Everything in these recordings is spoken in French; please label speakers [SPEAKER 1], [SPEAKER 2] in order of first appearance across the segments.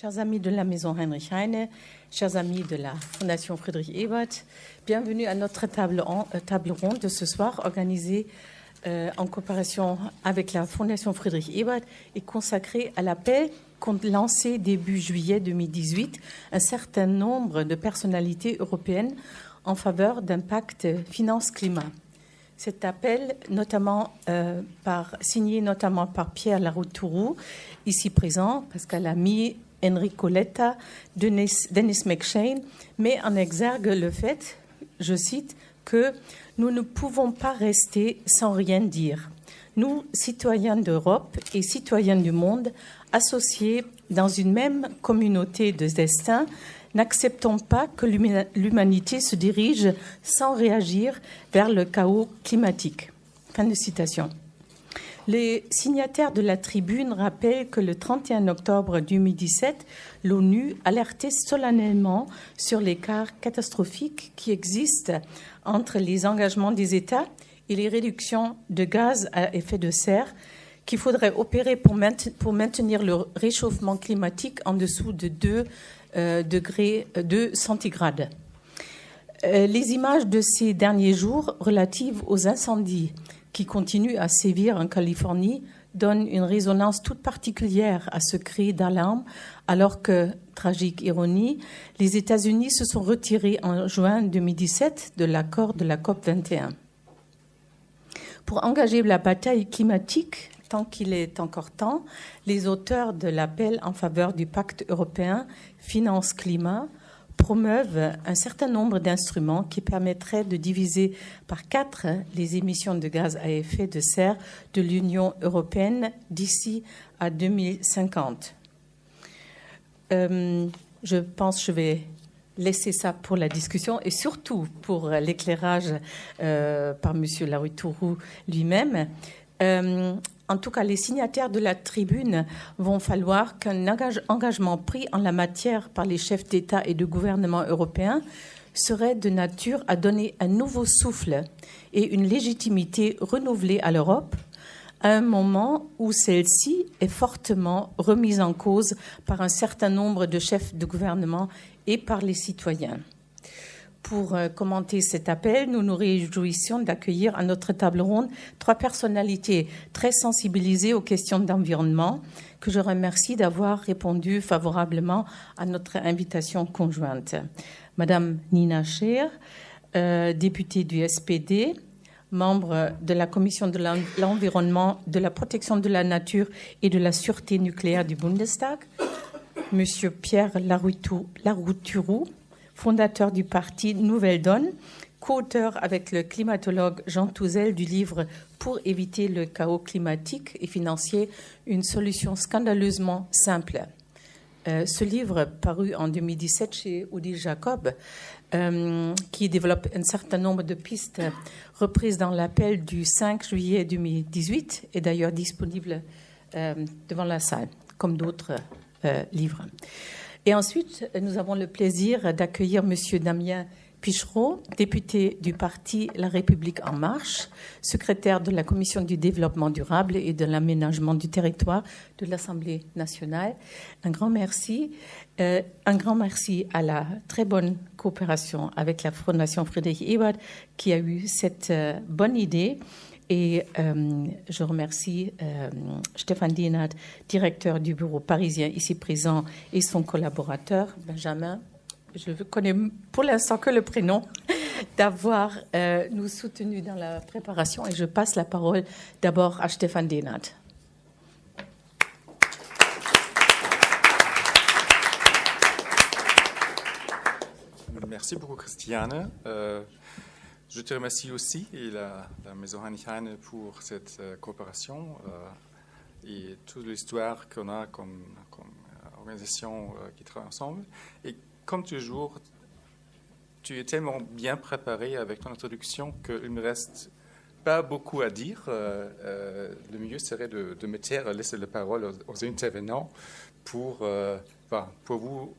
[SPEAKER 1] Chers amis de la Maison Heinrich Heine, chers amis de la Fondation Friedrich Ebert, bienvenue à notre table ronde de ce soir organisée en coopération avec la Fondation Friedrich Ebert et consacrée à l'appel qu'ont lancé début juillet 2018 un certain nombre de personnalités européennes en faveur d'un pacte finance-climat. Cet appel, signé notamment par Pierre Larrouturou, ici présent, Pascal Lamy, Enrico Letta, Dennis McShane, met en exergue le fait, je cite, que nous ne pouvons pas rester sans rien dire. Nous, citoyens d'Europe et citoyens du monde, associés dans une même communauté de destin, n'acceptons pas que l'humanité se dirige sans réagir vers le chaos climatique. Fin de citation. Les signataires de la tribune rappellent que le 31 octobre 2017, l'ONU alertait solennellement sur l'écart catastrophique qui existe entre les engagements des États et les réductions de gaz à effet de serre qu'il faudrait opérer pour maintenir le réchauffement climatique en dessous de 2 degrés centigrades. Les images de ces derniers jours relatives aux incendies qui continuent à sévir en Californie donnent une résonance toute particulière à ce cri d'alarme, alors que, tragique ironie, les États-Unis se sont retirés en juin 2017 de l'accord de la COP21. Pour engager la bataille climatique, tant qu'il est encore temps, les auteurs de l'appel en faveur du pacte européen Finance-Climat promeuvent un certain nombre d'instruments qui permettraient de diviser par 4 les émissions de gaz à effet de serre de l'Union européenne d'ici à 2050. Je pense que je vais laisser ça pour la discussion et surtout pour l'éclairage par M. Larrouturou lui-même. En tout cas, les signataires de la tribune vont falloir qu'un engagement pris en la matière par les chefs d'État et de gouvernement européens serait de nature à donner un nouveau souffle et une légitimité renouvelée à l'Europe à un moment où celle-ci est fortement remise en cause par un certain nombre de chefs de gouvernement et par les citoyens. Pour commenter cet appel, nous nous réjouissons d'accueillir à notre table ronde 3 personnalités très sensibilisées aux questions d'environnement que je remercie d'avoir répondu favorablement à notre invitation conjointe. Madame Nina Scheer, députée du SPD, membre de la Commission de l'environnement, de la protection de la nature et de la sûreté nucléaire du Bundestag. Monsieur Pierre Larrouturou, fondateur du parti Nouvelle Donne, co-auteur avec le climatologue Jean Touzel du livre « Pour éviter le chaos climatique et financier, une solution scandaleusement simple ». Ce livre, paru en 2017 chez Odile Jacob, qui développe un certain nombre de pistes reprises dans l'appel du 5 juillet 2018, est d'ailleurs disponible devant la salle, comme d'autres livres. Et ensuite, nous avons le plaisir d'accueillir M. Damien Pichereau, député du parti La République En Marche, secrétaire de la Commission du développement durable et de l'aménagement du territoire de l'Assemblée nationale. Un grand merci à la très bonne coopération avec la Fondation Friedrich Ebert qui a eu cette bonne idée. Et je remercie Stéphane Dienat, directeur du bureau parisien ici présent, et son collaborateur, Benjamin, je ne connais pour l'instant que le prénom, d'avoir nous soutenus dans la préparation. Et je passe la parole d'abord à Stéphane Dienat.
[SPEAKER 2] Merci beaucoup, Christiane. Je te remercie aussi et la Maison Heinrich Heine pour cette coopération et toute l'histoire qu'on a comme organisation qui travaille ensemble. Et comme toujours, tu es tellement bien préparé avec ton introduction qu'il ne me reste pas beaucoup à dire. Le mieux serait de me taire, laisser la parole aux intervenants pour vous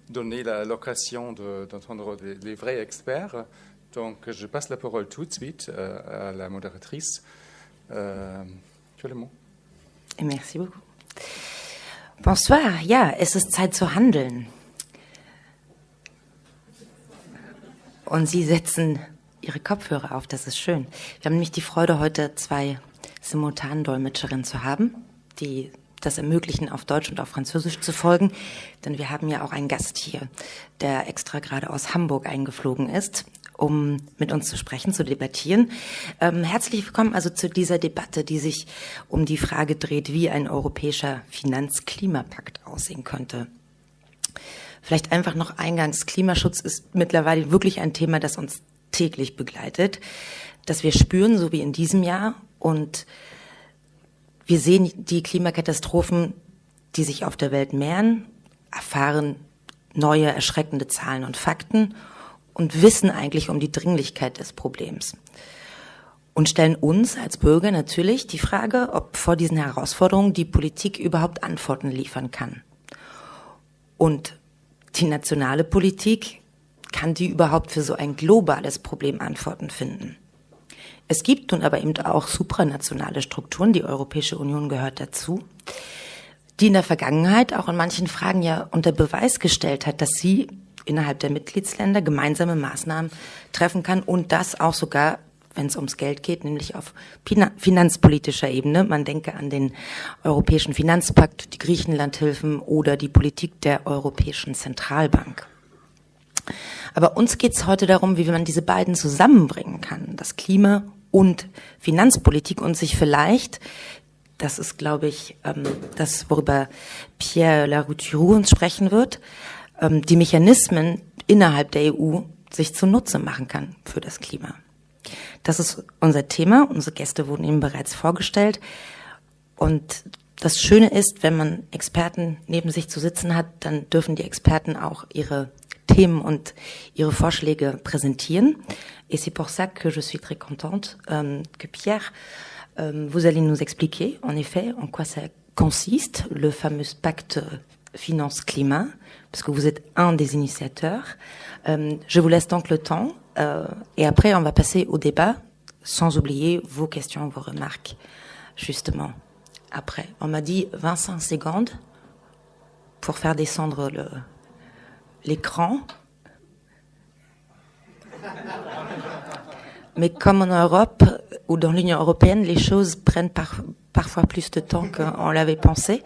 [SPEAKER 2] donner l'occasion d'entendre les vrais experts. Donc, je passe la parole tout de suite à la modératrice. Tu as le mot.
[SPEAKER 3] Merci beaucoup. Bonsoir, ja, es ist Zeit zu handeln. Und Sie setzen Ihre Kopfhörer auf, das ist schön. Wir haben nämlich die Freude, heute 2 Simultandolmetscherinnen zu haben, die das ermöglichen, auf Deutsch und auf Französisch zu folgen. Denn wir haben ja auch einen Gast hier, der extra gerade aus Hamburg eingeflogen ist, um mit uns zu sprechen, zu debattieren. Herzlich willkommen also zu dieser Debatte, die sich um die Frage dreht, wie ein europäischer Finanzklimapakt aussehen könnte. Vielleicht einfach noch eingangs, Klimaschutz ist mittlerweile wirklich ein Thema, das uns täglich begleitet, das wir spüren, so wie in diesem Jahr. Und wir sehen die Klimakatastrophen, die sich auf der Welt mehren, erfahren neue, erschreckende Zahlen und Fakten und wissen eigentlich um die Dringlichkeit des Problems. Und stellen uns als Bürger natürlich die Frage, ob vor diesen Herausforderungen die Politik überhaupt Antworten liefern kann. Und die nationale Politik, kann die überhaupt für so ein globales Problem Antworten finden? Es gibt nun aber eben auch supranationale Strukturen, die Europäische Union gehört dazu, die in der Vergangenheit auch in manchen Fragen ja unter Beweis gestellt hat, dass sie innerhalb der Mitgliedsländer gemeinsame Maßnahmen treffen kann und das auch sogar, wenn es ums Geld geht, nämlich auf finanzpolitischer Ebene. Man denke an den Europäischen Finanzpakt, die Griechenlandhilfen oder die Politik der Europäischen Zentralbank. Aber uns geht es heute darum, wie man diese beiden zusammenbringen kann, das Klima- und Finanzpolitik, und sich vielleicht, das ist, glaube ich, das, worüber Pierre Larrouturou uns sprechen wird, die Mechanismen innerhalb der EU sich zunutze machen kann für das Klima. Das ist unser Thema. Unsere Gäste wurden Ihnen bereits vorgestellt. Und das Schöne ist, wenn man Experten neben sich zu sitzen hat, dann dürfen die Experten auch ihre Themen und ihre Vorschläge präsentieren. Et c'est pour ça que je suis très contente que Pierre, vous allez nous expliquer en effet en quoi ça consiste, le fameux pacte finance-climat, parce que vous êtes un des initiateurs. Je vous laisse donc le temps et après on va passer au débat, sans oublier vos questions, vos remarques, justement. Après, on m'a dit 25 secondes pour faire descendre l'écran. Mais comme en Europe ou dans l'Union européenne, les choses prennent parfois plus de temps qu'on l'avait pensé.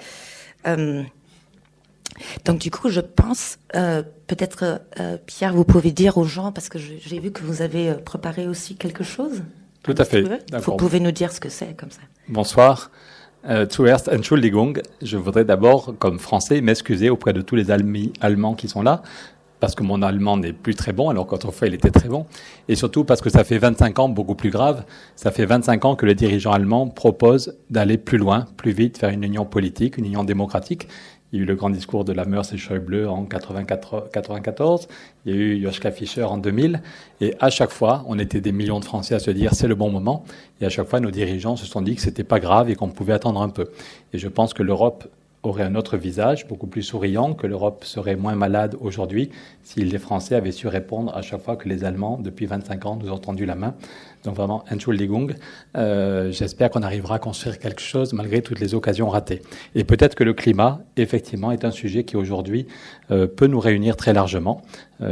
[SPEAKER 3] Donc du coup, je pense, peut-être Pierre, vous pouvez dire aux gens, parce que j'ai vu que vous avez préparé aussi quelque chose.
[SPEAKER 4] Tout à fait.
[SPEAKER 3] Vous pouvez nous dire ce que c'est, comme ça.
[SPEAKER 4] Bonsoir. Zuerst Entschuldigung. Je voudrais d'abord, comme Français, m'excuser auprès de tous les Allemands qui sont là, parce que mon allemand n'est plus très bon, alors qu'autrefois il était très bon, et surtout parce que ça fait 25 ans, beaucoup plus grave, ça fait 25 ans que les dirigeants allemands proposent d'aller plus loin, plus vite, vers une union politique, une union démocratique. Il y a eu le grand discours de Lammers et Schäuble en 94, il y a eu Joschka Fischer en 2000, et à chaque fois, on était des millions de Français à se dire c'est le bon moment, et à chaque fois, nos dirigeants se sont dit que c'était pas grave et qu'on pouvait attendre un peu. Et je pense que l'Europe aurait un autre visage, beaucoup plus souriant, que l'Europe serait moins malade aujourd'hui si les Français avaient su répondre à chaque fois que les Allemands, depuis 25 ans, nous ont tendu la main. Donc vraiment, Entschuldigung, j'espère qu'on arrivera à construire quelque chose malgré toutes les occasions ratées. Et peut-être que le climat, effectivement, est un sujet qui aujourd'hui peut nous réunir très largement.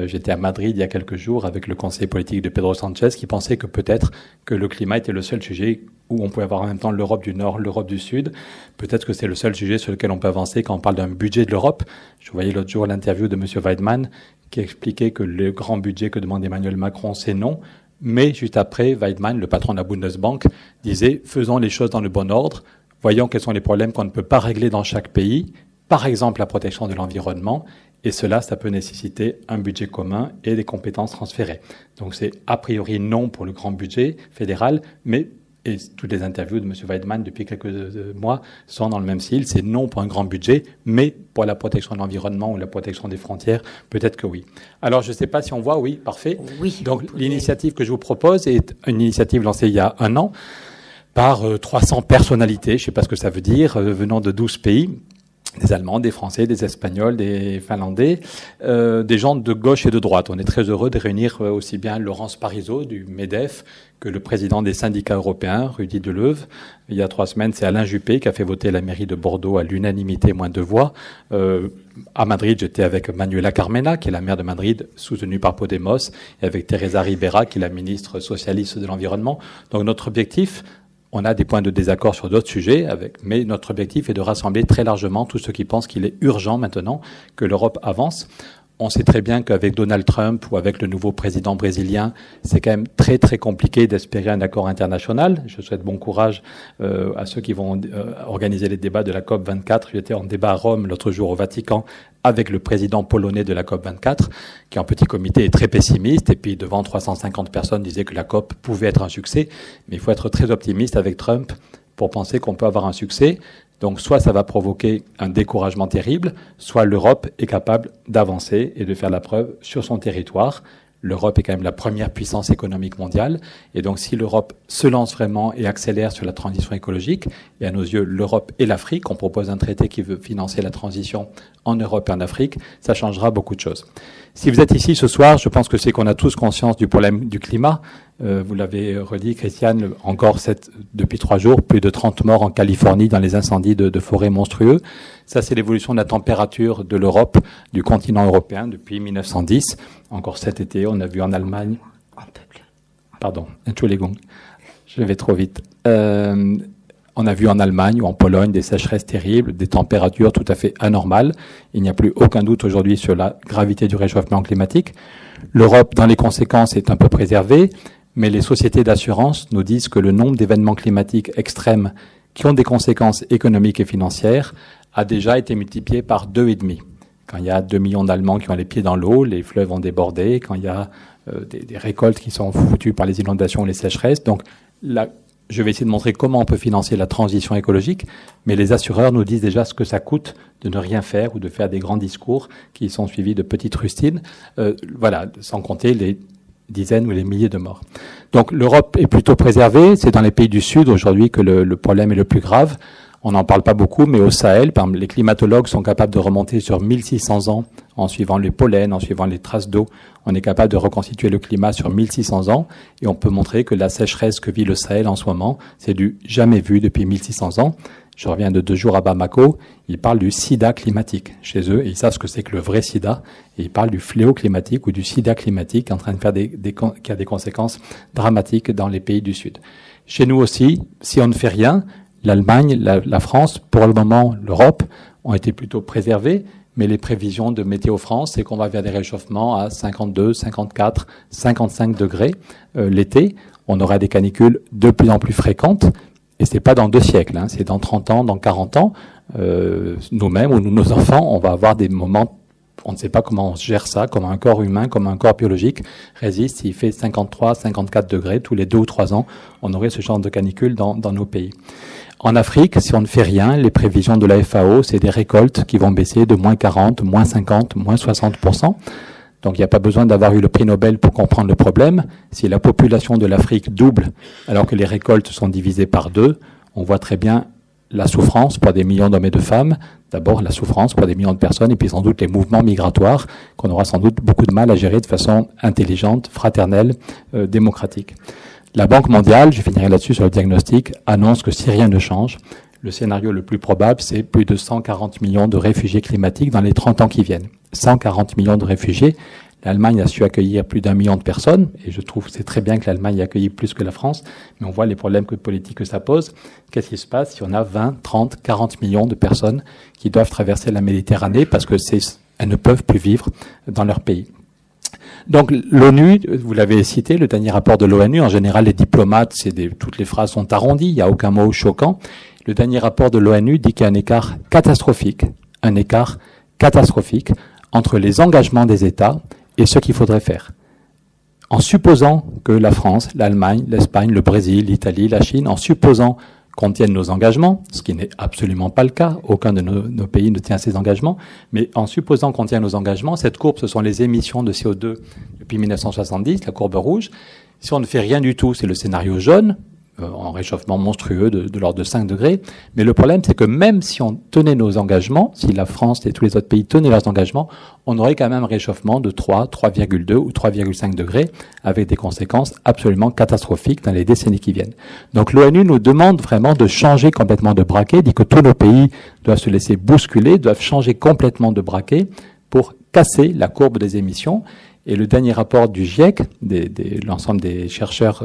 [SPEAKER 4] J'étais à Madrid il y a quelques jours avec le conseiller politique de Pedro Sanchez qui pensait que peut-être que le climat était le seul sujet où on pouvait avoir en même temps l'Europe du Nord, l'Europe du Sud. Peut-être que c'est le seul sujet sur lequel on peut avancer quand on parle d'un budget de l'Europe. Je voyais l'autre jour l'interview de M. Weidmann qui expliquait que le grand budget que demande Emmanuel Macron, c'est non. Mais juste après, Weidmann, le patron de la Bundesbank, disait « faisons les choses dans le bon ordre, voyons quels sont les problèmes qu'on ne peut pas régler dans chaque pays, par exemple la protection de l'environnement, et cela, ça peut nécessiter un budget commun et des compétences transférées. » Donc c'est a priori non pour le grand budget fédéral, mais et toutes les interviews de M. Weidmann depuis quelques mois sont dans le même style. C'est non pour un grand budget, mais pour la protection de l'environnement ou la protection des frontières, peut-être que oui. Alors, je ne sais pas si on voit, oui, parfait.
[SPEAKER 3] Oui.
[SPEAKER 4] Donc, l'initiative que je vous propose est une initiative lancée il y a 1 an par 300 personnalités, je ne sais pas ce que ça veut dire, venant de 12 pays. des Allemands, des Français, des Espagnols, des Finlandais, des gens de gauche et de droite. On est très heureux de réunir aussi bien Laurence Parisot du MEDEF que le président des syndicats européens, Rudy Deleuve. Il y a 3 semaines, c'est Alain Juppé qui a fait voter la mairie de Bordeaux à l'unanimité, moins 2 voix. À Madrid, j'étais avec Manuela Carmena, qui est la maire de Madrid, soutenue par Podemos, et avec Teresa Ribera, qui est la ministre socialiste de l'Environnement. Donc notre objectif, on a des points de désaccord sur d'autres sujets, mais notre objectif est de rassembler très largement tous ceux qui pensent qu'il est urgent maintenant que l'Europe avance. On sait très bien qu'avec Donald Trump ou avec le nouveau président brésilien, c'est quand même très très compliqué d'espérer un accord international. Je souhaite bon courage à ceux qui vont organiser les débats de la COP24. J'étais en débat à Rome l'autre jour au Vatican avec le président polonais de la COP24, qui en petit comité est très pessimiste, et puis devant 350 personnes disait que la COP pouvait être un succès. Mais il faut être très optimiste avec Trump pour penser qu'on peut avoir un succès. Donc soit ça va provoquer un découragement terrible, soit l'Europe est capable d'avancer et de faire la preuve sur son territoire. L'Europe est quand même la première puissance économique mondiale. Et donc si l'Europe se lance vraiment et accélère sur la transition écologique, et à nos yeux l'Europe et l'Afrique, on propose un traité qui veut financer la transition en Europe et en Afrique, ça changera beaucoup de choses. Si vous êtes ici ce soir, je pense que c'est qu'on a tous conscience du problème du climat. Vous l'avez redit, Christiane, encore depuis 3 jours, plus de 30 morts en Californie dans les incendies de forêts monstrueux. Ça, c'est l'évolution de la température de l'Europe, du continent européen depuis 1910. Encore cet été, on a vu en Allemagne... Pardon, Entschuldigung, je vais trop vite. On a vu en Allemagne ou en Pologne des sécheresses terribles, des températures tout à fait anormales. Il n'y a plus aucun doute aujourd'hui sur la gravité du réchauffement climatique. L'Europe, dans les conséquences, est un peu préservée, mais les sociétés d'assurance nous disent que le nombre d'événements climatiques extrêmes qui ont des conséquences économiques et financières a déjà été multiplié par 2,5. Quand il y a 2 millions d'Allemands qui ont les pieds dans l'eau, les fleuves ont débordé, quand il y a des récoltes qui sont foutues par les inondations ou les sécheresses. Donc là, je vais essayer de montrer comment on peut financer la transition écologique, mais les assureurs nous disent déjà ce que ça coûte de ne rien faire ou de faire des grands discours qui sont suivis de petites rustines. Voilà, sans compter les dizaines ou les milliers de morts. Donc l'Europe est plutôt préservée. C'est dans les pays du Sud aujourd'hui que le problème est le plus grave. On n'en parle pas beaucoup, mais au Sahel, par exemple, les climatologues sont capables de remonter sur 1600 ans en suivant les pollens, en suivant les traces d'eau. On est capable de reconstituer le climat sur 1600 ans et on peut montrer que la sécheresse que vit le Sahel en ce moment, c'est du jamais vu depuis 1600 ans. Je reviens de 2 jours à Bamako, ils parlent du sida climatique chez eux et ils savent ce que c'est que le vrai sida et ils parlent du fléau climatique ou du sida climatique en train de faire qui a des conséquences dramatiques dans les pays du Sud. Chez nous aussi, si on ne fait rien, l'Allemagne, la France, pour le moment, l'Europe, ont été plutôt préservées, mais les prévisions de Météo France, c'est qu'on va vers des réchauffements à 52, 54, 55 degrés l'été. On aura des canicules de plus en plus fréquentes, et c'est pas dans 2 siècles, c'est dans 30 ans, dans 40 ans. Nous-mêmes ou nos enfants, on va avoir des moments, on ne sait pas comment on gère ça, comment un corps humain, comment un corps biologique résiste. S'il fait 53, 54 degrés tous les 2 ou 3 ans, on aurait ce genre de canicule dans nos pays. En Afrique, si on ne fait rien, les prévisions de la FAO, c'est des récoltes qui vont baisser de moins 40, moins 50, moins 60%. Donc il n'y a pas besoin d'avoir eu le prix Nobel pour comprendre le problème. Si la population de l'Afrique double alors que les récoltes sont divisées par 2, on voit très bien la souffrance pour des millions d'hommes et de femmes. D'abord la souffrance pour des millions de personnes et puis sans doute les mouvements migratoires qu'on aura sans doute beaucoup de mal à gérer de façon intelligente, fraternelle, démocratique. La Banque mondiale, je finirai là-dessus sur le diagnostic, annonce que si rien ne change, le scénario le plus probable, c'est plus de 140 millions de réfugiés climatiques dans les 30 ans qui viennent. 140 millions de réfugiés. L'Allemagne a su accueillir plus d'1 million de personnes, et je trouve que c'est très bien que l'Allemagne ait accueilli plus que la France, mais on voit les problèmes politiques que ça pose. Qu'est-ce qui se passe si on a 20, 30, 40 millions de personnes qui doivent traverser la Méditerranée parce que elles ne peuvent plus vivre dans leur pays? Donc l'ONU, vous l'avez cité, le dernier rapport de l'ONU, en général les diplomates, toutes les phrases sont arrondies, il n'y a aucun mot choquant. Le dernier rapport de l'ONU dit qu'il y a un écart catastrophique entre les engagements des États et ce qu'il faudrait faire. En supposant que la France, l'Allemagne, l'Espagne, le Brésil, l'Italie, la Chine, en supposant qu'on tienne nos engagements, ce qui n'est absolument pas le cas, aucun de nos pays ne tient ses engagements, mais en supposant qu'on tienne nos engagements, cette courbe, ce sont les émissions de CO2 depuis 1970, la courbe rouge. Si on ne fait rien du tout, c'est le scénario jaune, en réchauffement monstrueux de l'ordre de 5 degrés. Mais le problème, c'est que même si on tenait nos engagements, si la France et tous les autres pays tenaient leurs engagements, on aurait quand même un réchauffement de 3, 3,2 ou 3,5 degrés, avec des conséquences absolument catastrophiques dans les décennies qui viennent. Donc l'ONU nous demande vraiment de changer complètement de braquet, dit que tous nos pays doivent se laisser bousculer, doivent changer complètement de braquet pour casser la courbe des émissions. Et le dernier rapport du GIEC, l'ensemble des chercheurs,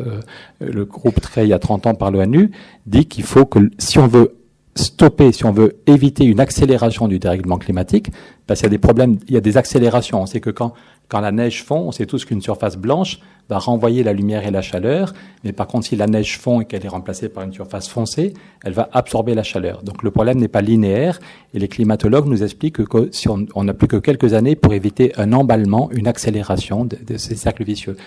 [SPEAKER 4] le groupe créé il y a 30 ans par l'ONU, dit qu'il faut que, si on veut stopper, si on veut éviter une accélération du dérèglement climatique, parce qu'il y a des problèmes, il y a des accélérations. On sait que quand la neige fond, on sait tous qu'une surface blanche va renvoyer la lumière et la chaleur, mais par contre, si la neige fond et qu'elle est remplacée par une surface foncée, elle va absorber la chaleur. Donc le problème n'est pas linéaire, et les climatologues nous expliquent que si on n'a plus que quelques années pour éviter un emballement, une accélération de ces cercles vicieux.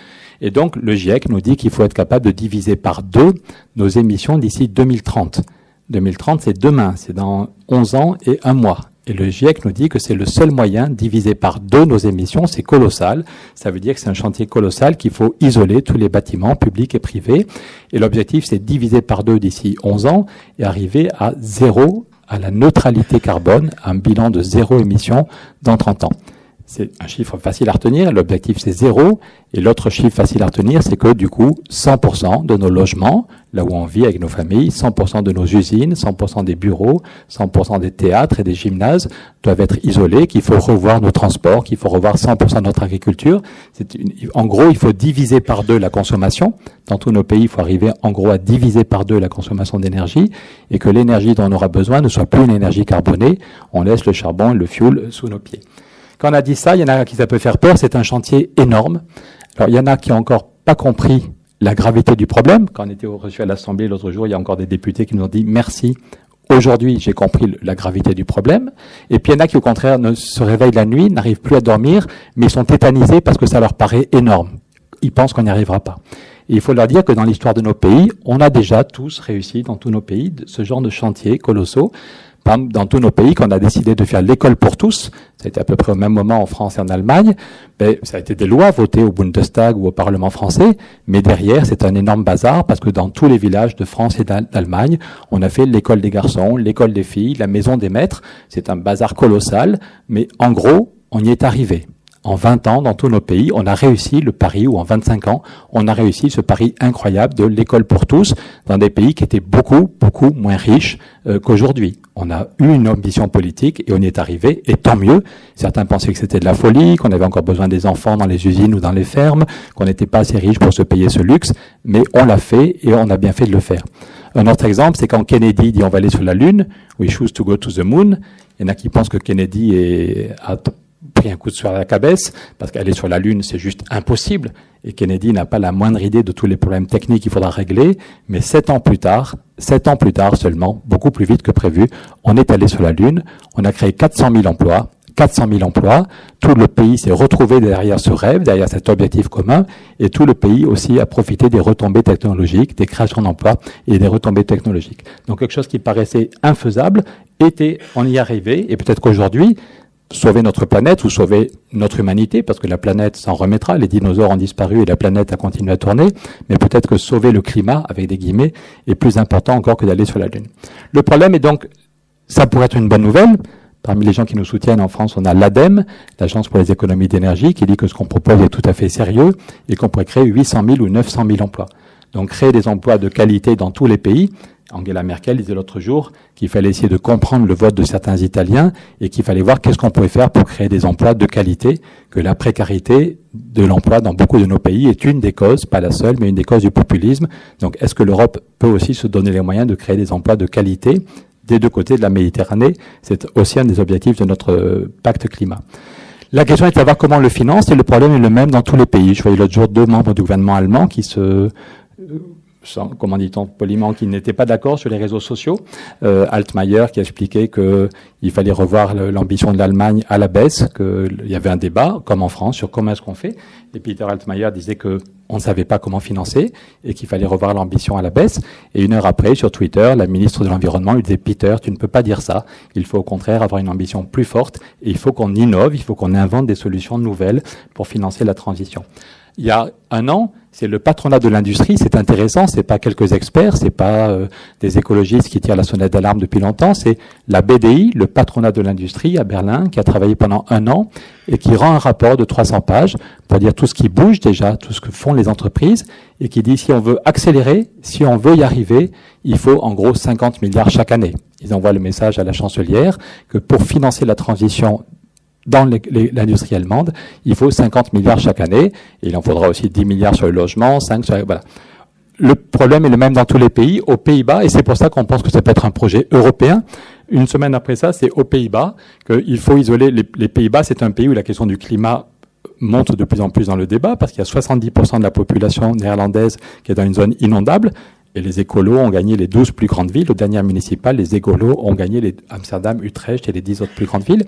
[SPEAKER 4] Et donc le GIEC nous dit qu'il faut être capable de diviser par 2 nos émissions d'ici 2030. 2030, c'est demain, c'est dans 11 ans et 1 mois. Et le GIEC nous dit que c'est le seul moyen de diviser par 2 nos émissions, c'est colossal. Ça veut dire que c'est un chantier colossal qu'il faut isoler tous les bâtiments publics et privés. Et l'objectif, c'est de diviser par 2 d'ici 11 ans et arriver à 0, à la neutralité carbone, à un bilan de 0 émission dans 30 ans. C'est un chiffre facile à retenir, l'objectif c'est 0, et l'autre chiffre facile à retenir, c'est que du coup, 100% de nos logements, là où on vit avec nos familles, 100% de nos usines, 100% des bureaux, 100% des théâtres et des gymnases doivent être isolés, qu'il faut revoir nos transports, qu'il faut revoir 100% de notre agriculture. En gros, il faut diviser par 2 la consommation. Dans tous nos pays, il faut arriver en gros à diviser par 2 la consommation d'énergie, et que l'énergie dont on aura besoin ne soit plus une énergie carbonée. On laisse le charbon et le fioul sous nos pieds. Quand on a dit ça, il y en a qui ça peut faire peur, c'est un chantier énorme. Alors il y en a qui n'ont encore pas compris la gravité du problème. Quand on était reçu à l'Assemblée l'autre jour, il y a encore des députés qui nous ont dit merci. Aujourd'hui, j'ai compris la gravité du problème. Et puis il y en a qui au contraire se réveillent la nuit, n'arrivent plus à dormir, mais sont tétanisés parce que ça leur paraît énorme. Ils pensent qu'on n'y arrivera pas. Et il faut leur dire que dans l'histoire de nos pays, on a déjà tous réussi dans tous nos pays ce genre de chantiers colossaux. Dans tous nos pays, quand on a décidé de faire l'école pour tous, ça a été à peu près au même moment en France et en Allemagne, ça a été des lois votées au Bundestag ou au Parlement français, mais derrière, c'est un énorme bazar parce que dans tous les villages de France et d'Allemagne, on a fait l'école des garçons, l'école des filles, la maison des maîtres. C'est un bazar colossal, mais en gros, on y est arrivé. En 20 ans, dans tous nos pays, on a réussi le pari, ou en 25 ans, on a réussi ce pari incroyable de l'école pour tous dans des pays qui étaient beaucoup, beaucoup moins riches qu'aujourd'hui. On a eu une ambition politique et on y est arrivé, et tant mieux. Certains pensaient que c'était de la folie, qu'on avait encore besoin des enfants dans les usines ou dans les fermes, qu'on n'était pas assez riche pour se payer ce luxe, mais on l'a fait et on a bien fait de le faire. Un autre exemple, c'est quand Kennedy dit on va aller sur la Lune, we choose to go to the moon. Il y en a qui pensent que Kennedy a pris un coup de soir à la cabesse, parce qu'aller sur la Lune, c'est juste impossible. Et Kennedy n'a pas la moindre idée de tous les problèmes techniques qu'il faudra régler. Mais 7 ans plus tard seulement, beaucoup plus vite que prévu, on est allé sur la Lune, on a créé 400 000 emplois. Tout le pays s'est retrouvé derrière ce rêve, derrière cet objectif commun, et tout le pays aussi a profité des retombées technologiques, des créations d'emplois et des retombées technologiques. Donc quelque chose qui paraissait infaisable, on y est arrivé, et peut-être qu'aujourd'hui, sauver notre planète ou sauver notre humanité, parce que la planète s'en remettra, les dinosaures ont disparu et la planète a continué à tourner, mais peut-être que sauver le climat, avec des guillemets, est plus important encore que d'aller sur la Lune. Le problème est donc, ça pourrait être une bonne nouvelle. Parmi les gens qui nous soutiennent en France, on a l'ADEME, l'Agence pour les économies d'énergie, qui dit que ce qu'on propose est tout à fait sérieux et qu'on pourrait créer 800 000 ou 900 000 emplois. Donc créer des emplois de qualité dans tous les pays. Angela Merkel disait l'autre jour qu'il fallait essayer de comprendre le vote de certains Italiens et qu'il fallait voir qu'est-ce qu'on pouvait faire pour créer des emplois de qualité, que la précarité de l'emploi dans beaucoup de nos pays est une des causes, pas la seule, mais une des causes du populisme. Donc est-ce que l'Europe peut aussi se donner les moyens de créer des emplois de qualité des deux côtés de la Méditerranée? C'est aussi un des objectifs de notre pacte climat. La question est de savoir comment on le finance, et le problème est le même dans tous les pays. Je voyais l'autre jour 2 membres du gouvernement allemand qui comment dit-on poliment, qui n'étaient pas d'accord sur les réseaux sociaux. Altmaier qui a expliqué qu'il fallait revoir l'ambition de l'Allemagne à la baisse, qu'il y avait un débat, comme en France, sur comment est-ce qu'on fait. Et Peter Altmaier disait que on ne savait pas comment financer et qu'il fallait revoir l'ambition à la baisse. Et 1 heure après, sur Twitter, la ministre de l'Environnement lui disait « Peter, tu ne peux pas dire ça. Il faut au contraire avoir une ambition plus forte et il faut qu'on innove, il faut qu'on invente des solutions nouvelles pour financer la transition ». Il y a un an, c'est le patronat de l'industrie, c'est intéressant, c'est pas quelques experts, c'est pas des écologistes qui tirent la sonnette d'alarme depuis longtemps, c'est la BDI, le patronat de l'industrie à Berlin, qui a travaillé pendant un an et qui rend un rapport de 300 pages pour dire tout ce qui bouge déjà, tout ce que font les entreprises, et qui dit si on veut accélérer, si on veut y arriver, il faut en gros 50 milliards chaque année. Ils envoient le message à la chancelière que pour financer la transition dans l'industrie allemande, il faut 50 milliards chaque année, et il en faudra aussi 10 milliards sur le logement, 5 sur... Voilà. Le problème est le même dans tous les pays. Aux Pays-Bas, et c'est pour ça qu'on pense que ça peut être un projet européen, une semaine après ça, c'est aux Pays-Bas qu'il faut isoler... Les Pays-Bas, c'est un pays où la question du climat monte de plus en plus dans le débat, parce qu'il y a 70% de la population néerlandaise qui est dans une zone inondable, et les écolos ont gagné les 12 plus grandes villes. Aux dernières municipales, les écolos ont gagné les Amsterdam, Utrecht et les 10 autres plus grandes villes.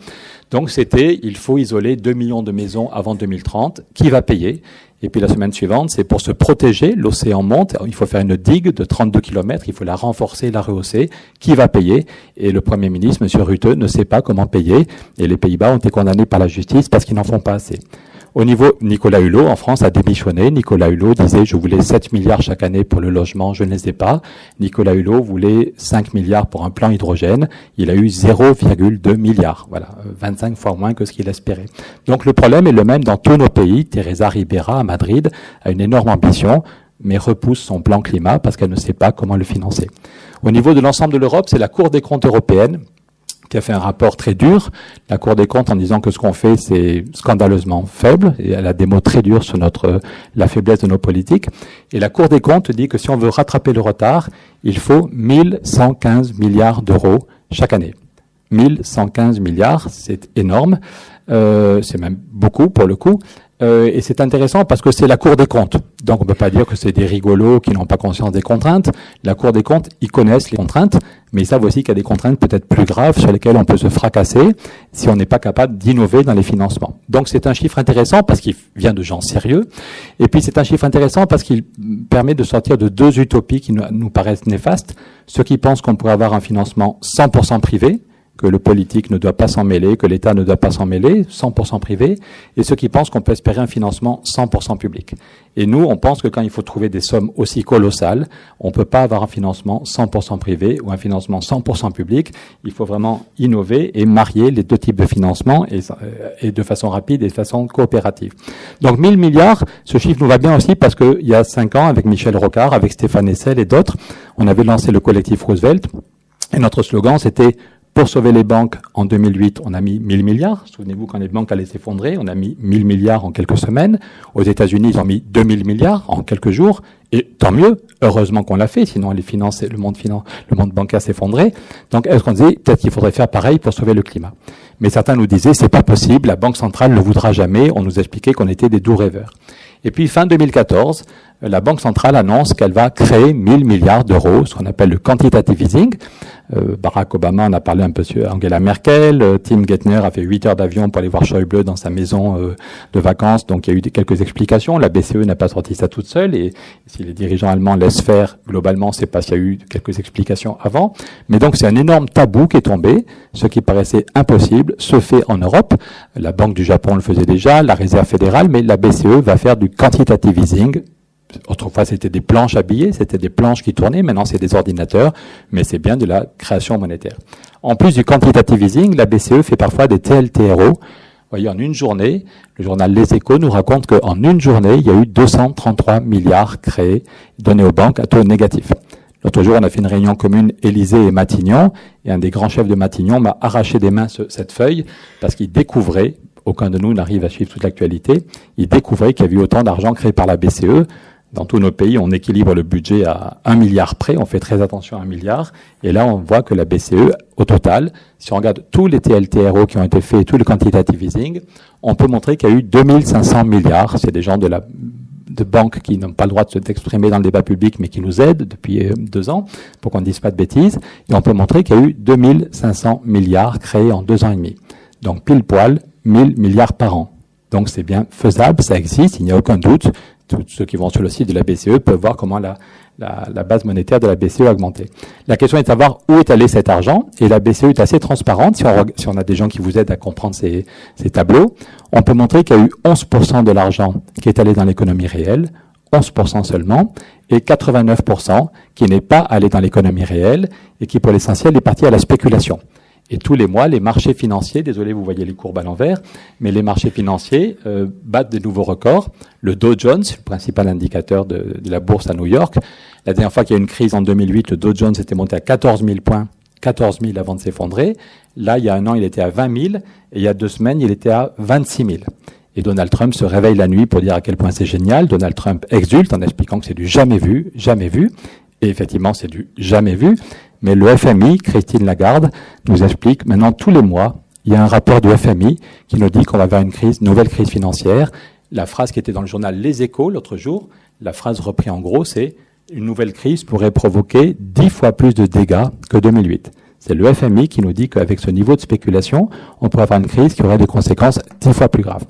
[SPEAKER 4] Donc c'était, il faut isoler 2 millions de maisons avant 2030. Qui va payer? Et puis la semaine suivante, c'est pour se protéger, l'océan monte, il faut faire une digue de 32 km, il faut la renforcer, la rehausser. Qui va payer? Et le Premier ministre, M. Rutte, ne sait pas comment payer. Et les Pays-Bas ont été condamnés par la justice parce qu'ils n'en font pas assez. Au niveau, Nicolas Hulot, en France, a démissionné. Nicolas Hulot disait, je voulais 7 milliards chaque année pour le logement, je ne les ai pas. Nicolas Hulot voulait 5 milliards pour un plan hydrogène. Il a eu 0,2 milliards. Voilà, 25 fois moins que ce qu'il espérait. Donc le problème est le même dans tous nos pays. Teresa Ribera, à Madrid, a une énorme ambition, mais repousse son plan climat parce qu'elle ne sait pas comment le financer. Au niveau de l'ensemble de l'Europe, c'est la Cour des comptes européenne qui a fait un rapport très dur, la Cour des comptes, en disant que ce qu'on fait, c'est scandaleusement faible, et elle a des mots très durs sur la faiblesse de nos politiques. Et la Cour des comptes dit que si on veut rattraper le retard, il faut 1115 milliards d'euros chaque année. 1115 milliards, c'est énorme, c'est même beaucoup pour le coup. Et c'est intéressant parce que c'est la Cour des comptes. Donc on ne peut pas dire que c'est des rigolos qui n'ont pas conscience des contraintes. La Cour des comptes, ils connaissent les contraintes, mais ils savent aussi qu'il y a des contraintes peut-être plus graves sur lesquelles on peut se fracasser si on n'est pas capable d'innover dans les financements. Donc c'est un chiffre intéressant parce qu'il vient de gens sérieux. Et puis c'est un chiffre intéressant parce qu'il permet de sortir de deux utopies qui nous paraissent néfastes. Ceux qui pensent qu'on pourrait avoir un financement 100% privé, que le politique ne doit pas s'en mêler, que l'État ne doit pas s'en mêler, 100% privé, et ceux qui pensent qu'on peut espérer un financement 100% public. Et nous, on pense que quand il faut trouver des sommes aussi colossales, on ne peut pas avoir un financement 100% privé ou un financement 100% public. Il faut vraiment innover et marier les deux types de financement et de façon rapide et de façon coopérative. Donc 1000 milliards, ce chiffre nous va bien aussi parce qu'il y a 5 ans, avec Michel Rocard, avec Stéphane Hessel et d'autres, on avait lancé le collectif Roosevelt, et notre slogan, c'était pour sauver les banques, en 2008, on a mis 1000 milliards. Souvenez-vous, quand les banques allaient s'effondrer, on a mis 1000 milliards en quelques semaines. Aux États-Unis, ils ont mis 2000 milliards en quelques jours. Et tant mieux, heureusement qu'on l'a fait, sinon le monde bancaire s'effondrait. Donc, est-ce qu'on disait, peut-être qu'il faudrait faire pareil pour sauver le climat. Mais certains nous disaient, c'est pas possible, la Banque centrale ne voudra jamais. On nous expliquait qu'on était des doux rêveurs. Et puis, fin 2014, la Banque centrale annonce qu'elle va créer 1000 milliards d'euros, ce qu'on appelle le quantitative easing. Barack Obama en a parlé un peu sur Angela Merkel. Tim Geithner a fait 8 heures d'avion pour aller voir Schäuble dans sa maison de vacances. Donc il y a eu quelques explications. La BCE n'a pas sorti ça toute seule. Et si les dirigeants allemands laissent faire, globalement, c'est parce qu'il y a eu quelques explications avant. Mais donc c'est un énorme tabou qui est tombé. Ce qui paraissait impossible se fait en Europe. La Banque du Japon le faisait déjà, la Réserve fédérale, mais la BCE va faire du quantitative easing. Autrefois, c'était des planches à billets, c'était des planches qui tournaient. Maintenant, c'est des ordinateurs, mais c'est bien de la création monétaire. En plus du quantitative easing, la BCE fait parfois des TLTRO. Vous voyez, en une journée, le journal Les Échos nous raconte qu'en une journée, il y a eu 233 milliards créés, donnés aux banques à taux négatif. L'autre jour, on a fait une réunion commune, Élysée et Matignon, et un des grands chefs de Matignon m'a arraché des mains cette feuille parce qu'il découvrait, aucun de nous n'arrive à suivre toute l'actualité, il découvrait qu'il y avait eu autant d'argent créé par la BCE. Dans tous nos pays, on équilibre le budget à 1 milliard près, on fait très attention à 1 milliard, et là on voit que la BCE, au total, si on regarde tous les TLTRO qui ont été faits, tout le quantitative easing, on peut montrer qu'il y a eu 2500 milliards, c'est des gens de banques qui n'ont pas le droit de s'exprimer dans le débat public, mais qui nous aident depuis 2 ans, pour qu'on ne dise pas de bêtises, et on peut montrer qu'il y a eu 2500 milliards créés en 2 ans et demi. Donc pile poil, 1000 milliards par an. Donc c'est bien faisable, ça existe, il n'y a aucun doute. tous ceux qui vont sur le site de la BCE peuvent voir comment la base monétaire de la BCE a augmenté. La question est de savoir où est allé cet argent, et la BCE est assez transparente. Si on a des gens qui vous aident à comprendre ces tableaux, on peut montrer qu'il y a eu 11% de l'argent qui est allé dans l'économie réelle, 11% seulement, et 89% qui n'est pas allé dans l'économie réelle et qui, pour l'essentiel, est parti à la spéculation. Et tous les mois, les marchés financiers, désolé, vous voyez les courbes à l'envers, mais les marchés financiers battent de nouveaux records. Le Dow Jones, le principal indicateur de la bourse à New York, la dernière fois qu'il y a eu une crise en 2008, le Dow Jones était monté à 14 000 points, 14 000 avant de s'effondrer. Là, il y a un an, il était à 20 000, et il y a 2 semaines, il était à 26 000. Et Donald Trump se réveille la nuit pour dire à quel point c'est génial. Donald Trump exulte en expliquant que c'est du jamais vu, jamais vu. Et effectivement, c'est du jamais vu. Mais le FMI, Christine Lagarde, nous explique maintenant tous les mois, il y a un rapport du FMI qui nous dit qu'on va vers une nouvelle crise financière. La phrase qui était dans le journal Les Échos l'autre jour, la phrase reprise en gros, c'est « Une nouvelle crise pourrait provoquer 10 fois plus de dégâts que 2008 ». C'est le FMI qui nous dit qu'avec ce niveau de spéculation, on pourrait avoir une crise qui aurait des conséquences 10 fois plus graves.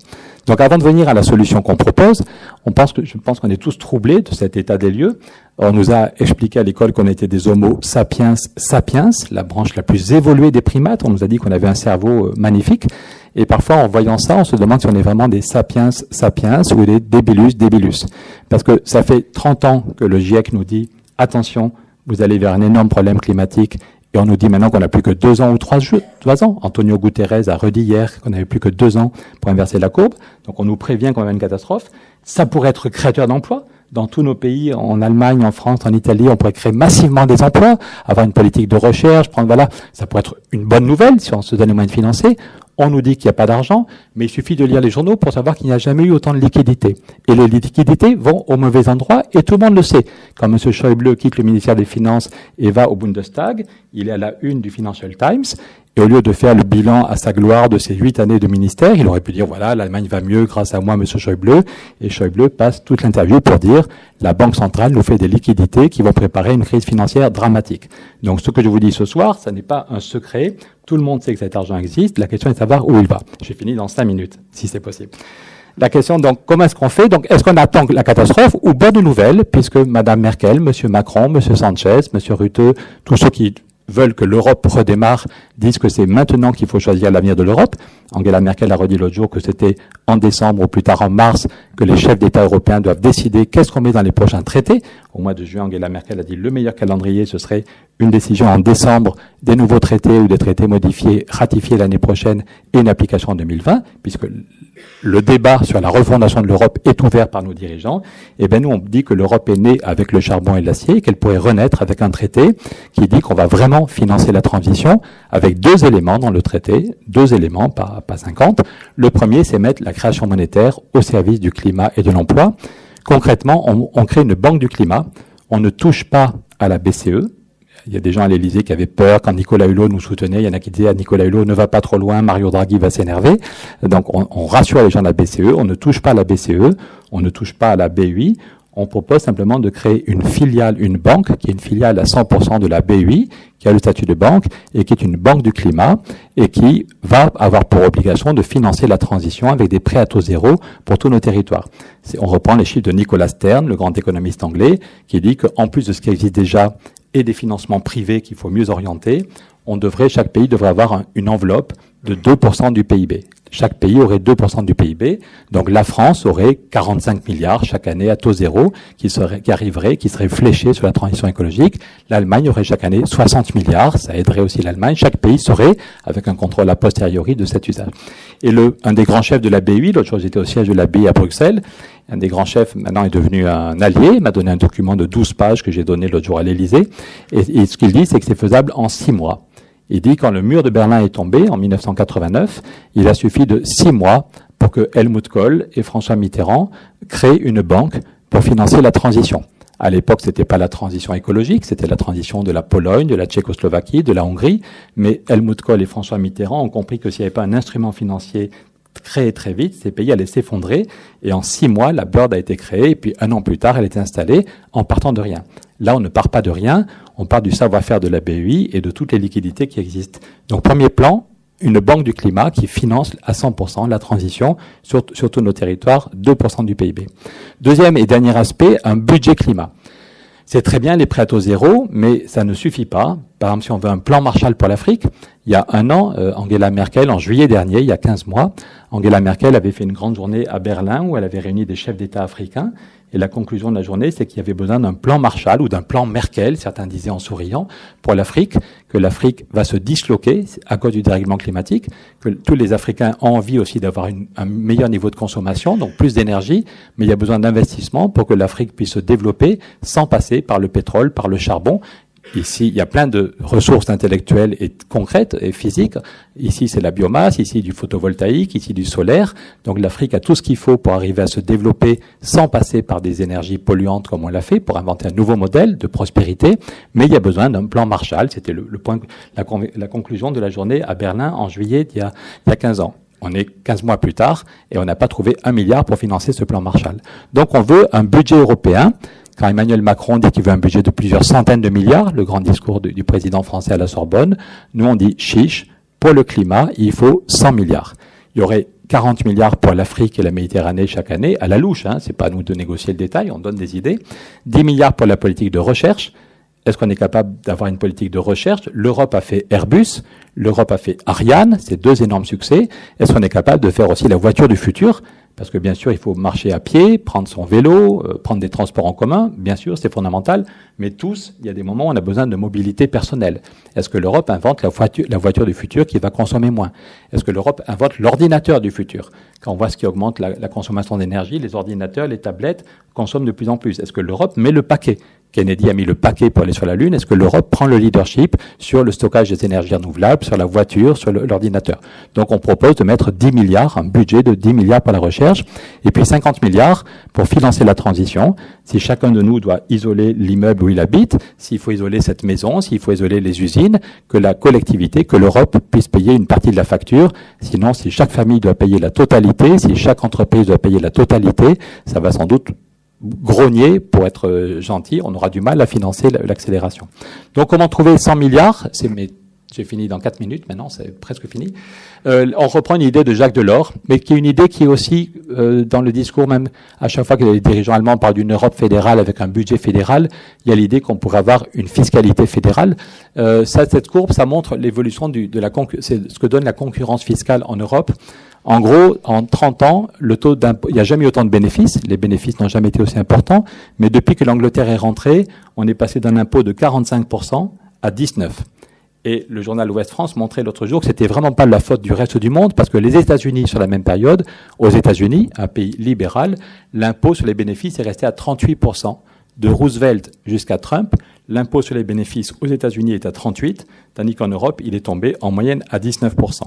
[SPEAKER 4] Donc avant de venir à la solution qu'on propose, je pense qu'on est tous troublés de cet état des lieux. On nous a expliqué à l'école qu'on était des Homo sapiens sapiens, la branche la plus évoluée des primates. On nous a dit qu'on avait un cerveau magnifique. Et parfois, en voyant ça, on se demande si on est vraiment des sapiens sapiens ou des débilus débilus. Parce que ça fait 30 ans que le GIEC nous dit « Attention, vous allez vers un énorme problème climatique ». Et on nous dit maintenant qu'on n'a plus que 2 ans ou 3 ans. Antonio Guterres a redit hier qu'on n'avait plus que 2 ans pour inverser la courbe. Donc on nous prévient qu'on va une catastrophe. Ça pourrait être créateur d'emplois. Dans tous nos pays, en Allemagne, en France, en Italie, on pourrait créer massivement des emplois, avoir une politique de recherche, ça pourrait être une bonne nouvelle si on se donne les moyens de financer. On nous dit qu'il n'y a pas d'argent, mais il suffit de lire les journaux pour savoir qu'il n'y a jamais eu autant de liquidités. Et les liquidités vont au mauvais endroit, et tout le monde le sait. Quand M. Schäuble quitte le ministère des Finances et va au Bundestag, il est à la une du Financial Times, et au lieu de faire le bilan à sa gloire de ses 8 années de ministère, il aurait pu dire, voilà, l'Allemagne va mieux grâce à moi, M. Schäuble, et Schäuble passe toute l'interview pour dire, la Banque centrale nous fait des liquidités qui vont préparer une crise financière dramatique. Donc ce que je vous dis ce soir, ça n'est pas un secret. Tout le monde sait que cet argent existe. La question est de savoir où il va. J'ai fini dans 5 minutes, si c'est possible. La question, donc, comment est-ce qu'on fait? Donc, est-ce qu'on attend la catastrophe ou bonne nouvelle, puisque Mme Merkel, M. Macron, M. Sanchez, M. Rutte, tous ceux qui veulent que l'Europe redémarre, disent que c'est maintenant qu'il faut choisir l'avenir de l'Europe. Angela Merkel a redit l'autre jour que c'était en décembre ou plus tard en mars que les chefs d'État européens doivent décider qu'est-ce qu'on met dans les prochains traités. Au mois de juin, Angela Merkel a dit le meilleur calendrier, ce serait une décision en décembre des nouveaux traités ou des traités modifiés, ratifiés l'année prochaine et une application en 2020, puisque le débat sur la refondation de l'Europe est ouvert par nos dirigeants. Et bien nous, on dit que l'Europe est née avec le charbon et l'acier et qu'elle pourrait renaître avec un traité qui dit qu'on va vraiment financer la transition avec 2 éléments dans le traité, 2 éléments, pas 50. Le premier, c'est mettre la création monétaire au service du climat et de l'emploi. Concrètement, on crée une banque du climat. On ne touche pas à la BCE. Il y a des gens à l'Élysée qui avaient peur quand Nicolas Hulot nous soutenait. Il y en a qui disaient Nicolas Hulot ne va pas trop loin, Mario Draghi va s'énerver. Donc on rassure les gens de la BCE. On ne touche pas à la BCE. On ne touche pas à la BUI. On propose simplement de créer une filiale, une banque, qui est une filiale à 100% de la BUI, qui a le statut de banque, et qui est une banque du climat, et qui va avoir pour obligation de financer la transition avec des prêts à taux zéro pour tous nos territoires. On reprend les chiffres de Nicolas Stern, le grand économiste anglais, qui dit qu'en plus de ce qui existe déjà, et des financements privés qu'il faut mieux orienter, chaque pays devrait avoir une enveloppe de 2% du PIB. Chaque pays aurait 2% du PIB. Donc la France aurait 45 milliards chaque année à taux zéro qui seraient fléchés sur la transition écologique. L'Allemagne aurait chaque année 60 milliards. Ça aiderait aussi l'Allemagne. Chaque pays serait avec un contrôle a posteriori de cet usage. Et un des grands chefs de la BUI, l'autre jour j'étais au siège de la BUI à Bruxelles, un des grands chefs maintenant est devenu un allié, il m'a donné un document de 12 pages que j'ai donné l'autre jour à l'Élysée. Et ce qu'il dit, c'est que c'est faisable en 6 mois. Il dit quand le mur de Berlin est tombé en 1989, il a suffi de 6 mois pour que Helmut Kohl et François Mitterrand créent une banque pour financer la transition. À l'époque, c'était pas la transition écologique, c'était la transition de la Pologne, de la Tchécoslovaquie, de la Hongrie. Mais Helmut Kohl et François Mitterrand ont compris que s'il n'y avait pas un instrument financier créé très vite, ces pays allaient s'effondrer. Et en 6 mois, la BERD a été créée. Et puis 1 an plus tard, elle était installée en partant de rien. Là, on ne part pas de rien. On part du savoir-faire de la BUI et de toutes les liquidités qui existent. Donc, premier plan, une banque du climat qui finance à 100% la transition sur tous nos territoires, 2% du PIB. Deuxième et dernier aspect, un budget climat. C'est très bien les prêts à taux zéro, mais ça ne suffit pas. Par exemple, si on veut un plan Marshall pour l'Afrique, il y a un an, Angela Merkel, en juillet dernier, il y a 15 mois, Angela Merkel avait fait une grande journée à Berlin où elle avait réuni des chefs d'État africains. Et la conclusion de la journée, c'est qu'il y avait besoin d'un plan Marshall ou d'un plan Merkel, certains disaient en souriant, pour l'Afrique, que l'Afrique va se disloquer à cause du dérèglement climatique, que tous les Africains ont envie aussi d'avoir un meilleur niveau de consommation, donc plus d'énergie, mais il y a besoin d'investissement pour que l'Afrique puisse se développer sans passer par le pétrole, par le charbon. Ici, il y a plein de ressources intellectuelles et concrètes et physiques. Ici, c'est la biomasse, ici du photovoltaïque, ici du solaire. Donc l'Afrique a tout ce qu'il faut pour arriver à se développer sans passer par des énergies polluantes comme on l'a fait, pour inventer un nouveau modèle de prospérité. Mais il y a besoin d'un plan Marshall. C'était le point, la conclusion de la journée à Berlin en juillet il y a 15 ans. On est 15 mois plus tard et on n'a pas trouvé 1 milliard pour financer ce plan Marshall. Donc on veut un budget européen. Quand Emmanuel Macron dit qu'il veut un budget de plusieurs centaines de milliards, le grand discours du président français à la Sorbonne, nous on dit chiche, pour le climat, il faut 100 milliards. Il y aurait 40 milliards pour l'Afrique et la Méditerranée chaque année, à la louche, c'est pas à nous de négocier le détail, on donne des idées. 10 milliards pour la politique de recherche. Est-ce qu'on est capable d'avoir une politique de recherche? L'Europe a fait Airbus, l'Europe a fait Ariane, c'est 2 énormes succès. Est-ce qu'on est capable de faire aussi la voiture du futur? Parce que bien sûr, il faut marcher à pied, prendre son vélo, prendre des transports en commun. Bien sûr, c'est fondamental. Mais tous, il y a des moments où on a besoin de mobilité personnelle. Est-ce que l'Europe invente la voiture du futur qui va consommer moins? Est-ce que l'Europe invente l'ordinateur du futur? Quand on voit ce qui augmente la consommation d'énergie, les ordinateurs, les tablettes consomment de plus en plus. Est-ce que l'Europe met le paquet? Kennedy a mis le paquet pour aller sur la Lune. Est-ce que l'Europe prend le leadership sur le stockage des énergies renouvelables, sur la voiture, sur l'ordinateur? Donc on propose de mettre 10 milliards, un budget de 10 milliards pour la recherche, et puis 50 milliards pour financer la transition. Si chacun de nous doit isoler l'immeuble où il habite, s'il faut isoler cette maison, s'il faut isoler les usines, que la collectivité, que l'Europe puisse payer une partie de la facture. Sinon, si chaque famille doit payer la totalité, si chaque entreprise doit payer la totalité, ça va sans doute grogner, pour être gentil, on aura du mal à financer l'accélération. Donc comment trouver 100 milliards? J'ai fini dans 4 minutes, maintenant c'est presque fini. On reprend une idée de Jacques Delors, mais qui est une idée qui est aussi dans le discours, même à chaque fois que les dirigeants allemands parlent d'une Europe fédérale avec un budget fédéral, il y a l'idée qu'on pourrait avoir une fiscalité fédérale. Cette courbe, ça montre l'évolution c'est ce que donne la concurrence fiscale en Europe. En gros, en 30 ans, le taux d'impôt, il n'y a jamais eu autant de bénéfices. Les bénéfices n'ont jamais été aussi importants. Mais depuis que l'Angleterre est rentrée, on est passé d'un impôt de 45% à 19%. Et le journal Ouest France montrait l'autre jour que c'était vraiment pas la faute du reste du monde, parce que les États-Unis, sur la même période, aux États-Unis, un pays libéral, l'impôt sur les bénéfices est resté à 38%. De Roosevelt jusqu'à Trump, l'impôt sur les bénéfices aux États-Unis est à 38%, tandis qu'en Europe, il est tombé en moyenne à 19%.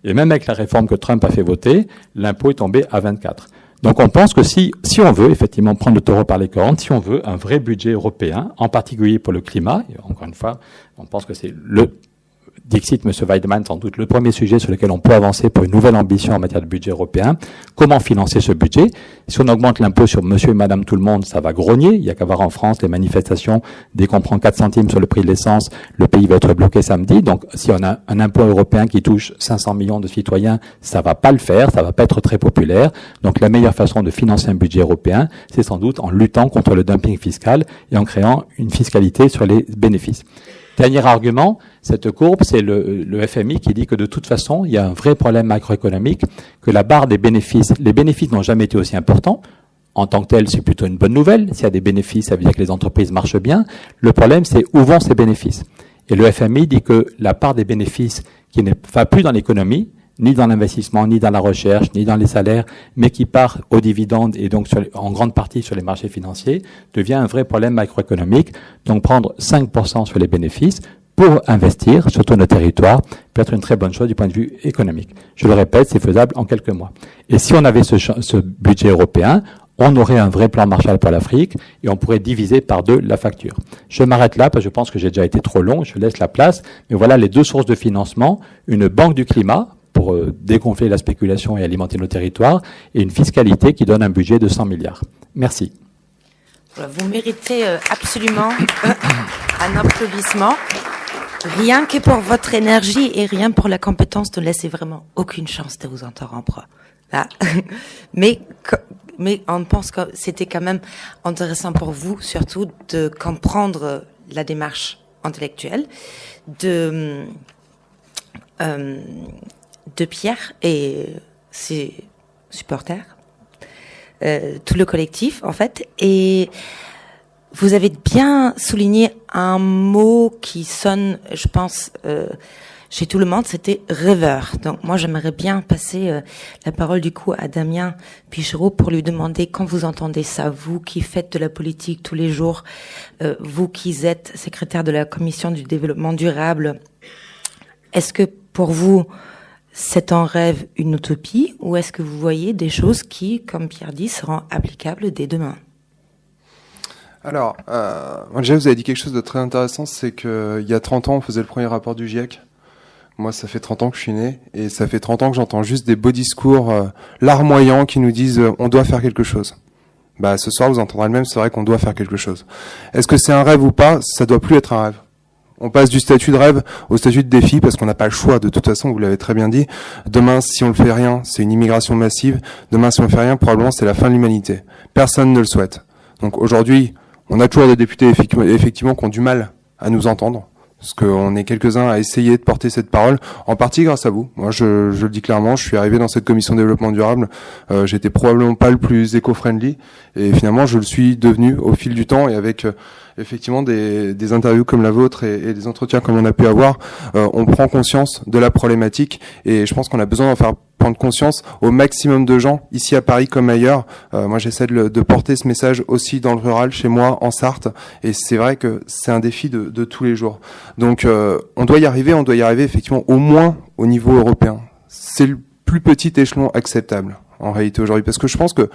[SPEAKER 4] Et même avec la réforme que Trump a fait voter, l'impôt est tombé à 24%. Donc on pense que si on veut effectivement prendre le taureau par les cornes, si on veut un vrai budget européen, en particulier pour le climat, et encore une fois, on pense que c'est Dixit, M. Weidemann, sans doute le premier sujet sur lequel on peut avancer pour une nouvelle ambition en matière de budget européen. Comment financer ce budget? Si on augmente l'impôt sur monsieur et madame tout le monde, ça va grogner. Il y a qu'à voir en France les manifestations. Dès qu'on prend 4 centimes sur le prix de l'essence, le pays va être bloqué samedi. Donc, si on a un impôt européen qui touche 500 millions de citoyens, ça va pas le faire, ça va pas être très populaire. Donc, la meilleure façon de financer un budget européen, c'est sans doute en luttant contre le dumping fiscal et en créant une fiscalité sur les bénéfices. Dernier argument, cette courbe, c'est le FMI qui dit que de toute façon, il y a un vrai problème macroéconomique, que la barre des bénéfices, les bénéfices n'ont jamais été aussi importants. En tant que tel, c'est plutôt une bonne nouvelle. S'il y a des bénéfices, ça veut dire que les entreprises marchent bien. Le problème, c'est où vont ces bénéfices. Et le FMI dit que la part des bénéfices qui ne va plus dans l'économie, ni dans l'investissement, ni dans la recherche, ni dans les salaires, mais qui part aux dividendes et donc en grande partie sur les marchés financiers, devient un vrai problème macroéconomique. Donc prendre 5% sur les bénéfices pour investir sur tous nos territoires peut être une très bonne chose du point de vue économique. Je le répète, c'est faisable en quelques mois. Et si on avait ce budget européen, on aurait un vrai plan Marshall pour l'Afrique et on pourrait diviser par 2 la facture. Je m'arrête là parce que je pense que j'ai déjà été trop long, je laisse la place. Mais voilà les 2 sources de financement, une banque du climat pour dégonfler la spéculation et alimenter nos territoires, et une fiscalité qui donne un budget de 100 milliards. Merci.
[SPEAKER 3] Vous méritez absolument un applaudissement. Rien que pour votre énergie et rien pour la compétence, ne laissez vraiment aucune chance de vous interrompre. Là. Mais on pense que c'était quand même intéressant pour vous, surtout, de comprendre la démarche intellectuelle de Pierre et ses supporters, tout le collectif, en fait. Et vous avez bien souligné un mot qui sonne, je pense, chez tout le monde, c'était rêveur. Donc moi, j'aimerais bien passer la parole du coup à Damien Pichereau pour lui demander, quand vous entendez ça, vous qui faites de la politique tous les jours, vous qui êtes secrétaire de la Commission du développement durable, est-ce que pour vous, c'est un rêve, une utopie, ou est-ce que vous voyez des choses qui, comme Pierre dit, seront applicables dès demain ?
[SPEAKER 5] Alors, déjà, vous avez dit quelque chose de très intéressant, c'est qu'il y a 30 ans, on faisait le premier rapport du GIEC. Moi, ça fait 30 ans que je suis né, et ça fait 30 ans que j'entends juste des beaux discours larmoyants qui nous disent on doit faire quelque chose. Bah, ce soir, vous entendrez le même, c'est vrai qu'on doit faire quelque chose. Est-ce que c'est un rêve ou pas ? Ça doit plus être un rêve. On passe du statut de rêve au statut de défi parce qu'on n'a pas le choix. De toute façon, vous l'avez très bien dit. Demain, si on ne fait rien, c'est une immigration massive. Demain, si on ne fait rien, probablement, c'est la fin de l'humanité. Personne ne le souhaite. Donc aujourd'hui, on a toujours des députés effectivement qui ont du mal à nous entendre. Parce qu'on est quelques-uns à essayer de porter cette parole, en partie grâce à vous. Moi, je le dis clairement, je suis arrivé dans cette commission développement durable, j'étais probablement pas le plus éco-friendly, et finalement, je le suis devenu au fil du temps, et avec effectivement des interviews comme la vôtre et des entretiens comme on a pu avoir, on prend conscience de la problématique, et je pense qu'on a besoin d'en faire prendre conscience au maximum de gens, ici à Paris comme ailleurs. Moi, j'essaie de porter ce message aussi dans le rural, chez moi, en Sarthe, et c'est vrai que c'est un défi de tous les jours. Donc, on doit y arriver effectivement au moins au niveau européen. C'est le plus petit échelon acceptable, en réalité, aujourd'hui, parce que je pense que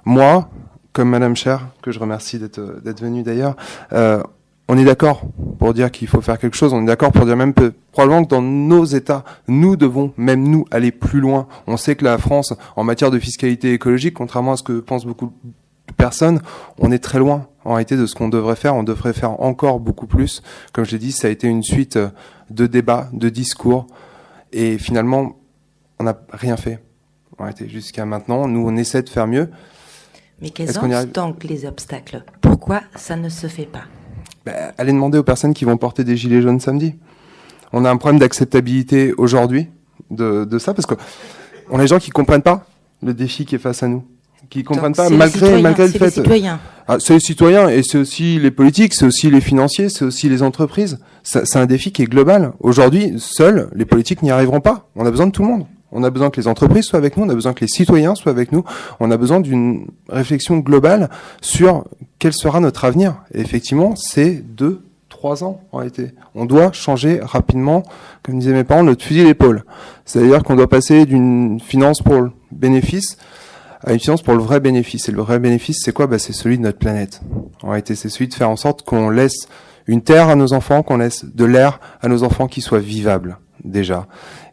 [SPEAKER 5] moi, comme Madame Cher, que je remercie d'être venue d'ailleurs, on est d'accord pour dire qu'il faut faire quelque chose, on est d'accord pour dire même probablement que dans nos États, nous devons, même nous, aller plus loin. On sait que la France, en matière de fiscalité écologique, contrairement à ce que pensent beaucoup de personnes, on est très loin en réalité de ce qu'on devrait faire. On devrait faire encore beaucoup plus. Comme je l'ai dit, ça a été une suite de débats, de discours, et finalement, on n'a rien fait en réalité jusqu'à maintenant. Nous, on essaie de faire mieux.
[SPEAKER 3] Mais quels sont donc les obstacles ? Pourquoi ça ne se fait pas ?
[SPEAKER 5] Allez demander aux personnes qui vont porter des gilets jaunes samedi. On a un problème d'acceptabilité aujourd'hui de ça, parce que on a des gens qui comprennent pas le défi qui est face à nous, qui comprennent pas malgré le fait.
[SPEAKER 3] Les citoyens.
[SPEAKER 5] C'est les citoyens, et c'est aussi les politiques, c'est aussi les financiers, c'est aussi les entreprises. C'est un défi qui est global. Aujourd'hui, seuls les politiques n'y arriveront pas. On a besoin de tout le monde. On a besoin que les entreprises soient avec nous, on a besoin que les citoyens soient avec nous, on a besoin d'une réflexion globale sur quel sera notre avenir. Et effectivement, c'est 2-3 ans en réalité. On doit changer rapidement, comme disaient mes parents, notre fusil d'épaule. C'est-à-dire qu'on doit passer d'une finance pour le bénéfice à une finance pour le vrai bénéfice. Et le vrai bénéfice, c'est quoi ? C'est celui de notre planète. En réalité, c'est celui de faire en sorte qu'on laisse une terre à nos enfants, qu'on laisse de l'air à nos enfants qui soit vivable, déjà.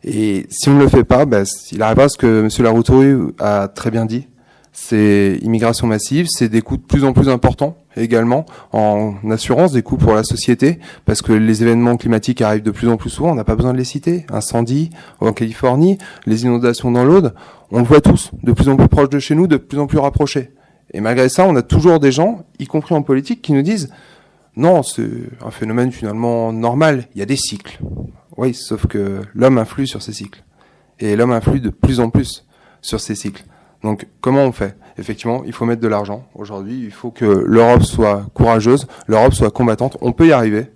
[SPEAKER 5] Et si on ne le fait pas, il arrivera ce que M. Larrouturou a très bien dit. C'est immigration massive, c'est des coûts de plus en plus importants également en assurance, des coûts pour la société, parce que les événements climatiques arrivent de plus en plus souvent, on n'a pas besoin de les citer. Incendie en Californie, les inondations dans l'Aude, on le voit tous, de plus en plus proches de chez nous, de plus en plus rapprochés. Et malgré ça, on a toujours des gens, y compris en politique, qui nous disent « Non, c'est un phénomène finalement normal, il y a des cycles ». Oui, sauf que l'homme influe sur ces cycles. Et l'homme influe de plus en plus sur ces cycles. Donc, comment on fait ? Effectivement, il faut mettre de l'argent. Aujourd'hui, il faut que l'Europe soit courageuse, l'Europe soit combattante. On peut y arriver.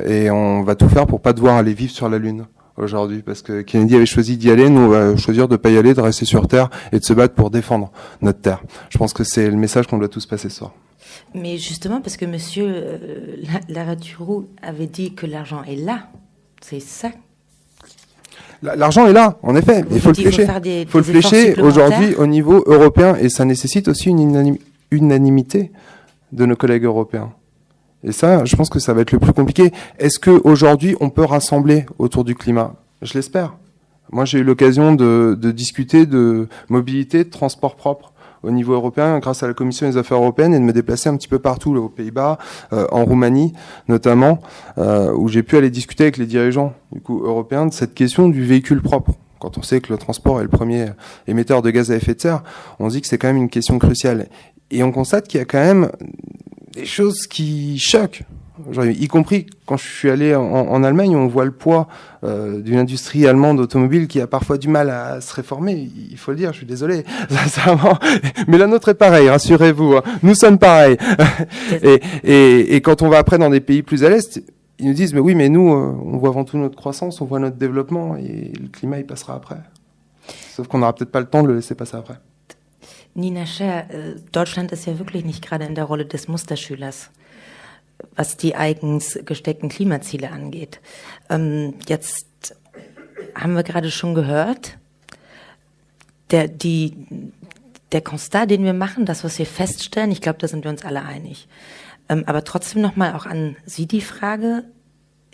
[SPEAKER 5] Et on va tout faire pour pas devoir aller vivre sur la Lune aujourd'hui. Parce que Kennedy avait choisi d'y aller. Nous, on va choisir de pas y aller, de rester sur Terre et de se battre pour défendre notre Terre. Je pense que c'est le message qu'on doit tous passer ce soir.
[SPEAKER 3] Mais justement, parce que monsieur Larrouturou avait dit que l'argent est là. C'est ça.
[SPEAKER 5] L'argent est là, en effet. Il faut le flécher. Il faut le flécher aujourd'hui au niveau européen, et ça nécessite aussi une unanimité de nos collègues européens. Et ça, je pense que ça va être le plus compliqué. Est-ce que aujourd'hui on peut rassembler autour du climat ? Je l'espère. Moi, j'ai eu l'occasion de discuter de mobilité, de transport propre au niveau européen grâce à la Commission des Affaires européennes et de me déplacer un petit peu partout, là, aux Pays-Bas, en Roumanie notamment, où j'ai pu aller discuter avec les dirigeants du coup européens de cette question du véhicule propre. Quand on sait que le transport est le premier émetteur de gaz à effet de serre, on se dit que c'est quand même une question cruciale. Et on constate qu'il y a quand même des choses qui choquent. Genre, y compris quand je suis allé en Allemagne, on voit le poids d'une industrie allemande automobile qui a parfois du mal à se réformer. Il faut le dire, je suis désolé. Sincèrement. Mais la nôtre est pareille, rassurez-vous. Hein. Nous sommes pareils. et quand on va après dans des pays plus à l'est, ils nous disent, mais oui, mais nous, on voit avant tout notre croissance, on voit notre développement, et le climat, il passera après. Sauf qu'on n'aura peut-être pas le temps de le laisser passer après.
[SPEAKER 3] Nina Scher, Deutschland ist ja wirklich nicht gerade in der Rolle des Musterschülers, was die eigens gesteckten Klimaziele angeht. Jetzt haben wir gerade schon gehört, der Constat, den wir machen, das, was wir feststellen, ich glaube, da sind wir uns alle einig. Aber trotzdem nochmal auch an Sie die Frage,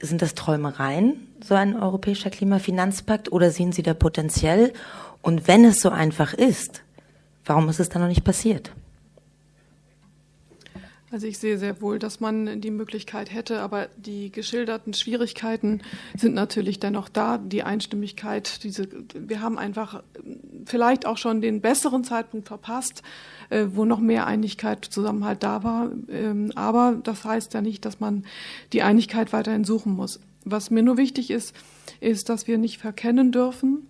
[SPEAKER 3] sind das Träumereien, so ein europäischer Klimafinanzpakt, oder sehen Sie da potenziell? Und wenn es so einfach ist, warum ist es dann noch nicht passiert?
[SPEAKER 6] Also ich sehe sehr wohl, dass man die Möglichkeit hätte, aber die geschilderten Schwierigkeiten sind natürlich dennoch da. Die Einstimmigkeit, wir haben einfach vielleicht auch schon den besseren Zeitpunkt verpasst, wo noch mehr Einigkeit, Zusammenhalt da war. Aber das heißt ja nicht, dass man die Einigkeit weiterhin suchen muss. Was mir nur wichtig ist, dass wir nicht verkennen dürfen,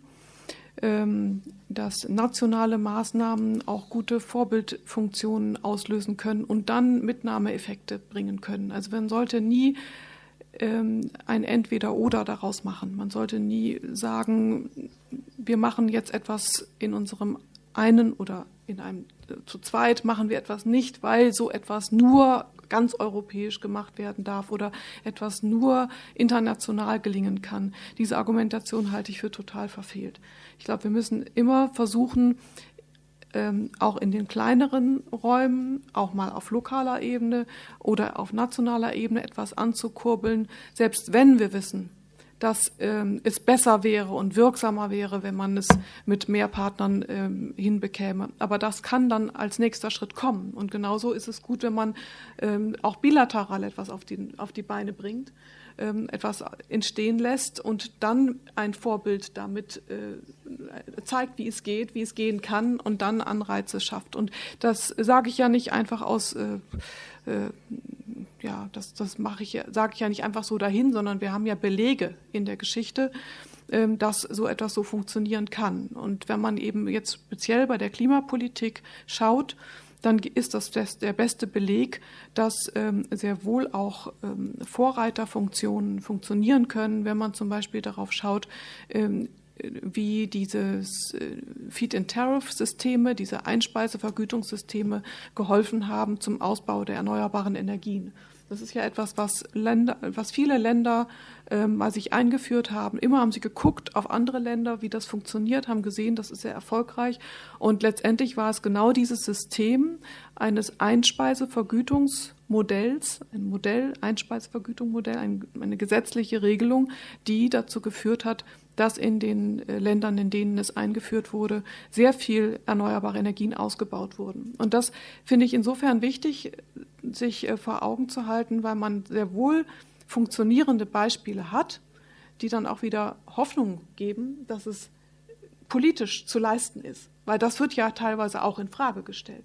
[SPEAKER 6] dass nationale Maßnahmen auch gute Vorbildfunktionen auslösen können und dann Mitnahmeeffekte bringen können. Also man sollte nie ein Entweder-Oder daraus machen. Man sollte nie sagen, wir machen jetzt etwas in unserem einen oder in einem zu zweit machen wir etwas nicht, weil so etwas nur ganz europäisch gemacht werden darf oder etwas nur international gelingen kann. Diese Argumentation halte ich für total verfehlt. Ich glaube, wir müssen immer versuchen, auch in den kleineren Räumen, auch mal auf lokaler Ebene oder auf nationaler Ebene etwas anzukurbeln, selbst wenn wir wissen, dass es besser wäre und wirksamer wäre, wenn man es mit mehr Partnern hinbekäme. Aber das kann dann als nächster Schritt kommen. Und genauso ist es gut, wenn man auch bilateral etwas auf die Beine bringt, etwas entstehen lässt und dann ein Vorbild damit zeigt, wie es geht, wie es gehen kann und dann Anreize schafft. Und das sage ich ja nicht einfach aus das sage ich ja nicht einfach so dahin, sondern wir haben ja Belege in der Geschichte, dass so etwas so funktionieren kann. Und wenn man eben jetzt speziell bei der Klimapolitik schaut, dann ist das der beste Beleg, dass sehr wohl auch Vorreiterfunktionen funktionieren können, wenn man zum Beispiel darauf schaut, wie dieses Feed-in-Tariff-Systeme, diese Einspeisevergütungssysteme geholfen haben zum Ausbau der erneuerbaren Energien. Das ist ja etwas, was viele Länder mal sich eingeführt haben. Immer haben sie geguckt auf andere Länder, wie das funktioniert, haben gesehen, das ist sehr erfolgreich. Und letztendlich war es genau dieses System eines Einspeisevergütungsmodells, eine gesetzliche Regelung, die dazu geführt hat, dass in den Ländern, in denen es eingeführt wurde, sehr viel erneuerbare Energien ausgebaut wurden. Und das finde ich insofern wichtig, sich vor Augen zu halten, weil man sehr wohl funktionierende Beispiele hat, die dann auch wieder Hoffnung geben, dass es politisch zu leisten ist. Weil das wird ja teilweise auch in Frage gestellt,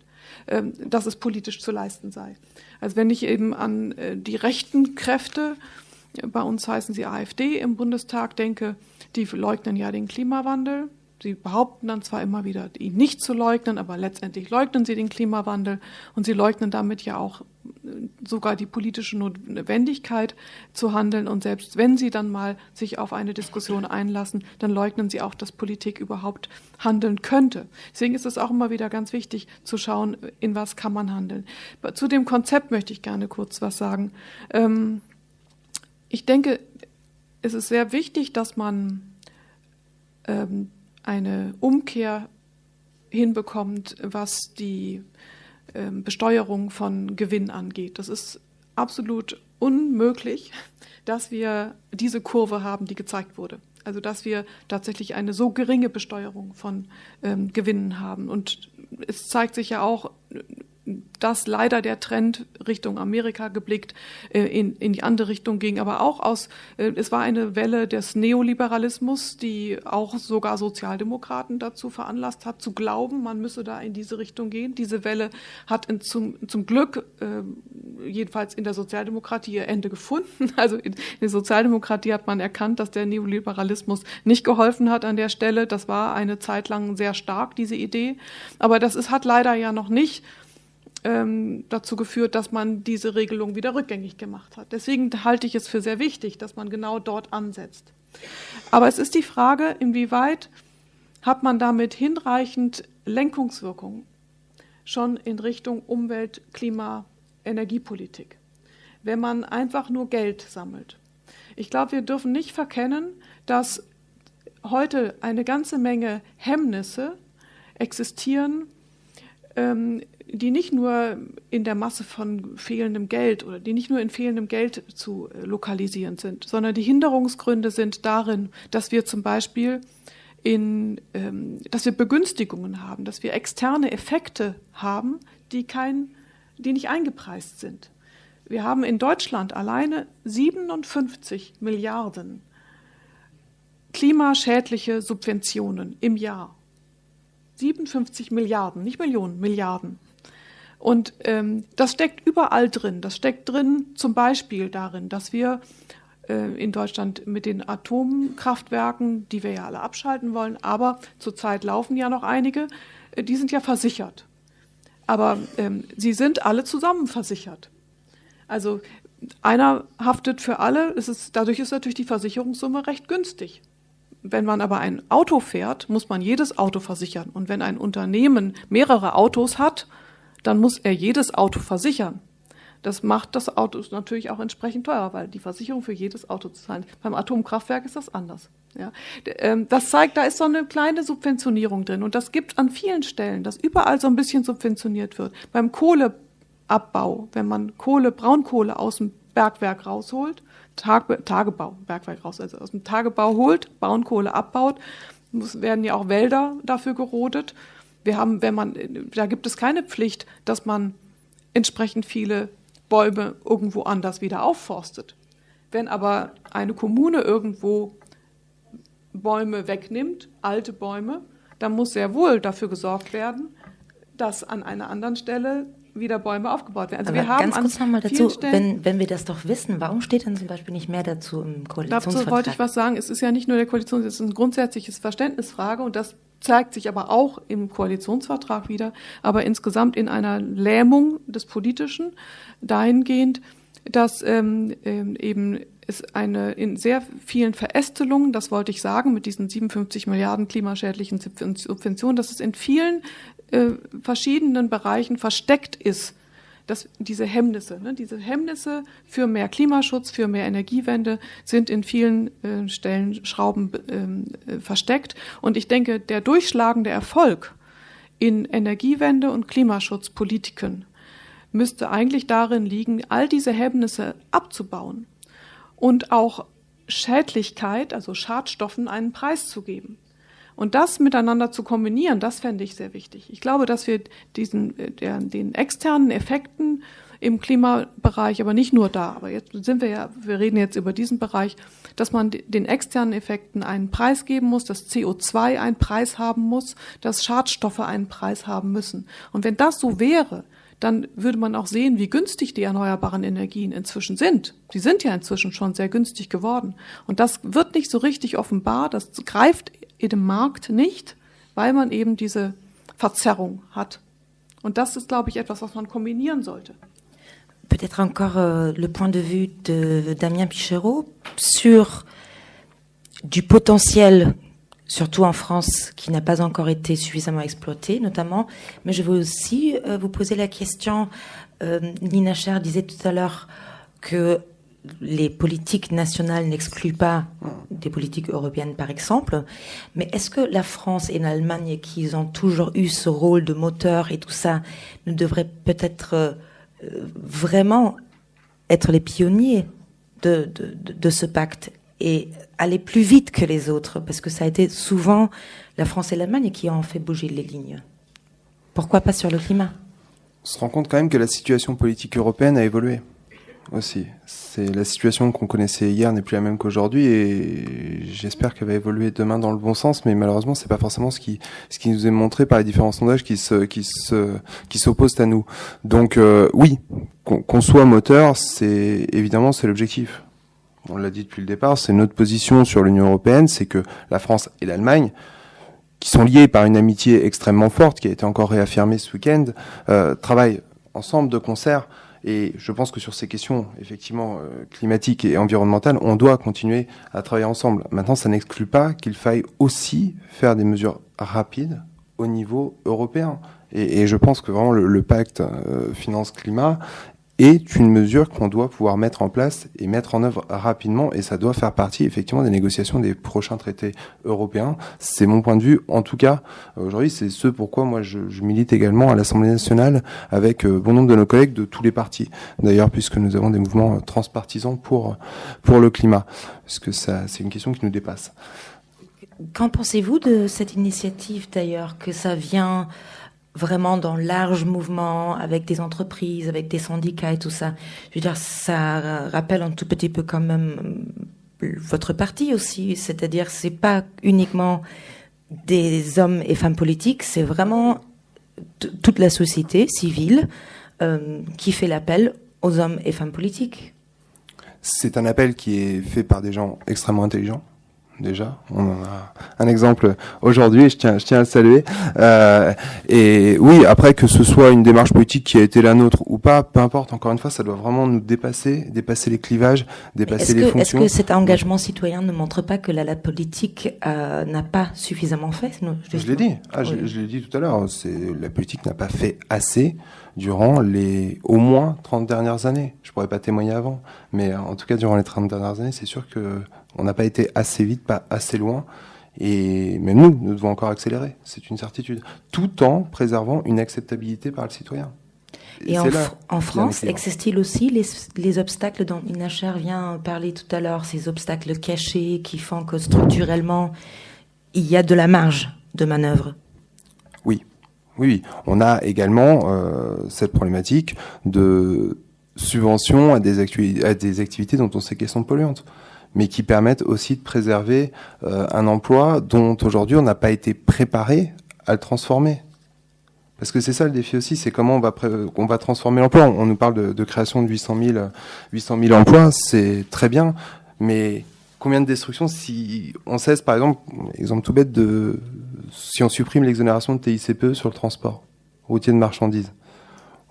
[SPEAKER 6] dass es politisch zu leisten sei. Also wenn ich eben an die rechten Kräfte, bei uns heißen sie AfD im Bundestag, denke, die leugnen ja den Klimawandel. Sie behaupten dann zwar immer wieder, ihn nicht zu leugnen, aber letztendlich leugnen sie den Klimawandel und sie leugnen damit ja auch sogar die politische Notwendigkeit zu handeln. Und selbst wenn sie dann mal sich auf eine Diskussion einlassen, dann leugnen sie auch, dass Politik überhaupt handeln könnte. Deswegen ist es auch immer wieder ganz wichtig zu schauen, in was kann man handeln. Zu dem Konzept möchte ich gerne kurz was sagen. Ich denke, es ist sehr wichtig, dass man eine Umkehr hinbekommt, was die Besteuerung von Gewinn angeht. Das ist absolut unmöglich, dass wir diese Kurve haben, die gezeigt wurde. Also dass wir tatsächlich eine so geringe Besteuerung von Gewinnen haben. Und es zeigt sich ja auch, dass leider der Trend Richtung Amerika geblickt in die andere Richtung ging, aber auch es war eine Welle des Neoliberalismus, die auch sogar Sozialdemokraten dazu veranlasst hat, zu glauben, man müsse da in diese Richtung gehen. Diese Welle hat zum Glück, jedenfalls in der Sozialdemokratie, ihr Ende gefunden. Also in der Sozialdemokratie hat man erkannt, dass der Neoliberalismus nicht geholfen hat an der Stelle. Das war eine Zeit lang sehr stark, diese Idee. Aber hat leider ja noch nicht dazu geführt, dass man diese Regelung wieder rückgängig gemacht hat. Deswegen halte ich es für sehr wichtig, dass man genau dort ansetzt. Aber es ist die Frage, inwieweit hat man damit hinreichend Lenkungswirkung schon in Richtung Umwelt, Klima, Energiepolitik, wenn man einfach nur Geld sammelt. Ich glaube, wir dürfen nicht verkennen, dass heute eine ganze Menge Hemmnisse existieren, die nicht nur in der Masse von fehlendem Geld oder die nicht nur in fehlendem Geld zu lokalisieren sind, sondern die Hinderungsgründe sind darin, dass wir zum Beispiel dass wir Begünstigungen haben, dass wir externe Effekte haben, die nicht eingepreist sind. Wir haben in Deutschland alleine 57 Milliarden klimaschädliche Subventionen im Jahr. 57 Milliarden, nicht Millionen, Milliarden. Und das steckt überall drin. Das steckt drin zum Beispiel darin, dass wir in Deutschland mit den Atomkraftwerken, die wir ja alle abschalten wollen, aber zurzeit laufen ja noch einige, die sind ja versichert. Aber sie sind alle zusammen versichert. Also einer haftet für alle, dadurch ist natürlich die Versicherungssumme recht günstig. Wenn man aber ein Auto fährt, muss man jedes Auto versichern. Und wenn ein Unternehmen mehrere Autos hat, dann muss er jedes Auto versichern. Das macht das Auto natürlich auch entsprechend teuer, weil die Versicherung für jedes Auto zu zahlen. Beim Atomkraftwerk ist das anders. Ja. Das zeigt, da ist so eine kleine Subventionierung drin. Und das gibt an vielen Stellen, dass überall so ein bisschen subventioniert wird. Beim Kohleabbau, wenn man Braunkohle aus dem Bergwerk rausholt, Bergwerk raus, also aus dem Tagebau holt, Braunkohle abbaut, werden ja auch Wälder dafür gerodet. Da gibt es keine Pflicht, dass man entsprechend viele Bäume irgendwo anders wieder aufforstet. Wenn aber eine Kommune irgendwo Bäume wegnimmt, alte Bäume, dann muss sehr wohl dafür gesorgt werden, dass an einer anderen Stelle wieder Bäume aufgebaut werden. Also
[SPEAKER 3] aber
[SPEAKER 6] wir haben
[SPEAKER 3] ganz kurz nochmal dazu,
[SPEAKER 6] Stellen,
[SPEAKER 3] wenn wir das doch wissen, warum steht denn zum Beispiel nicht mehr dazu im Koalitionsvertrag?
[SPEAKER 6] Dazu wollte ich was sagen. Es ist ja nicht nur der Koalition, es ist eine grundsätzliche Verständnisfrage und das zeigt sich aber auch im Koalitionsvertrag wieder, aber insgesamt in einer Lähmung des Politischen dahingehend, dass eben es in sehr vielen Verästelungen, das wollte ich sagen, mit diesen 57 Milliarden klimaschädlichen Subventionen, dass es in vielen verschiedenen Bereichen versteckt ist, dass diese Hemmnisse für mehr Klimaschutz, für mehr Energiewende sind in vielen Stellschrauben versteckt. Und ich denke, der durchschlagende Erfolg in Energiewende und Klimaschutzpolitiken müsste eigentlich darin liegen, all diese Hemmnisse abzubauen und auch Schädlichkeit, also Schadstoffen, einen Preis zu geben. Und das miteinander zu kombinieren, das fände ich sehr wichtig. Ich glaube, dass wir den externen Effekten im Klimabereich, aber nicht nur da, aber jetzt wir reden jetzt über diesen Bereich, dass man den externen Effekten einen Preis geben muss, dass CO2 einen Preis haben muss, dass Schadstoffe einen Preis haben müssen. Und wenn das so wäre, dann würde man auch sehen, wie günstig die erneuerbaren Energien inzwischen sind. Die sind ja inzwischen schon sehr günstig geworden. Und das wird nicht so richtig offenbar, das greift in dem Markt nicht, weil man eben diese Verzerrung hat. Und das ist, glaube ich, etwas, was man kombinieren sollte.
[SPEAKER 3] Peut-être encore le point de vue de Damien Pichero sur du potentiel, surtout en France, qui n'a pas encore été suffisamment exploité, notamment. Mais je veux aussi vous poser la question, Nina Scher disait tout à l'heure que les politiques nationales n'excluent pas des politiques européennes, par exemple. Mais est-ce que la France et l'Allemagne, qui ont toujours eu ce rôle de moteur et tout ça, ne devraient peut-être vraiment être les pionniers de ce pacte et aller plus vite que les autres? Parce que ça a été souvent la France et l'Allemagne qui ont fait bouger les lignes. Pourquoi pas sur le climat?
[SPEAKER 5] On se rend compte quand même que la situation politique européenne a évolué aussi. C'est la situation qu'on connaissait hier n'est plus la même qu'aujourd'hui et j'espère qu'elle va évoluer demain dans le bon sens, mais malheureusement c'est pas forcément ce qui nous est montré par les différents sondages qui s'opposent à nous. Donc oui, qu'on soit moteur, c'est l'objectif. On l'a dit depuis le départ, c'est notre position sur l'Union européenne, c'est que la France et l'Allemagne, qui sont liés par une amitié extrêmement forte, qui a été encore réaffirmée ce week-end, travaillent ensemble de concert. Et je pense que sur ces questions, effectivement, climatiques et environnementales, on doit continuer à travailler ensemble. Maintenant, ça n'exclut pas qu'il faille aussi faire des mesures rapides au niveau européen. Et je pense que vraiment le pacte finance-climat est une mesure qu'on doit pouvoir mettre en place et mettre en œuvre rapidement, et ça doit faire partie effectivement des négociations des prochains traités européens. C'est mon point de vue, en tout cas aujourd'hui, c'est ce pourquoi moi je milite également à l'Assemblée nationale avec bon nombre de nos collègues de tous les partis, d'ailleurs, puisque nous avons des mouvements transpartisans pour le climat, parce que ça c'est une question qui nous dépasse.
[SPEAKER 3] Qu'en pensez-vous de cette initiative d'ailleurs, que ça vient vraiment dans large mouvement, avec des entreprises, avec des syndicats et tout ça? Je veux dire, ça rappelle un tout petit peu quand même votre parti aussi, c'est-à-dire c'est pas uniquement des hommes et femmes politiques, c'est vraiment toute la société civile qui fait l'appel aux hommes et femmes politiques.
[SPEAKER 5] C'est un appel qui est fait par des gens extrêmement intelligents. Déjà, on en a un exemple aujourd'hui, je tiens à le saluer. Et oui, après que ce soit une démarche politique qui a été la nôtre ou pas, peu importe, encore une fois, ça doit vraiment nous dépasser les clivages, dépasser les fonctions.
[SPEAKER 3] Est-ce que cet engagement citoyen ne montre pas que la politique n'a pas suffisamment fait?
[SPEAKER 5] Je l'ai dit, je l'ai dit tout à l'heure, la politique n'a pas fait assez durant les au moins 30 dernières années. Je pourrais pas témoigner avant, mais en tout cas durant les 30 dernières années, c'est sûr que on n'a pas été assez vite, pas assez loin, et même nous devons encore accélérer, c'est une certitude, tout en préservant une acceptabilité par le citoyen.
[SPEAKER 3] Et en France, existe-t-il aussi les obstacles dont Nina Scher vient parler tout à l'heure, ces obstacles cachés qui font que structurellement, il y a de la marge de manœuvre?
[SPEAKER 5] Oui, on a également cette problématique de subvention à des activités dont on sait qu'elles sont polluantes, mais qui permettent aussi de préserver un emploi dont aujourd'hui on n'a pas été préparé à le transformer. Parce que c'est ça le défi aussi, c'est comment on va transformer l'emploi. On nous parle de création de 800 000 emplois, c'est très bien, mais combien de destructions si on cesse, par exemple tout bête, si on supprime l'exonération de TICPE sur le transport routier de marchandises,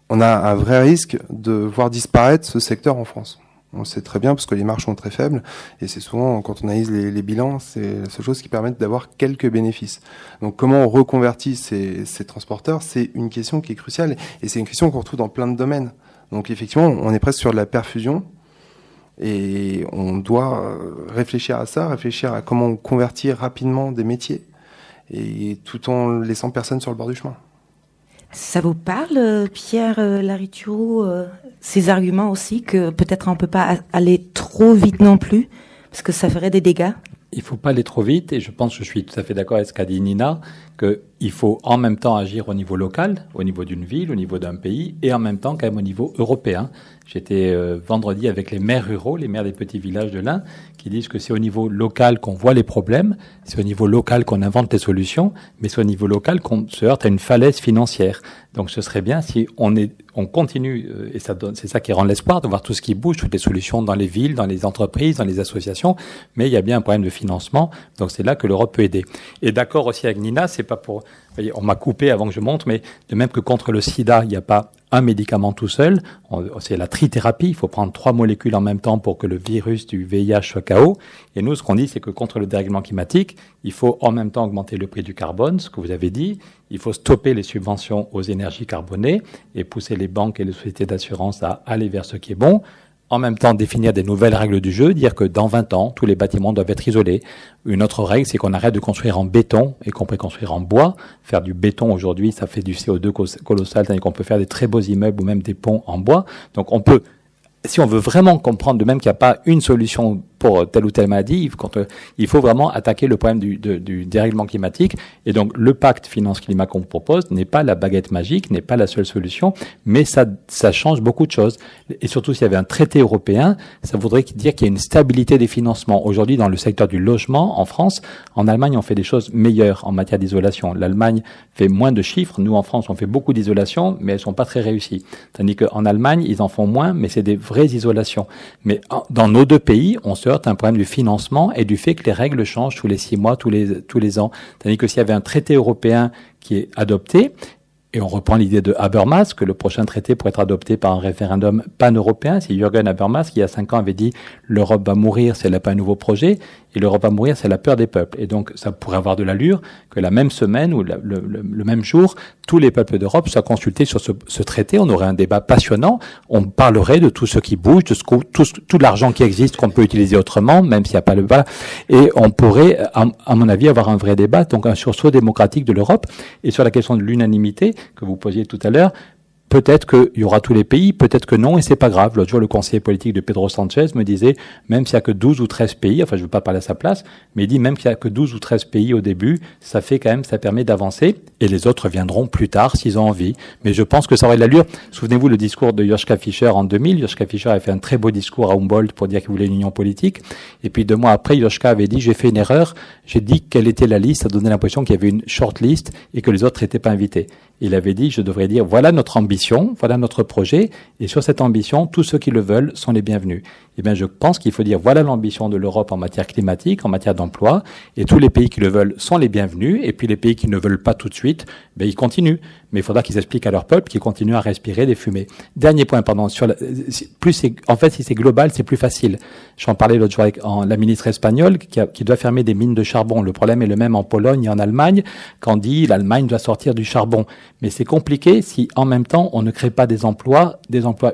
[SPEAKER 5] on a un vrai risque de voir disparaître ce secteur en France. On le sait très bien parce que les marges sont très faibles et c'est souvent, quand on analyse les bilans, c'est la seule chose qui permet d'avoir quelques bénéfices. Donc comment on reconvertit ces transporteurs, c'est une question qui est cruciale et c'est une question qu'on retrouve dans plein de domaines. Donc effectivement, on est presque sur de la perfusion et on doit réfléchir à ça, réfléchir à comment convertir rapidement des métiers et tout en laissant personne sur le bord du chemin.
[SPEAKER 3] Ça vous parle, Pierre Larituo, ces arguments aussi, que peut-être on ne peut pas aller trop vite non plus, parce que ça ferait des dégâts?
[SPEAKER 4] Il ne faut pas aller trop vite, et je pense que je suis tout à fait d'accord avec ce qu'a dit Nina, qu'il faut en même temps agir au niveau local, au niveau d'une ville, au niveau d'un pays, et en même temps quand même au niveau européen. J'étais vendredi avec les maires ruraux, les maires des petits villages de l'Ain, qui disent que c'est au niveau local qu'on voit les problèmes, c'est au niveau local qu'on invente les solutions, mais c'est au niveau local qu'on se heurte à une falaise financière. Donc ce serait bien si on continue, et c'est ça qui rend l'espoir, de voir tout ce qui bouge, toutes les solutions dans les villes, dans les entreprises, dans les associations, mais il y a bien un problème de financement, donc c'est là que l'Europe peut aider. Et d'accord aussi avec Nina, c'est pas pour... Vous voyez, on m'a coupé avant que je montre, mais de même que contre le sida, il n'y a pas un médicament tout seul, c'est la trithérapie, il faut prendre 3 molécules en même temps pour que le virus du VIH soit KO. Et nous, ce qu'on dit, c'est que contre le dérèglement climatique, il faut en même temps augmenter le prix du carbone, ce que vous avez dit, il faut stopper les subventions aux énergies carbonées et pousser les banques et les sociétés d'assurance à aller vers ce qui est bon. En même temps, définir des nouvelles règles du jeu, dire que dans 20 ans, tous les bâtiments doivent être isolés. Une autre règle, c'est qu'on arrête de construire en béton et qu'on peut construire en bois. Faire du béton aujourd'hui, ça fait du CO2 colossal, tandis qu'on peut faire des très beaux immeubles ou même des ponts en bois. Donc on peut, si on veut vraiment comprendre de même qu'il n'y a pas une solution pour telle ou telle maladie. Il faut vraiment attaquer le problème du dérèglement climatique. Et donc, le pacte finance-climat qu'on propose n'est pas la baguette magique, n'est pas la seule solution, mais ça change beaucoup de choses. Et surtout, s'il y avait un traité européen, ça voudrait dire qu'il y a une stabilité des financements. Aujourd'hui, dans le secteur du logement, en France, en Allemagne, on fait des choses meilleures en matière d'isolation. L'Allemagne fait moins de chiffres. Nous, en France, on fait beaucoup d'isolation, mais elles sont pas très réussies. Tandis qu'en Allemagne, ils en font moins, mais c'est des vraies isolations. Mais dans nos deux pays, on se heurte à un problème du financement et du fait que les règles changent tous les 6 mois, tous les ans. Tandis que s'il y avait un traité européen qui est adopté, et on reprend l'idée de Habermas, que le prochain traité pourrait être adopté par un référendum pan-européen. C'est Jürgen Habermas qui, il y a 5 ans, avait dit « l'Europe va mourir si elle n'a pas un nouveau projet ». Et l'Europe va mourir, c'est la peur des peuples. Et donc, ça pourrait avoir de l'allure que la même semaine ou le même jour, tous les peuples d'Europe soient consultés sur ce traité. On aurait un débat passionnant. On parlerait de tout ce qui bouge, de tout l'argent qui existe qu'on peut utiliser autrement, même s'il n'y a pas le bas. Et on pourrait, à mon avis, avoir un vrai débat, donc un sursaut démocratique de l'Europe. Et sur la question de l'unanimité que vous posiez tout à l'heure, peut-être qu'il y aura tous les pays, peut-être que non, et c'est pas grave. L'autre jour, le conseiller politique de Pedro Sanchez me disait, même s'il y a que 12 ou 13 pays, enfin, je veux pas parler à sa place, mais il dit, même s'il y a que 12 ou 13 pays au début, ça permet d'avancer, et les autres viendront plus tard s'ils ont envie. Mais je pense que ça aurait de l'allure. Souvenez-vous le discours de Joschka Fischer en 2000. Joschka Fischer avait fait un très beau discours à Humboldt pour dire qu'il voulait une union politique. Et puis 2 mois après, Joschka avait dit, j'ai fait une erreur, j'ai dit quelle était la liste, ça donnait l'impression qu'il y avait une short list et que les autres n'étaient pas invités. Il avait dit, je devrais dire, voilà notre ambition, voilà notre projet, et sur cette ambition, tous ceux qui le veulent sont les bienvenus. Eh bien, je pense qu'il faut dire, voilà l'ambition de l'Europe en matière climatique, en matière d'emploi, et tous les pays qui le veulent sont les bienvenus, et puis les pays qui ne veulent pas tout de suite, ben, ils continuent. Mais il faudra qu'ils expliquent à leur peuple qu'ils continuent à respirer des fumées. Dernier point, pardon, si c'est global, c'est plus facile. J'en parlais l'autre jour avec la ministre espagnole qui doit fermer des mines de charbon. Le problème est le même en Pologne et en Allemagne, quand dit l'Allemagne doit sortir du charbon. Mais c'est compliqué si en même temps on ne crée pas des emplois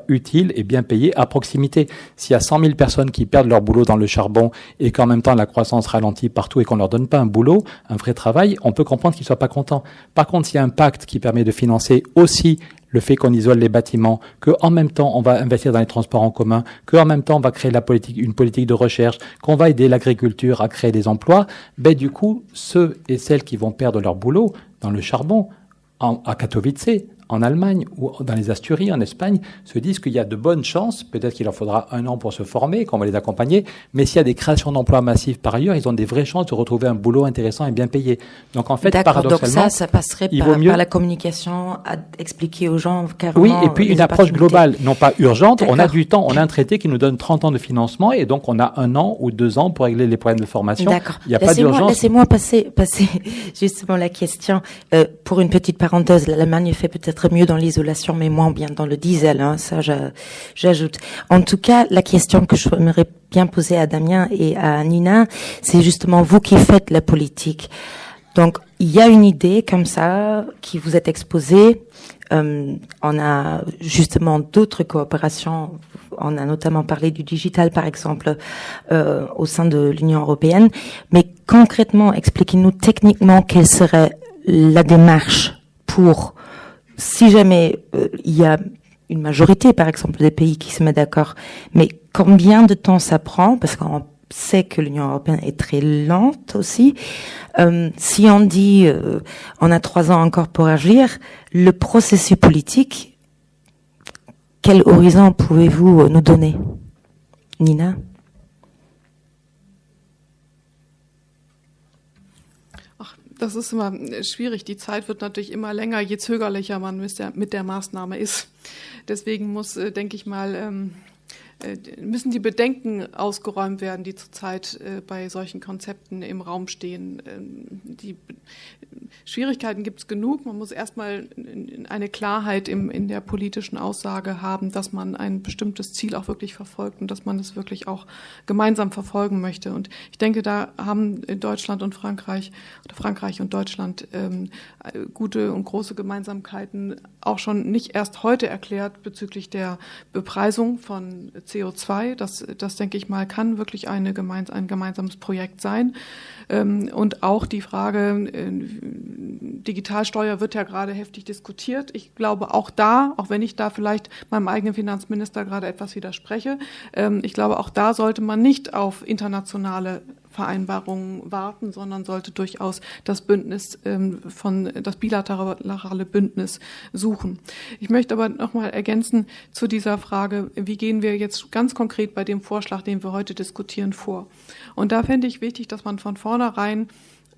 [SPEAKER 4] utiles et bien payés à proximité. S'il y a 100 000 personnes qui perdent leur boulot dans le charbon et qu'en même temps la croissance ralentit partout et qu'on leur donne pas un boulot, un vrai travail, on peut comprendre qu'ils soient pas contents. Par contre, s'il y a un pacte qui permet de financer aussi le fait qu'on isole les bâtiments, qu'en même temps on va investir dans les transports en commun, qu'en même temps on va créer une politique de recherche, qu'on va aider l'agriculture à créer des emplois, ben du coup, ceux et celles qui vont perdre leur boulot dans le charbon, à Katowice, en Allemagne ou dans les Asturies, en Espagne, se disent qu'il y a de bonnes chances, peut-être qu'il leur faudra 1 an pour se former, qu'on va les accompagner, mais s'il y a des créations d'emplois massives par ailleurs, ils ont des vraies chances de retrouver un boulot intéressant et bien payé. Donc en fait, paradoxalement,
[SPEAKER 3] donc ça passerait par la communication, à expliquer aux gens carrément.
[SPEAKER 4] Oui, et puis une approche globale, non pas urgente. On a du temps, on a un traité qui nous donne 30 ans de financement et donc on a 1 an ou 2 ans pour régler les problèmes de formation.
[SPEAKER 3] D'accord.
[SPEAKER 4] Il n'y a pas d'urgence.
[SPEAKER 3] Laissez-moi passer justement la question. Pour une petite parenthèse, l'Allemagne fait peut-être mieux dans l'isolation, mais moins bien dans le diesel. Ça, j'ajoute. En tout cas, la question que j'aimerais bien poser à Damien et à Nina, c'est justement vous qui faites la politique. Donc, il y a une idée comme ça qui vous est exposée. On a justement d'autres coopérations. On a notamment parlé du digital, par exemple, au sein de l'Union européenne. Mais concrètement, expliquez-nous techniquement quelle serait la démarche pour, si jamais il y a une majorité, par exemple, des pays qui se mettent d'accord, mais combien de temps ça prend? Parce qu'on sait que l'Union européenne est très lente aussi. Si on dit on a 3 ans encore pour agir, le processus politique, quel horizon pouvez-vous nous donner? Nina?
[SPEAKER 6] Das ist immer schwierig. Die Zeit wird natürlich immer länger, je zögerlicher man mit der Maßnahme ist. Deswegen denke ich mal, müssen die Bedenken ausgeräumt werden, die zurzeit bei solchen Konzepten im Raum stehen. Die Schwierigkeiten gibt es genug. Man muss erstmal eine Klarheit in der politischen Aussage haben, dass man ein bestimmtes Ziel auch wirklich verfolgt und dass man es wirklich auch gemeinsam verfolgen möchte. Und ich denke, da haben Deutschland und Frankreich oder Frankreich und Deutschland gute und große Gemeinsamkeiten auch schon nicht erst heute erklärt bezüglich der Bepreisung von CO2. Das denke ich mal, kann wirklich ein gemeinsames Projekt sein. Und auch die Frage, Digitalsteuer wird ja gerade heftig diskutiert. Ich glaube auch da, auch wenn ich da vielleicht meinem eigenen Finanzminister gerade etwas widerspreche, ich glaube auch da sollte man nicht auf internationale Vereinbarungen warten, sondern sollte durchaus das das bilaterale Bündnis suchen. Ich möchte aber nochmal ergänzen zu dieser Frage, wie gehen wir jetzt ganz konkret bei dem Vorschlag, den wir heute diskutieren, vor? Und da fände ich wichtig, dass man von vornherein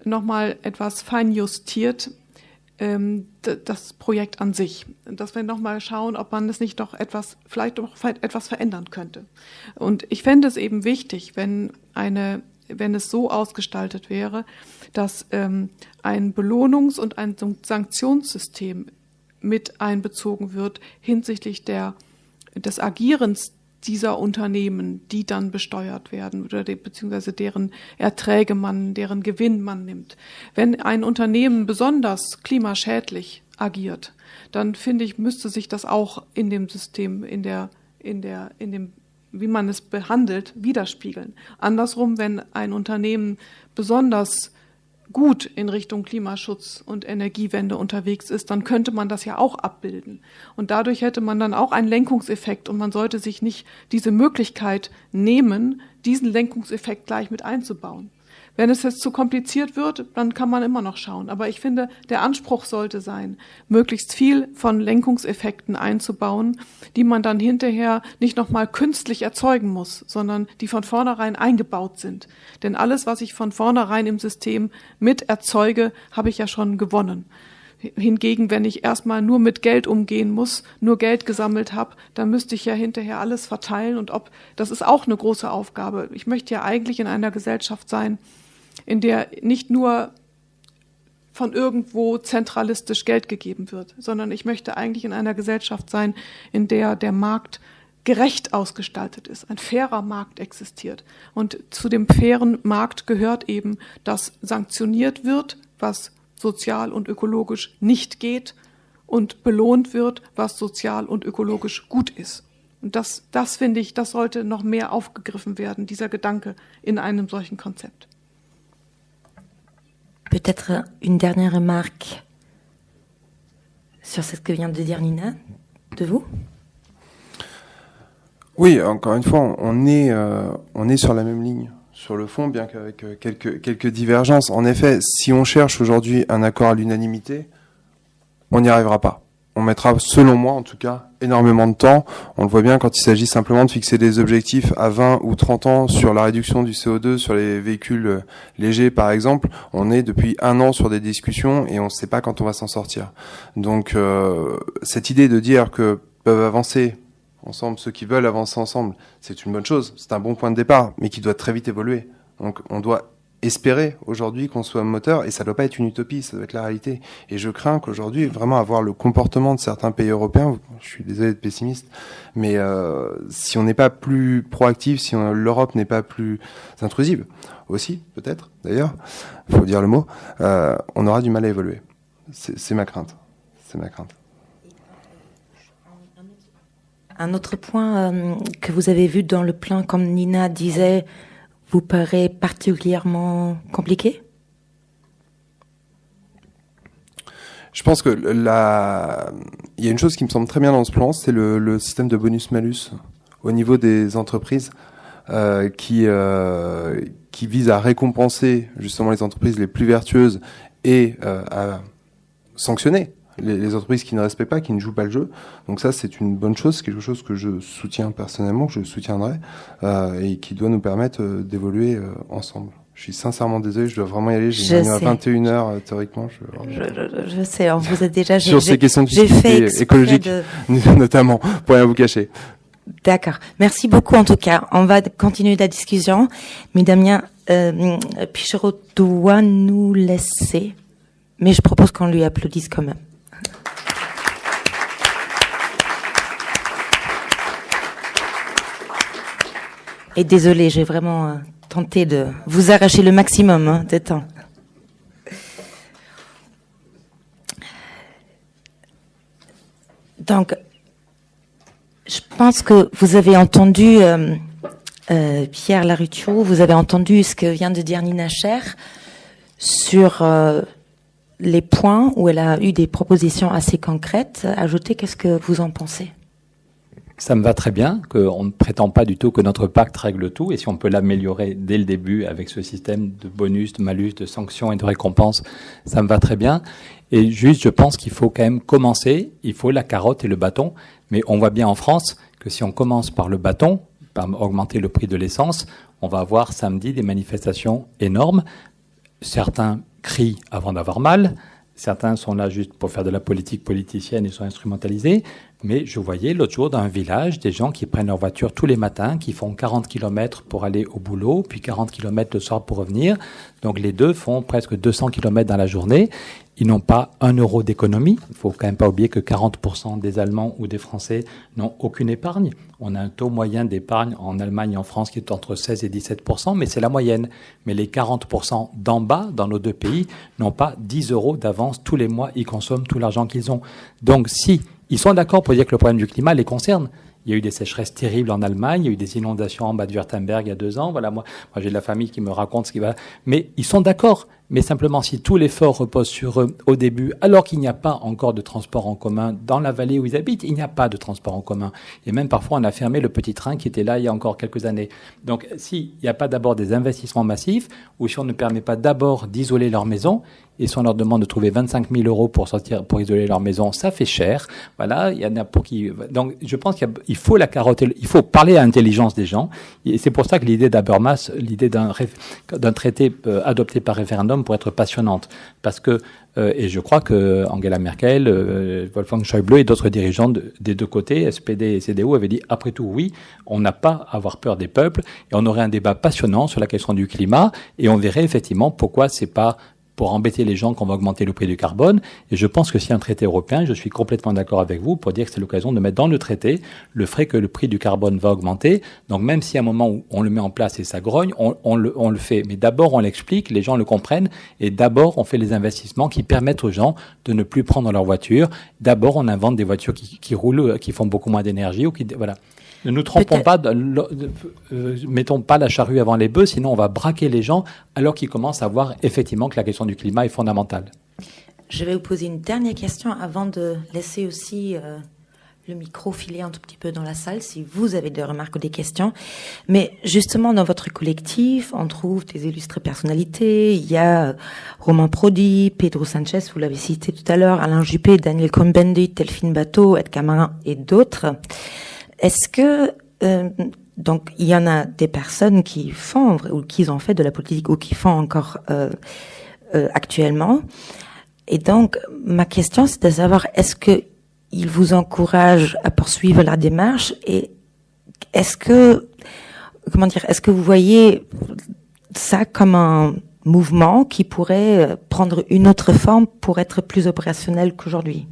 [SPEAKER 6] nochmal etwas feinjustiert, das Projekt an sich. Dass wir nochmal schauen, ob man es nicht doch vielleicht etwas verändern könnte. Und ich fände es eben wichtig, wenn es so ausgestaltet wäre, dass ein Belohnungs- und ein Sanktionssystem mit einbezogen wird hinsichtlich des Agierens dieser Unternehmen, die dann besteuert werden oder beziehungsweise deren Erträge deren Gewinn man nimmt. Wenn ein Unternehmen besonders klimaschädlich agiert, dann finde ich, müsste sich das auch in dem System, in dem wie man es behandelt, widerspiegeln. Andersrum, wenn ein Unternehmen besonders gut in Richtung Klimaschutz und Energiewende unterwegs ist, dann könnte man das ja auch abbilden. Und dadurch hätte man dann auch einen Lenkungseffekt und man sollte sich nicht diese Möglichkeit nehmen, diesen Lenkungseffekt gleich mit einzubauen. Wenn es jetzt zu kompliziert wird, dann kann man immer noch schauen. Aber ich finde, der Anspruch sollte sein, möglichst viel von Lenkungseffekten einzubauen, die man dann hinterher nicht nochmal künstlich erzeugen muss, sondern die von vornherein eingebaut sind. Denn alles, was ich von vornherein im System mit erzeuge, habe ich ja schon gewonnen. Hingegen, wenn ich erstmal nur mit Geld umgehen muss, nur Geld gesammelt habe, dann müsste ich ja hinterher alles verteilen. Und das ist auch eine große Aufgabe. Ich möchte ja eigentlich in einer Gesellschaft sein, in der nicht nur von irgendwo zentralistisch Geld gegeben wird, sondern ich möchte eigentlich in einer Gesellschaft sein, in der der Markt gerecht ausgestaltet ist, ein fairer Markt existiert. Und zu dem fairen Markt gehört eben, dass sanktioniert wird, was sozial und ökologisch nicht geht und belohnt wird, was sozial und ökologisch gut ist. Und das finde ich, das sollte noch mehr aufgegriffen werden, dieser Gedanke in einem solchen Konzept.
[SPEAKER 3] Peut-être une dernière remarque sur ce que vient de dire Nina, de vous?
[SPEAKER 5] Oui, encore une fois, on est sur la même ligne sur le fond, bien qu'avec quelques divergences. En effet, si on cherche aujourd'hui un accord à l'unanimité, on n'y arrivera pas. On mettra, selon moi en tout cas, énormément de temps. On le voit bien quand il s'agit simplement de fixer des objectifs à 20 ou 30 ans sur la réduction du CO2 sur les véhicules légers par exemple. On est depuis 1 an sur des discussions et on ne sait pas quand on va s'en sortir. Donc cette idée de dire que peuvent avancer ensemble ceux qui veulent avancer ensemble, c'est une bonne chose, c'est un bon point de départ, mais qui doit très vite évoluer. Donc on doit espérer aujourd'hui qu'on soit moteur, et ça doit pas être une utopie, ça doit être la réalité. Et je crains qu'aujourd'hui, vraiment avoir le comportement de certains pays européens, je suis désolé d'être pessimiste, mais si on n'est pas plus proactif, si l'Europe n'est pas plus intrusive, aussi, peut-être, d'ailleurs, il faut dire le mot, on aura du mal à évoluer. C'est ma crainte. C'est ma crainte.
[SPEAKER 3] Un autre point que vous avez vu dans le plan, comme Nina disait, vous paraît particulièrement compliqué?
[SPEAKER 5] Je pense que il y a une chose qui me semble très bien dans ce plan, c'est le système de bonus-malus au niveau des entreprises qui vise à récompenser justement les entreprises les plus vertueuses et à sanctionner les entreprises qui ne respectent pas, qui ne jouent pas le jeu. Donc ça, c'est une bonne chose, c'est quelque chose que je soutiens personnellement, que je soutiendrai, et qui doit nous permettre d'évoluer ensemble. Je suis sincèrement désolé, je dois vraiment y aller. J'ai réunion à 21h, théoriquement.
[SPEAKER 3] Je sais, on vous a déjà...
[SPEAKER 5] Sur ces questions de fiscalité écologique, notamment, pour rien vous cacher.
[SPEAKER 3] D'accord. Merci beaucoup, en tout cas. On va continuer la discussion. Mais Damien Pichereau doit nous laisser. Mais je propose qu'on lui applaudisse quand même. Et désolé, j'ai vraiment tenté de vous arracher le maximum de temps. Donc, je pense que vous avez entendu Pierre Laruturu, vous avez entendu ce que vient de dire Nina Scher sur les points où elle a eu des propositions assez concrètes. Ajoutez, qu'est-ce que vous en pensez ?
[SPEAKER 4] Ça me va très bien, qu'on ne prétend pas du tout que notre pacte règle tout, et si on peut l'améliorer dès le début avec ce système de bonus, de malus, de sanctions et de récompenses, ça me va très bien. Et juste, je pense qu'il faut quand même commencer, il faut la carotte et le bâton, mais on voit bien en France que si on commence par le bâton, par augmenter le prix de l'essence, on va avoir samedi des manifestations énormes. Certains crient avant d'avoir mal, certains sont là juste pour faire de la politique politicienne et sont instrumentalisés. Mais je voyais l'autre jour dans un village des gens qui prennent leur voiture tous les matins, qui font 40 km pour aller au boulot, puis 40 km le soir pour revenir. Donc les deux font presque 200 km dans la journée. Ils n'ont pas 1 euro d'économie. Il ne faut quand même pas oublier que 40% des Allemands ou des Français n'ont aucune épargne. On a un taux moyen d'épargne en Allemagne et en France qui est entre 16 et 17%, mais c'est la moyenne. Mais les 40% d'en bas, dans nos deux pays, n'ont pas 10 euros d'avance tous les mois. Ils consomment tout l'argent qu'ils ont. Donc si ils sont d'accord pour dire que le problème du climat les concerne. Il y a eu des sécheresses terribles en Allemagne, il y a eu des inondations en Bade-Württemberg il y a 2 ans. Voilà, moi j'ai de la famille qui me raconte ce qui va. Mais ils sont d'accord. Mais simplement, si tout l'effort repose sur eux au début, alors qu'il n'y a pas encore de transport en commun dans la vallée où ils habitent, il n'y a pas de transport en commun. Et même parfois, on a fermé le petit train qui était là il y a encore quelques années. Donc, s'il n'y a pas d'abord des investissements massifs, ou si on ne permet pas d'abord d'isoler leur maison, et si on leur demande de trouver 25 000 euros pour isoler leur maison, ça fait cher. Voilà, il y en a pour qui. Donc, je pense qu'il faut la carotte, il faut parler à l'intelligence des gens. Et c'est pour ça que l'idée d'Habermas, l'idée d'un traité adopté par référendum pour être passionnante. Parce que, et je crois que Angela Merkel, Wolfgang Schäuble et d'autres dirigeants des deux côtés, SPD et CDU, avaient dit, après tout, oui, on n'a pas à avoir peur des peuples, et on aurait un débat passionnant sur la question du climat, et on verrait effectivement pourquoi c'est pas pour embêter les gens qu'on va augmenter le prix du carbone. Et je pense que si un traité européen, je suis complètement d'accord avec vous pour dire que c'est l'occasion de mettre dans le traité le fait que le prix du carbone va augmenter. Donc même si à un moment où on le met en place et ça grogne, on le fait. Mais d'abord on l'explique, les gens le comprennent, et d'abord on fait les investissements qui permettent aux gens de ne plus prendre leur voiture. D'abord on invente des voitures qui roulent, qui font beaucoup moins d'énergie ou qui voilà. Ne nous trompons pas, mettons pas la charrue avant les bœufs, sinon on va braquer les gens alors qu'ils commencent à voir effectivement que la question du climat est fondamentale.
[SPEAKER 3] Je vais vous poser une dernière question avant de laisser aussi le micro filer un tout petit peu dans la salle si vous avez des remarques ou des questions. Mais justement, dans votre collectif, on trouve des illustres personnalités. Il y a Romain Prodi, Pedro Sanchez, vous l'avez cité tout à l'heure, Alain Juppé, Daniel Cohn-Bendit, Delphine Batho, Ed Camarin et d'autres. Est-ce que donc il y en a des personnes qui font ou qui ont fait de la politique ou qui font encore actuellement, et donc ma question c'est de savoir est-ce que ils vous encouragent à poursuivre la démarche, et est-ce que est-ce que vous voyez ça comme un mouvement qui pourrait prendre une autre forme pour être plus opérationnel qu'aujourd'hui?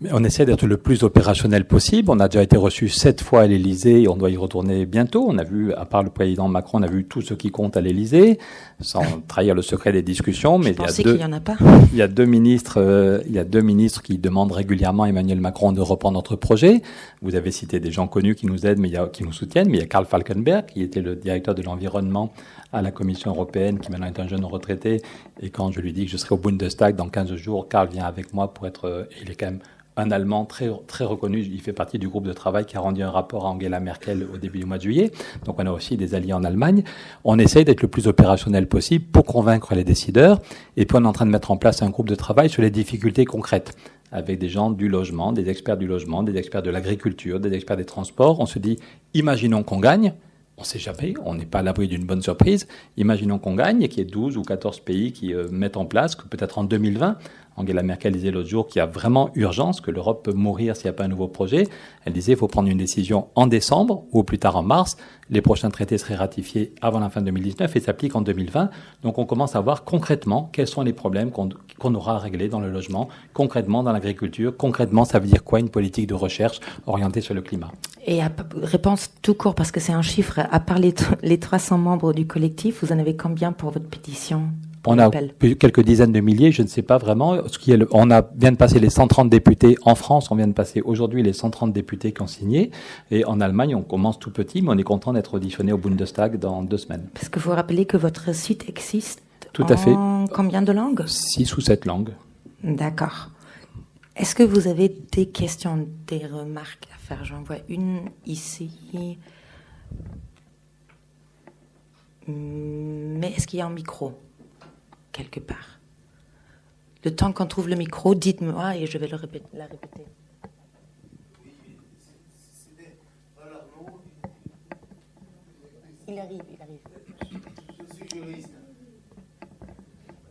[SPEAKER 4] Mais on essaie d'être le plus opérationnel possible. On a déjà été reçu 7 fois à l'Élysée et on doit y retourner bientôt. On a vu, à part le président Macron, on a vu tout ce qui compte à l'Élysée, sans trahir le secret des discussions. Mais
[SPEAKER 3] qu'il y en a pas.
[SPEAKER 4] Il y a deux ministres qui demandent régulièrement à Emmanuel Macron de reprendre notre projet. Vous avez cité des gens connus qui nous aident, qui nous soutiennent. Mais il y a Karl Falkenberg, qui était le directeur de l'environnement à la Commission européenne, qui maintenant est un jeune retraité. Et quand je lui dis que je serai au Bundestag dans 15 jours, Karl vient avec moi pour être, il est quand même un Allemand très, très reconnu. Il fait partie du groupe de travail qui a rendu un rapport à Angela Merkel au début du mois de juillet. Donc on a aussi des alliés en Allemagne. On essaye d'être le plus opérationnel possible pour convaincre les décideurs. Et puis on est en train de mettre en place un groupe de travail sur les difficultés concrètes, avec des gens du logement, des experts du logement, des experts de l'agriculture, des experts des transports. On se dit, imaginons qu'on gagne. On ne sait jamais, on n'est pas à l'abri d'une bonne surprise. Imaginons qu'on gagne et qu'il y ait 12 ou 14 pays qui mettent en place, que peut-être en 2020, Angela Merkel disait l'autre jour qu'il y a vraiment urgence, que l'Europe peut mourir s'il n'y a pas un nouveau projet. Elle disait qu'il faut prendre une décision en décembre ou au plus tard en mars. Les prochains traités seraient ratifiés avant la fin de 2019 et s'appliquent en 2020. Donc on commence à voir concrètement quels sont les problèmes qu'on aura à régler dans le logement, concrètement dans l'agriculture. Concrètement, ça veut dire quoi une politique de recherche orientée sur le climat?
[SPEAKER 3] Et réponse tout court, parce que c'est un chiffre, à part les 300 membres du collectif, vous en avez combien pour votre pétition? pour
[SPEAKER 4] On
[SPEAKER 3] le
[SPEAKER 4] a
[SPEAKER 3] rappel.
[SPEAKER 4] quelques dizaines de milliers, je ne sais pas vraiment. Vient de passer les 130 députés en France, on vient de passer aujourd'hui les 130 députés qui ont signé. Et en Allemagne, on commence tout petit, mais on est content d'être auditionné au Bundestag dans 2 semaines.
[SPEAKER 3] Parce que vous rappelez que votre site existe
[SPEAKER 4] Tout à fait.
[SPEAKER 3] en combien de langues?
[SPEAKER 4] 6 ou 7 langues.
[SPEAKER 3] D'accord. Est-ce que vous avez des questions, des remarques à faire? J'en vois une ici. Mais est-ce qu'il y a un micro quelque part? Le temps qu'on trouve le micro, dites-moi et je vais la répéter. Il arrive.
[SPEAKER 7] Je suis juriste.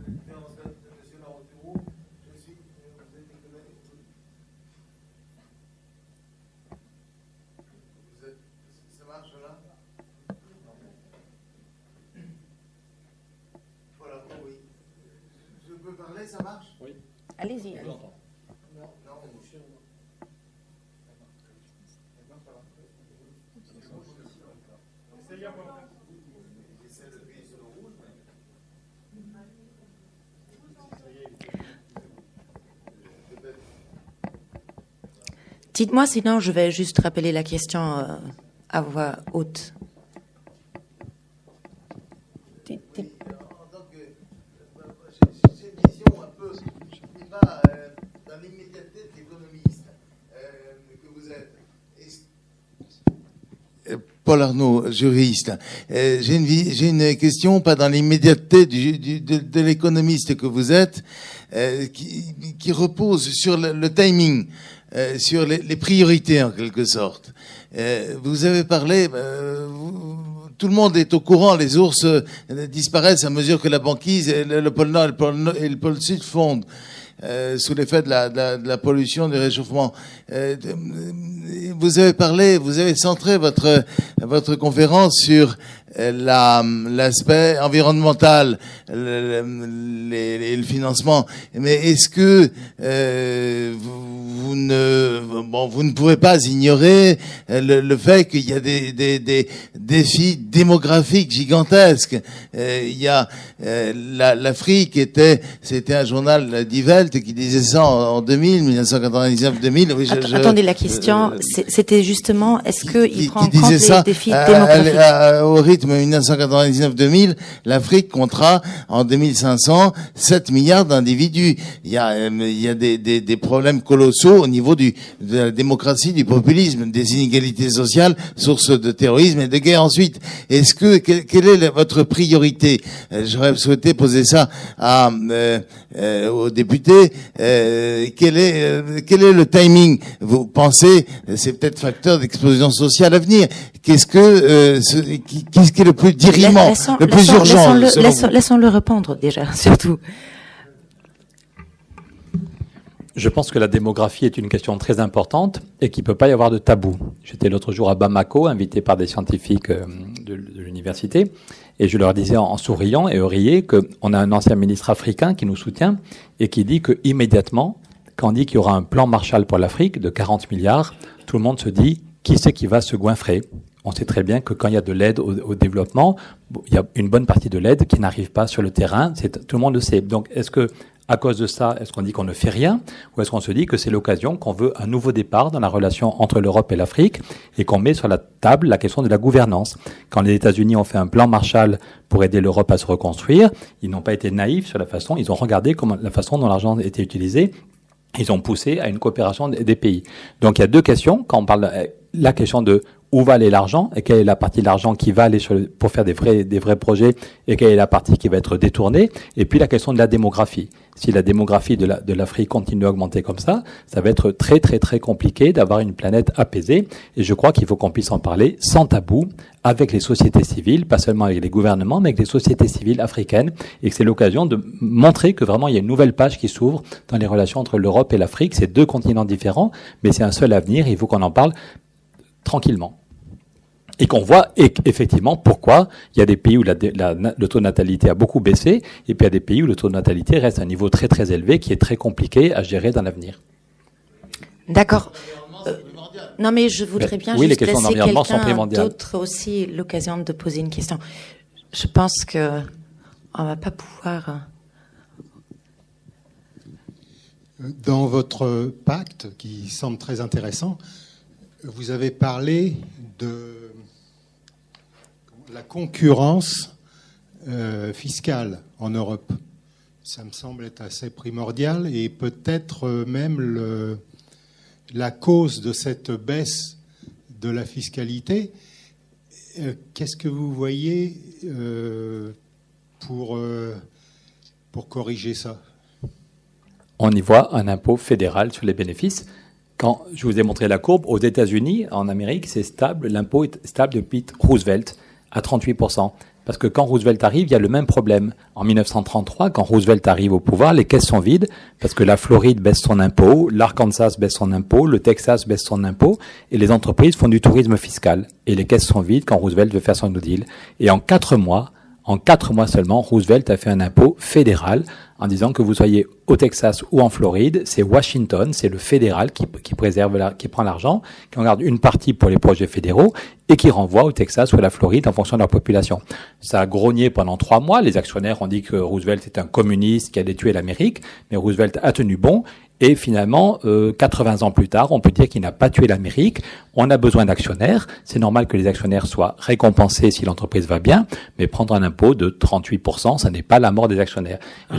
[SPEAKER 7] Monsieur Larouturou, ça marche là? Voilà, oui. Je peux parler, ça marche? Oui.
[SPEAKER 3] Allez-y.
[SPEAKER 7] Non.
[SPEAKER 3] Dites-moi, sinon je vais juste rappeler la question à voix haute.
[SPEAKER 7] J'ai une vision un peu, je ne suis pas dans l'immédiateté de l'économiste que vous êtes. Paul Arnaud, juriste. J'ai une question, pas dans l'immédiateté de l'économiste que vous êtes, qui repose sur le timing, sur les priorités en quelque sorte. Vous avez parlé, tout le monde est au courant, les ours disparaissent à mesure que la banquise, le pôle Nord et le pôle Sud fondent. Sous l'effet de la pollution, du réchauffement. Vous avez parlé, vous avez centré votre conférence sur l'aspect environnemental, le financement. Mais est-ce que vous ne pouvez pas ignorer le fait qu'il y a des défis démographiques gigantesques. Il y a l'Afrique c'était un journal d'Ivelt qui disait ça en 2000, 1999-2000. Oui,
[SPEAKER 3] attendez, la question, c'était justement, est-ce qu'il prend en compte les défis
[SPEAKER 7] démographiques au rythme 1999-2000, l'Afrique comptera en 2500 7 milliards d'individus. Il y a des problèmes colossaux au niveau de la démocratie, du populisme, des inégalités sociales, source de terrorisme et de guerre ensuite. Quelle est votre priorité? J'aurais souhaité poser ça aux députés. Quel est le timing? Vous pensez, c'est peut-être facteur d'explosion sociale à venir. Qu'est-ce qui est le plus dirimant, le plus urgent?
[SPEAKER 3] Laissons-le répondre déjà, surtout.
[SPEAKER 4] Je pense que la démographie est une question très importante et qu'il ne peut pas y avoir de tabou. J'étais l'autre jour à Bamako, invité par des scientifiques de l'université, et je leur disais en souriant, et eux riaient, qu'on a un ancien ministre africain qui nous soutient et qui dit que immédiatement, quand on dit qu'il y aura un plan Marshall pour l'Afrique de 40 milliards, tout le monde se dit qui c'est qui va se goinfrer. On sait très bien que quand il y a de l'aide au développement, il y a une bonne partie de l'aide qui n'arrive pas sur le terrain. Tout le monde le sait. Donc, est-ce que, à cause de ça, est-ce qu'on dit qu'on ne fait rien, ou est-ce qu'on se dit que c'est l'occasion, qu'on veut un nouveau départ dans la relation entre l'Europe et l'Afrique, et qu'on met sur la table la question de la gouvernance? Quand les États-Unis ont fait un plan Marshall pour aider l'Europe à se reconstruire, ils n'ont pas été naïfs sur la façon, ils ont regardé la façon dont l'argent était utilisé. Ils ont poussé à une coopération des pays. Donc il y a deux questions quand on parle la question de où va aller l'argent et quelle est la partie de l'argent qui va aller pour faire des vrais projets et quelle est la partie qui va être détournée, et puis la question de la démographie. Si la démographie de l'Afrique continue à augmenter comme ça va être très très très compliqué d'avoir une planète apaisée, et je crois qu'il faut qu'on puisse en parler sans tabou avec les sociétés civiles, pas seulement avec les gouvernements, mais avec les sociétés civiles africaines, et que c'est l'occasion de montrer que vraiment il y a une nouvelle page qui s'ouvre dans les relations entre l'Europe et l'Afrique. C'est deux continents différents, mais c'est un seul avenir, il faut qu'on en parle tranquillement. Et qu'on voit effectivement pourquoi il y a des pays où le taux de natalité a beaucoup baissé, et puis il y a des pays où le taux de natalité reste à un niveau très très élevé, qui est très compliqué à gérer dans l'avenir.
[SPEAKER 3] D'accord. Non, mais je voudrais bien juste laisser quelqu'un d'autre aussi l'occasion de poser une question. Je pense que on va pas pouvoir.
[SPEAKER 8] Dans votre pacte, qui semble très intéressant, vous avez parlé de la concurrence fiscale en Europe. Ça me semble être assez primordial et peut-être même la cause de cette baisse de la fiscalité. Qu'est-ce que vous voyez pour corriger ça?
[SPEAKER 4] On y voit un impôt fédéral sur les bénéfices. Quand je vous ai montré la courbe, aux États-Unis, en Amérique, c'est stable. L'impôt est stable depuis Roosevelt à 38%. Parce que quand Roosevelt arrive, il y a le même problème. En 1933, quand Roosevelt arrive au pouvoir, les caisses sont vides parce que la Floride baisse son impôt, l'Arkansas baisse son impôt, le Texas baisse son impôt et les entreprises font du tourisme fiscal. Et les caisses sont vides quand Roosevelt veut faire son New Deal. Et en 4 mois seulement, Roosevelt a fait un impôt fédéral en disant que vous soyez au Texas ou en Floride, c'est Washington, c'est le fédéral qui qui prend l'argent, qui en garde une partie pour les projets fédéraux et qui renvoie au Texas ou à la Floride en fonction de leur population. Ça a grogné pendant 3 mois. Les actionnaires ont dit que Roosevelt est un communiste qui allait tuer l'Amérique, mais Roosevelt a tenu bon. Et finalement, 80 ans plus tard, on peut dire qu'il n'a pas tué l'Amérique. On a besoin d'actionnaires. C'est normal que les actionnaires soient récompensés si l'entreprise va bien, mais prendre un impôt de 38%, ça n'est pas la mort des actionnaires. Et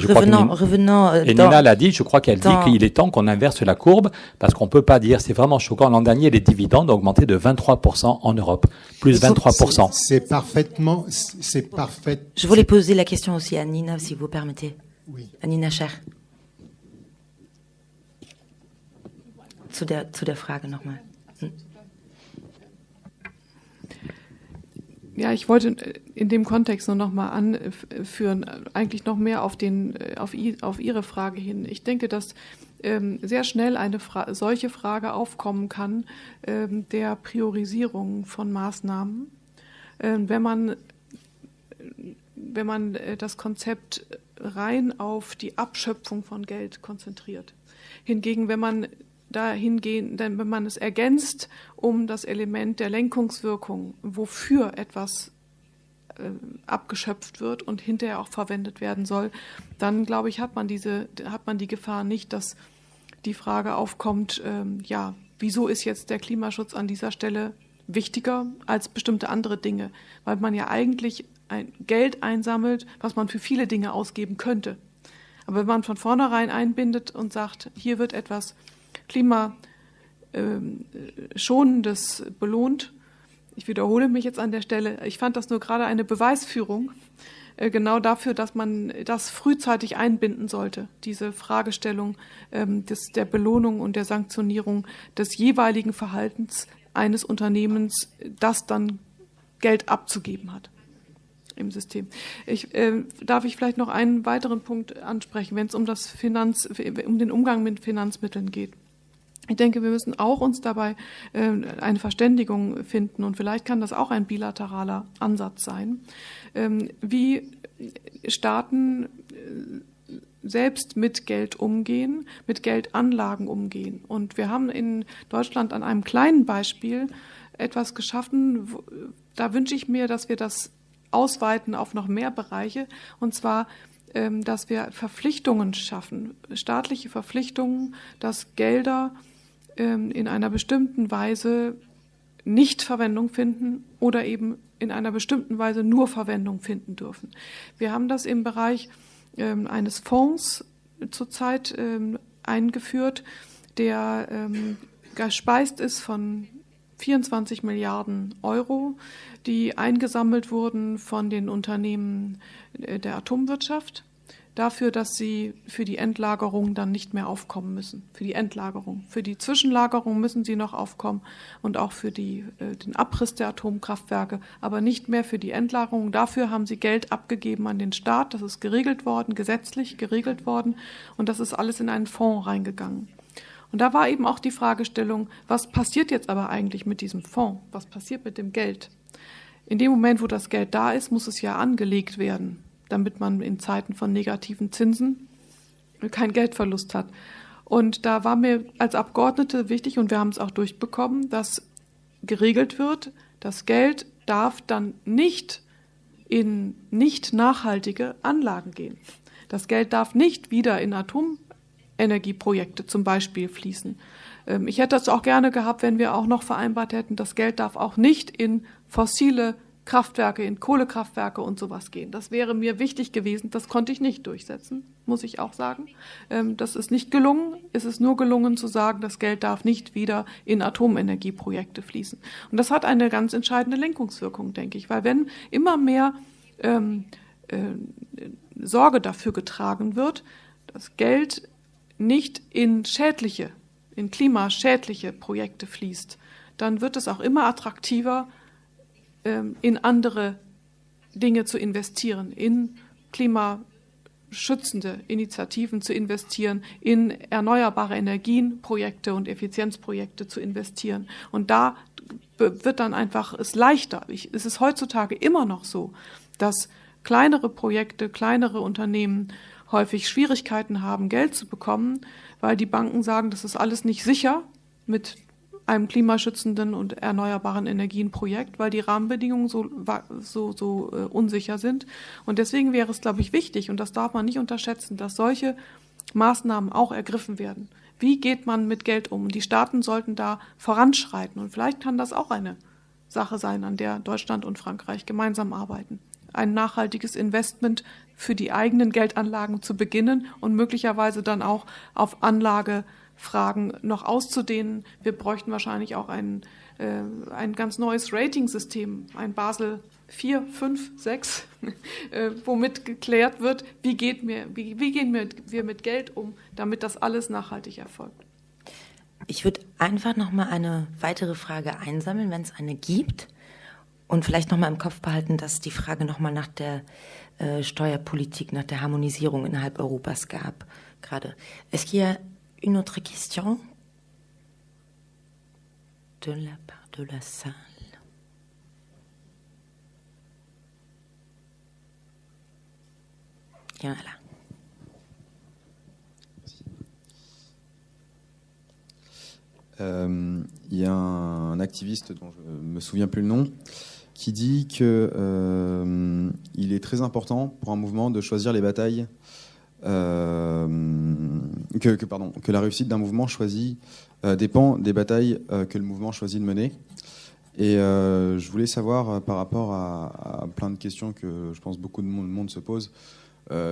[SPEAKER 4] Nina l'a dit, je crois qu'elle dit qu'il est temps qu'on inverse la courbe, parce qu'on peut pas dire, c'est vraiment choquant. L'an dernier, les dividendes ont augmenté de 23% en Europe. Plus 23%.
[SPEAKER 8] C'est parfait.
[SPEAKER 3] Je voulais poser la question aussi à Nina, si vous permettez.
[SPEAKER 8] Oui.
[SPEAKER 3] À Nina Scher. Zu der Frage nochmal.
[SPEAKER 6] Ja, ich wollte in dem Kontext nur noch mal anführen, eigentlich noch mehr auf Ihre Frage hin. Ich denke, dass sehr schnell eine solche Frage aufkommen kann, der Priorisierung von Maßnahmen, wenn man das Konzept rein auf die Abschöpfung von Geld konzentriert. Hingegen, wenn man wenn man es ergänzt um das Element der Lenkungswirkung, wofür etwas abgeschöpft wird und hinterher auch verwendet werden soll, dann glaube ich, hat man die Gefahr nicht, dass die Frage aufkommt, wieso ist jetzt der Klimaschutz an dieser Stelle wichtiger als bestimmte andere Dinge, weil man ja eigentlich Geld einsammelt, was man für viele Dinge ausgeben könnte. Aber wenn man von vornherein einbindet und sagt, hier wird etwas Klimaschonendes belohnt. Ich wiederhole mich jetzt an der Stelle. Ich fand das nur gerade eine Beweisführung, genau dafür, dass man das frühzeitig einbinden sollte, diese Fragestellung der Belohnung und der Sanktionierung des jeweiligen Verhaltens eines Unternehmens, das dann Geld abzugeben hat im System. Darf ich vielleicht noch einen weiteren Punkt ansprechen, wenn es um den Umgang mit Finanzmitteln geht? Ich denke, wir müssen auch uns dabei eine Verständigung finden und vielleicht kann das auch ein bilateraler Ansatz sein, wie Staaten selbst mit Geld umgehen, mit Geldanlagen umgehen. Und wir haben in Deutschland an einem kleinen Beispiel etwas geschaffen, da wünsche ich mir, dass wir das ausweiten auf noch mehr Bereiche, und zwar dass wir Verpflichtungen schaffen, staatliche Verpflichtungen, dass Gelder in einer bestimmten Weise nicht Verwendung finden oder eben in einer bestimmten Weise nur Verwendung finden dürfen. Wir haben das im Bereich eines Fonds zurzeit eingeführt, der gespeist ist von 24 Milliarden Euro, die eingesammelt wurden von den Unternehmen der Atomwirtschaft, dafür, dass sie für die Endlagerung dann nicht mehr aufkommen müssen. Für die Endlagerung. Für die Zwischenlagerung müssen sie noch aufkommen und auch für den Abriss der Atomkraftwerke, aber nicht mehr für die Endlagerung. Dafür haben sie Geld abgegeben an den Staat. Das ist geregelt worden, gesetzlich geregelt worden, und das ist alles in einen Fonds reingegangen. Und da war eben auch die Fragestellung, was passiert jetzt aber eigentlich mit diesem Fonds? Was passiert mit dem Geld? In dem Moment, wo das Geld da ist, muss es ja angelegt werden, damit man in Zeiten von negativen Zinsen keinen Geldverlust hat. Und da war mir als Abgeordnete wichtig, und wir haben es auch durchbekommen, dass geregelt wird, das Geld darf dann nicht in nicht nachhaltige Anlagen gehen. Das Geld darf nicht wieder in Atomenergieprojekte zum Beispiel fließen. Ich hätte es auch gerne gehabt, wenn wir auch noch vereinbart hätten, das Geld darf auch nicht in fossile Kraftwerke, in Kohlekraftwerke und sowas gehen. Das wäre mir wichtig gewesen. Das konnte ich nicht durchsetzen, muss ich auch sagen. Das ist nicht gelungen. Es ist nur gelungen zu sagen, das Geld darf nicht wieder in Atomenergieprojekte fließen. Und das hat eine ganz entscheidende Lenkungswirkung, denke ich. Weil wenn immer mehr Sorge dafür getragen wird, dass Geld nicht in klimaschädliche Projekte fließt, dann wird es auch immer attraktiver, in andere Dinge zu investieren, in klimaschützende Initiativen zu investieren, in erneuerbare Energienprojekte und Effizienzprojekte zu investieren. Und da wird dann einfach es leichter. Es ist heutzutage immer noch so, dass kleinere Projekte, kleinere Unternehmen häufig Schwierigkeiten haben, Geld zu bekommen, weil die Banken sagen, das ist alles nicht sicher mit einem klimaschützenden und erneuerbaren Energienprojekt, weil die Rahmenbedingungen so unsicher sind. Und deswegen wäre es, glaube ich, wichtig, und das darf man nicht unterschätzen, dass solche Maßnahmen auch ergriffen werden. Wie geht man mit Geld um? Und die Staaten sollten da voranschreiten. Und vielleicht kann das auch eine Sache sein, an der Deutschland und Frankreich gemeinsam arbeiten. Ein nachhaltiges Investment für die eigenen Geldanlagen zu beginnen und möglicherweise dann auch auf Anlagefragen noch auszudehnen. Wir bräuchten wahrscheinlich auch ein ganz neues Ratingsystem, ein Basel 4, 5, 6, womit geklärt wird, wie gehen wir mit Geld um, damit das alles nachhaltig erfolgt.
[SPEAKER 3] Ich würde einfach noch mal eine weitere Frage einsammeln, wenn es eine gibt. Und vielleicht noch mal im Kopf behalten, dass die Frage noch mal nach der Steuerpolitik, nach der Harmonisierung innerhalb Europas gab. Gerade. Est-ce qu'il y a une autre question de la part de la salle? Il y en a là.
[SPEAKER 9] Il y a un activiste dont je ne me souviens plus le nom qui dit que il est très important pour un mouvement de choisir les batailles, que la réussite d'un mouvement choisi dépend des batailles que le mouvement choisit de mener. Et je voulais savoir par rapport à plein de questions que je pense beaucoup de monde se pose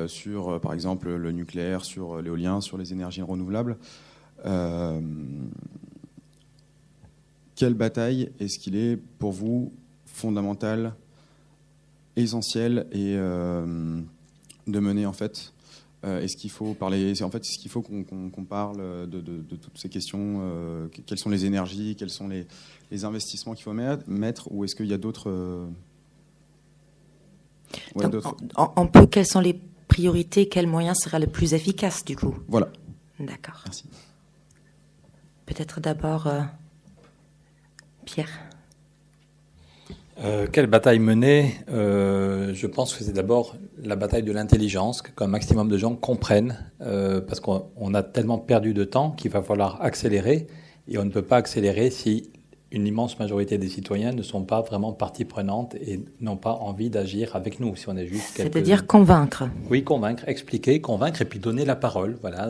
[SPEAKER 9] sur, par exemple, le nucléaire, sur l'éolien, sur les énergies renouvelables. Quelle bataille est-ce qu'il est pour vous fondamentale, essentielle et de mener en fait? Est-ce qu'il faut parler? En fait, est-ce qu'il faut qu'on parle de toutes ces questions? Quelles sont les énergies? Quels sont les investissements qu'il faut mettre? Ou est-ce qu'il y a d'autres?
[SPEAKER 3] Ouais, en peu, quelles sont les priorités? Quel moyen sera le plus efficace du coup?
[SPEAKER 9] Voilà.
[SPEAKER 3] D'accord.
[SPEAKER 9] Merci.
[SPEAKER 3] Peut-être d'abord Pierre.
[SPEAKER 4] Quelle bataille mener? Je pense que c'est d'abord la bataille de l'intelligence, qu'un maximum de gens comprennent, parce qu'on a tellement perdu de temps qu'il va falloir accélérer, et on ne peut pas accélérer si une immense majorité des citoyens ne sont pas vraiment partie prenante et n'ont pas envie d'agir avec nous. Si on est juste
[SPEAKER 3] C'est-à-dire convaincre.
[SPEAKER 4] Oui, convaincre, expliquer, convaincre et puis donner la parole. Voilà,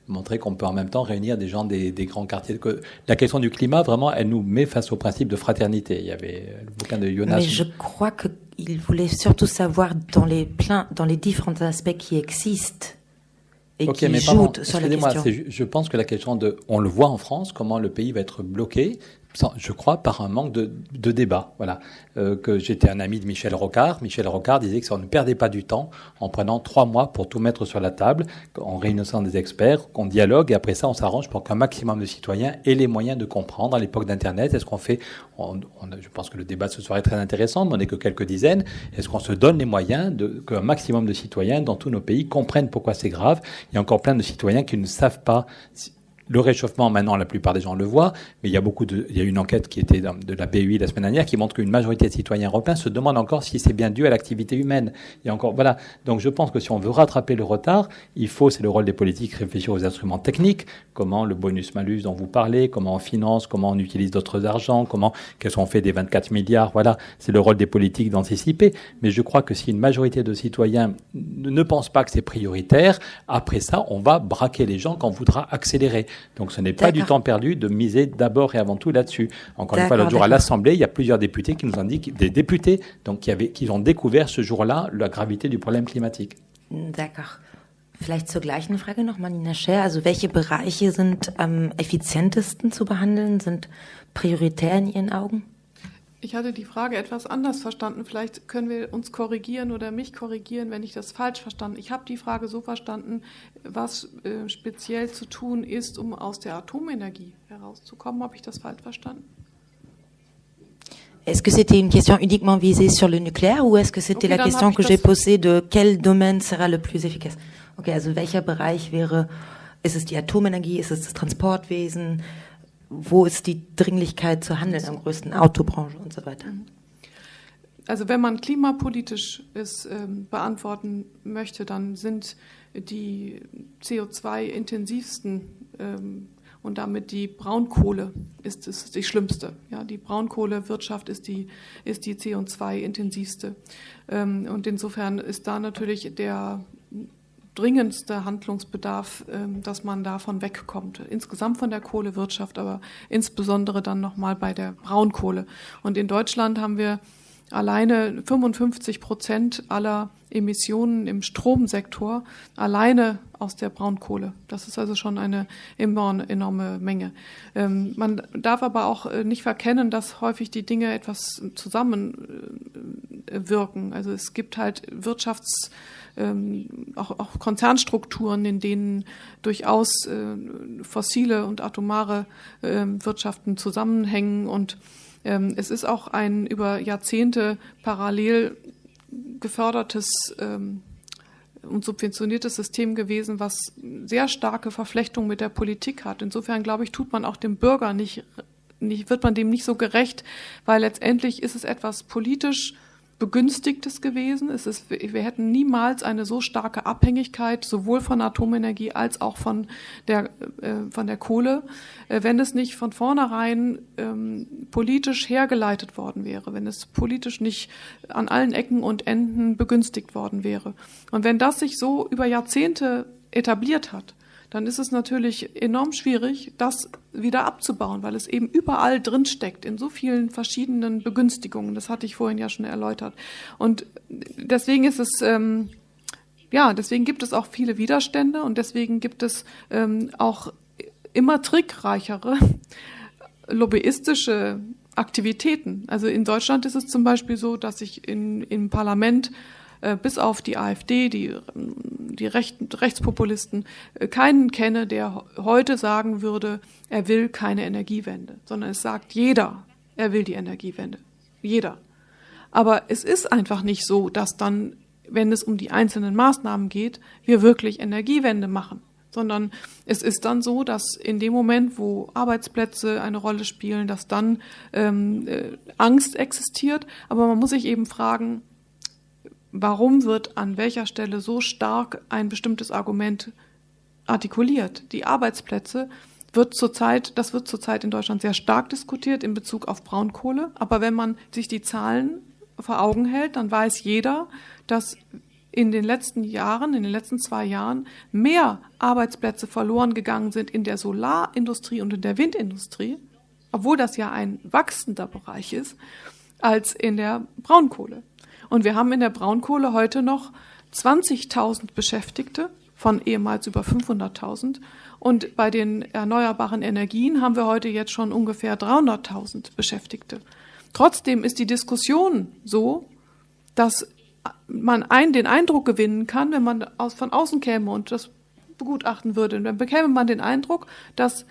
[SPEAKER 4] montrer qu'on peut en même temps réunir des gens des grands quartiers. La question du climat, vraiment, elle nous met face au principe de fraternité. Il y avait le bouquin de Jonas.
[SPEAKER 3] Mais je crois qu'il voulait surtout savoir dans les différents aspects qui existent. Et qui jouent sur la question.
[SPEAKER 4] Je pense que la question on le voit en France, comment le pays va être bloqué, je crois, par un manque de débat. Voilà. Que j'étais un ami de Michel Rocard. Michel Rocard disait que si on ne perdait pas du temps en prenant 3 mois pour tout mettre sur la table, en réunissant des experts, qu'on dialogue, et après ça, on s'arrange pour qu'un maximum de citoyens aient les moyens de comprendre. À l'époque d'Internet, est-ce qu'on fait, je pense que le débat de ce soir est très intéressant, mais on n'est que quelques dizaines. Est-ce qu'on se donne les moyens qu'un maximum de citoyens dans tous nos pays comprennent pourquoi c'est grave? Il y a encore plein de citoyens qui ne savent pas le réchauffement, maintenant, la plupart des gens le voient, mais il y a une enquête qui était de la BUI la semaine dernière qui montre qu'une majorité de citoyens européens se demandent encore si c'est bien dû à l'activité humaine. Il y a encore, voilà. Donc, je pense que si on veut rattraper le retard, c'est le rôle des politiques, réfléchir aux instruments techniques, comment le bonus-malus dont vous parlez, comment on finance, comment on utilise d'autres argents, qu'est-ce qu'on fait des 24 milliards, voilà. C'est le rôle des politiques d'anticiper. Mais je crois que si une majorité de citoyens ne pensent pas que c'est prioritaire, après ça, on va braquer les gens quand on voudra accélérer. Donc ce n'est pas du temps perdu de miser d'abord et avant tout là-dessus. Encore une fois, l'autre jour à l'Assemblée, il y a plusieurs députés qui nous ont dit, des députés, donc qui ont découvert ce jour-là la gravité du problème climatique.
[SPEAKER 3] D'accord. Vielleicht zur gleichen Frage nochmal, Nina Scher. Also welche Bereiche sind am effizientesten zu behandeln, sind prioritär in Ihren Augen?
[SPEAKER 6] Ich hatte die Frage etwas anders verstanden. Vielleicht können wir uns korrigieren oder mich korrigieren, wenn ich das falsch verstanden. Ich habe die Frage so verstanden, was speziell zu tun ist, um aus der Atomenergie herauszukommen. Habe ich das falsch verstanden?
[SPEAKER 3] Est-ce que c'était une question uniquement visée sur le nucléaire ou est-ce que c'était la question que j'ai posée de quel domaine sera le plus efficace? Okay, also welcher Bereich ist es die Atomenergie, ist es das Transportwesen? Wo ist die Dringlichkeit zu handeln am größten, Autobranche und so weiter?
[SPEAKER 6] Also wenn man klimapolitisch es beantworten möchte, dann sind die CO2-intensivsten und damit die Braunkohle ist die schlimmste. Ja, die Braunkohlewirtschaft ist die CO2-intensivste. Und insofern ist da natürlich der dringendste Handlungsbedarf, dass man davon wegkommt. Insgesamt von der Kohlewirtschaft, aber insbesondere dann nochmal bei der Braunkohle. Und in Deutschland haben wir alleine 55% aller Emissionen im Stromsektor alleine aus der Braunkohle. Das ist also schon eine enorme Menge. Man darf aber auch nicht verkennen, dass häufig die Dinge etwas zusammenwirken. Also es gibt halt auch Konzernstrukturen, in denen durchaus fossile und atomare Wirtschaften zusammenhängen und es ist auch ein über Jahrzehnte parallel gefördertes und subventioniertes System gewesen, was sehr starke Verflechtung mit der Politik hat. Insofern, glaube ich, tut man auch dem Bürger wird man dem nicht so gerecht, weil letztendlich ist es etwas politisch Begünstigtes gewesen. Wir hätten niemals eine so starke Abhängigkeit sowohl von Atomenergie als auch von der Kohle, wenn es nicht von vornherein politisch hergeleitet worden wäre, wenn es politisch nicht an allen Ecken und Enden begünstigt worden wäre. Und wenn das sich so über Jahrzehnte etabliert hat, dann ist es natürlich enorm schwierig, das wieder abzubauen, weil es eben überall drin steckt, in so vielen verschiedenen Begünstigungen. Das hatte ich vorhin ja schon erläutert. Und deswegen ist es, deswegen gibt es auch viele Widerstände und deswegen gibt es auch immer trickreichere lobbyistische Aktivitäten. Also in Deutschland ist es zum Beispiel so, dass ich im Parlament bis auf die AfD, die Rechtspopulisten, keinen kenne, der heute sagen würde, er will keine Energiewende, sondern es sagt jeder, er will die Energiewende. Jeder. Aber es ist einfach nicht so, dass dann, wenn es um die einzelnen Maßnahmen geht, wir wirklich Energiewende machen, sondern es ist dann so, dass in dem Moment, wo Arbeitsplätze eine Rolle spielen, dass dann Angst existiert. Aber man muss sich eben fragen, warum wird an welcher Stelle so stark ein bestimmtes Argument artikuliert? Die Arbeitsplätze wird zurzeit in Deutschland sehr stark diskutiert in Bezug auf Braunkohle. Aber wenn man sich die Zahlen vor Augen hält, dann weiß jeder, dass in den letzten 2 Jahren, mehr Arbeitsplätze verloren gegangen sind in der Solarindustrie und in der Windindustrie, obwohl das ja ein wachsender Bereich ist, als in der Braunkohle. Und wir haben in der Braunkohle heute noch 20.000 Beschäftigte von ehemals über 500.000. Und bei den erneuerbaren Energien haben wir heute jetzt schon ungefähr 300.000 Beschäftigte. Trotzdem ist die Diskussion so, dass man den Eindruck gewinnen kann, wenn man von außen käme und das begutachten würde, dann bekäme man den Eindruck, dass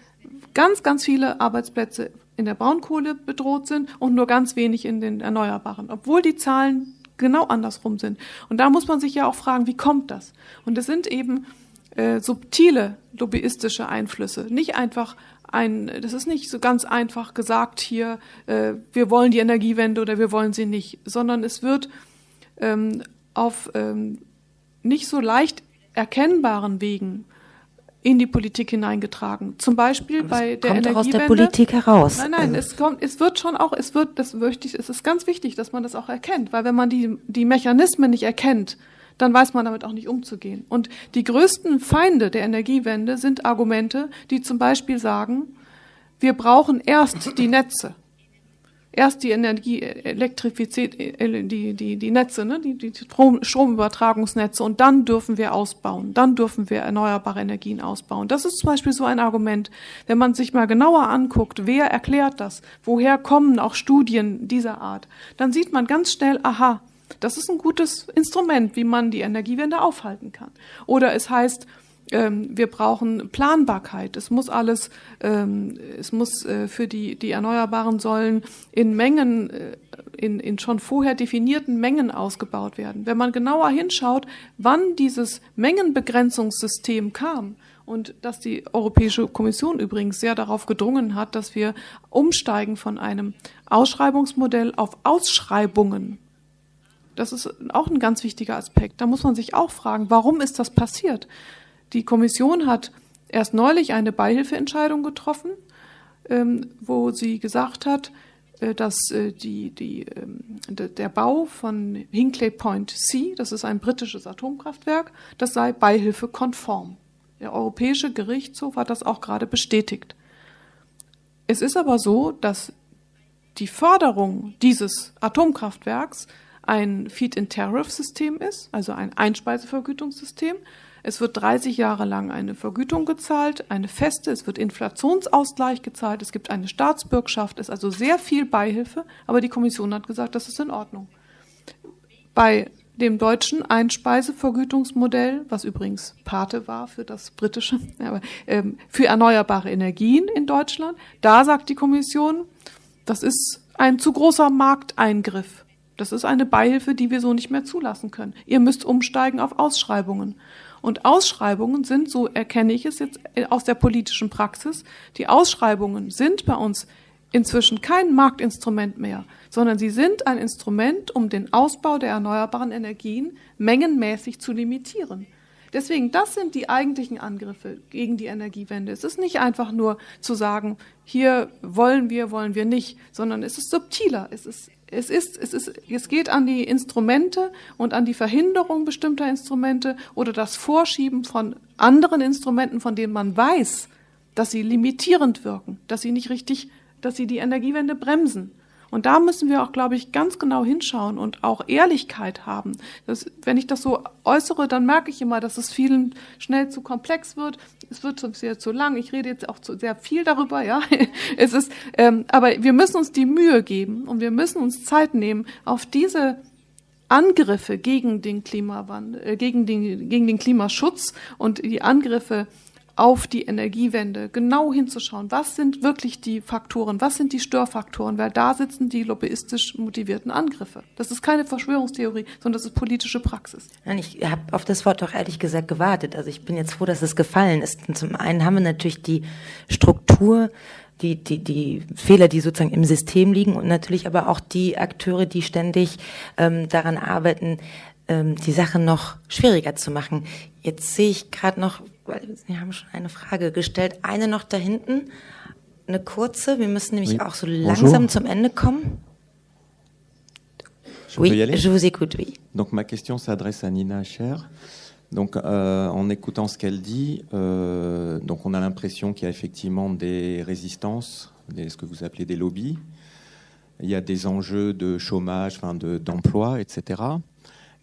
[SPEAKER 6] ganz, ganz viele Arbeitsplätze in der Braunkohle bedroht sind und nur ganz wenig in den Erneuerbaren, obwohl die Zahlen genau andersrum sind. Und da muss man sich ja auch fragen, wie kommt das? Und es sind eben subtile lobbyistische Einflüsse. Nicht einfach das ist nicht so ganz einfach gesagt hier, wir wollen die Energiewende oder wir wollen sie nicht, sondern es wird auf nicht so leicht erkennbaren Wegen in die Politik hineingetragen. Zum Beispiel bei der Energiewende.
[SPEAKER 3] Kommt auch aus der Politik heraus.
[SPEAKER 6] Nein, es ist ganz wichtig, dass man das auch erkennt, weil wenn man die Mechanismen nicht erkennt, dann weiß man damit auch nicht umzugehen. Und die größten Feinde der Energiewende sind Argumente, die zum Beispiel sagen, wir brauchen erst die Netze. Erst die Energie, Elektrizität, die Netze, ne, die Stromübertragungsnetze, und dann dürfen wir ausbauen, dann dürfen wir erneuerbare Energien ausbauen. Das ist zum Beispiel so ein Argument. Wenn man sich mal genauer anguckt, wer erklärt das, woher kommen auch Studien dieser Art, dann sieht man ganz schnell, aha, das ist ein gutes Instrument, wie man die Energiewende aufhalten kann. Oder es heißt, wir brauchen Planbarkeit. Es muss alles, für die Erneuerbaren sollen in Mengen, in schon vorher definierten Mengen ausgebaut werden. Wenn man genauer hinschaut, wann dieses Mengenbegrenzungssystem kam, und dass die Europäische Kommission übrigens sehr darauf gedrungen hat, dass wir umsteigen von einem Ausschreibungsmodell auf Ausschreibungen. Das ist auch ein ganz wichtiger Aspekt. Da muss man sich auch fragen, warum ist das passiert? Die Kommission hat erst neulich eine Beihilfeentscheidung getroffen, wo sie gesagt hat, dass der Bau von Hinkley Point C, das ist ein britisches Atomkraftwerk, das sei beihilfekonform. Der Europäische Gerichtshof hat das auch gerade bestätigt. Es ist aber so, dass die Förderung dieses Atomkraftwerks ein Feed-in-Tariff-System ist, also ein Einspeisevergütungssystem. Es wird 30 Jahre lang eine Vergütung gezahlt, eine feste, es wird Inflationsausgleich gezahlt, es gibt eine Staatsbürgschaft, es ist also sehr viel Beihilfe, aber die Kommission hat gesagt, das ist in Ordnung. Bei dem deutschen Einspeisevergütungsmodell, was übrigens Pate war für das britische, aber für erneuerbare Energien in Deutschland, da sagt die Kommission, das ist ein zu großer Markteingriff. Das ist eine Beihilfe, die wir so nicht mehr zulassen können. Ihr müsst umsteigen auf Ausschreibungen. Und Ausschreibungen sind, so erkenne ich es jetzt aus der politischen Praxis, die Ausschreibungen sind bei uns inzwischen kein Marktinstrument mehr, sondern sie sind ein Instrument, um den Ausbau der erneuerbaren Energien mengenmäßig zu limitieren. Deswegen, das sind die eigentlichen Angriffe gegen die Energiewende. Es ist nicht einfach nur zu sagen, hier wollen wir nicht, sondern es ist subtiler. Es geht an die Instrumente und an die Verhinderung bestimmter Instrumente oder das Vorschieben von anderen Instrumenten, von denen man weiß, dass sie limitierend wirken, dass sie die Energiewende bremsen. Und da müssen wir auch, glaube ich, ganz genau hinschauen und auch Ehrlichkeit haben. Wenn ich das so äußere, dann merke ich immer, dass es vielen schnell zu komplex wird. Es wird sehr zu lang. Ich rede jetzt auch sehr viel darüber, ja. Aber wir müssen uns die Mühe geben und wir müssen uns Zeit nehmen, auf diese Angriffe gegen den Klimawandel, gegen den Klimaschutz und die Angriffe auf die Energiewende genau hinzuschauen. Was sind wirklich die Faktoren? Was sind die Störfaktoren? Weil da sitzen die lobbyistisch motivierten Angriffe. Das ist keine Verschwörungstheorie, sondern das ist politische Praxis.
[SPEAKER 3] Ich habe auf das Wort auch ehrlich gesagt gewartet. Also ich bin jetzt froh, dass es gefallen ist. Und zum einen haben wir natürlich die Struktur, die Fehler, die sozusagen im System liegen, und natürlich aber auch die Akteure, die ständig daran arbeiten, die Sache noch schwieriger zu machen. Jetzt sehe ich gerade noch, weil Sie haben schon eine Frage gestellt, eine noch da hinten, eine kurze. Wir müssen nämlich auch so langsam zum Ende kommen. Oui, je vous écoute, oui.
[SPEAKER 10] Donc ma question s'adresse à Nina Scher. Donc en écoutant ce qu'elle dit, donc on a l'impression qu'il y a effectivement des résistances, ce que vous appelez des lobbies. Il y a des enjeux de chômage, d'emploi, etc.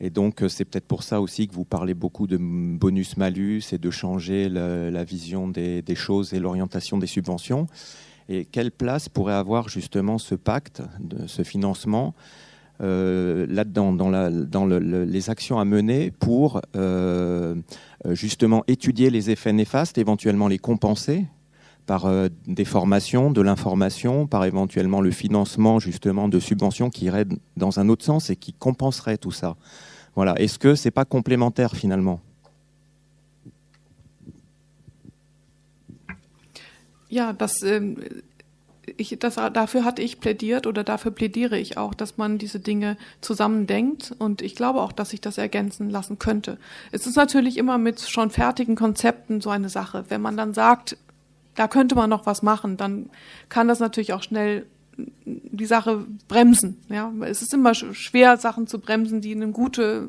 [SPEAKER 10] Et donc, c'est peut-être pour ça aussi que vous parlez beaucoup de bonus-malus et de changer la vision des choses et l'orientation des subventions. Et quelle place pourrait avoir justement ce pacte, ce financement, là-dedans, dans les actions à mener pour justement étudier les effets néfastes, éventuellement les compenser par des formations, de l'information, par éventuellement le financement justement de subventions qui iraient dans un autre sens et qui compenseraient tout ça. Voilà. Est-ce que c'est pas complémentaire finalement?
[SPEAKER 6] Ja, dafür hatte ich plädiert oder dafür plädiere ich auch, dass man diese Dinge zusammendenkt und ich glaube auch, dass sich das ergänzen lassen könnte. Es ist natürlich immer mit schon fertigen Konzepten so eine Sache. Wenn man dann sagt, da könnte man noch was machen, dann kann das natürlich auch schnell die Sache bremsen. Ja, es ist immer schwer, Sachen zu bremsen, die ein gutes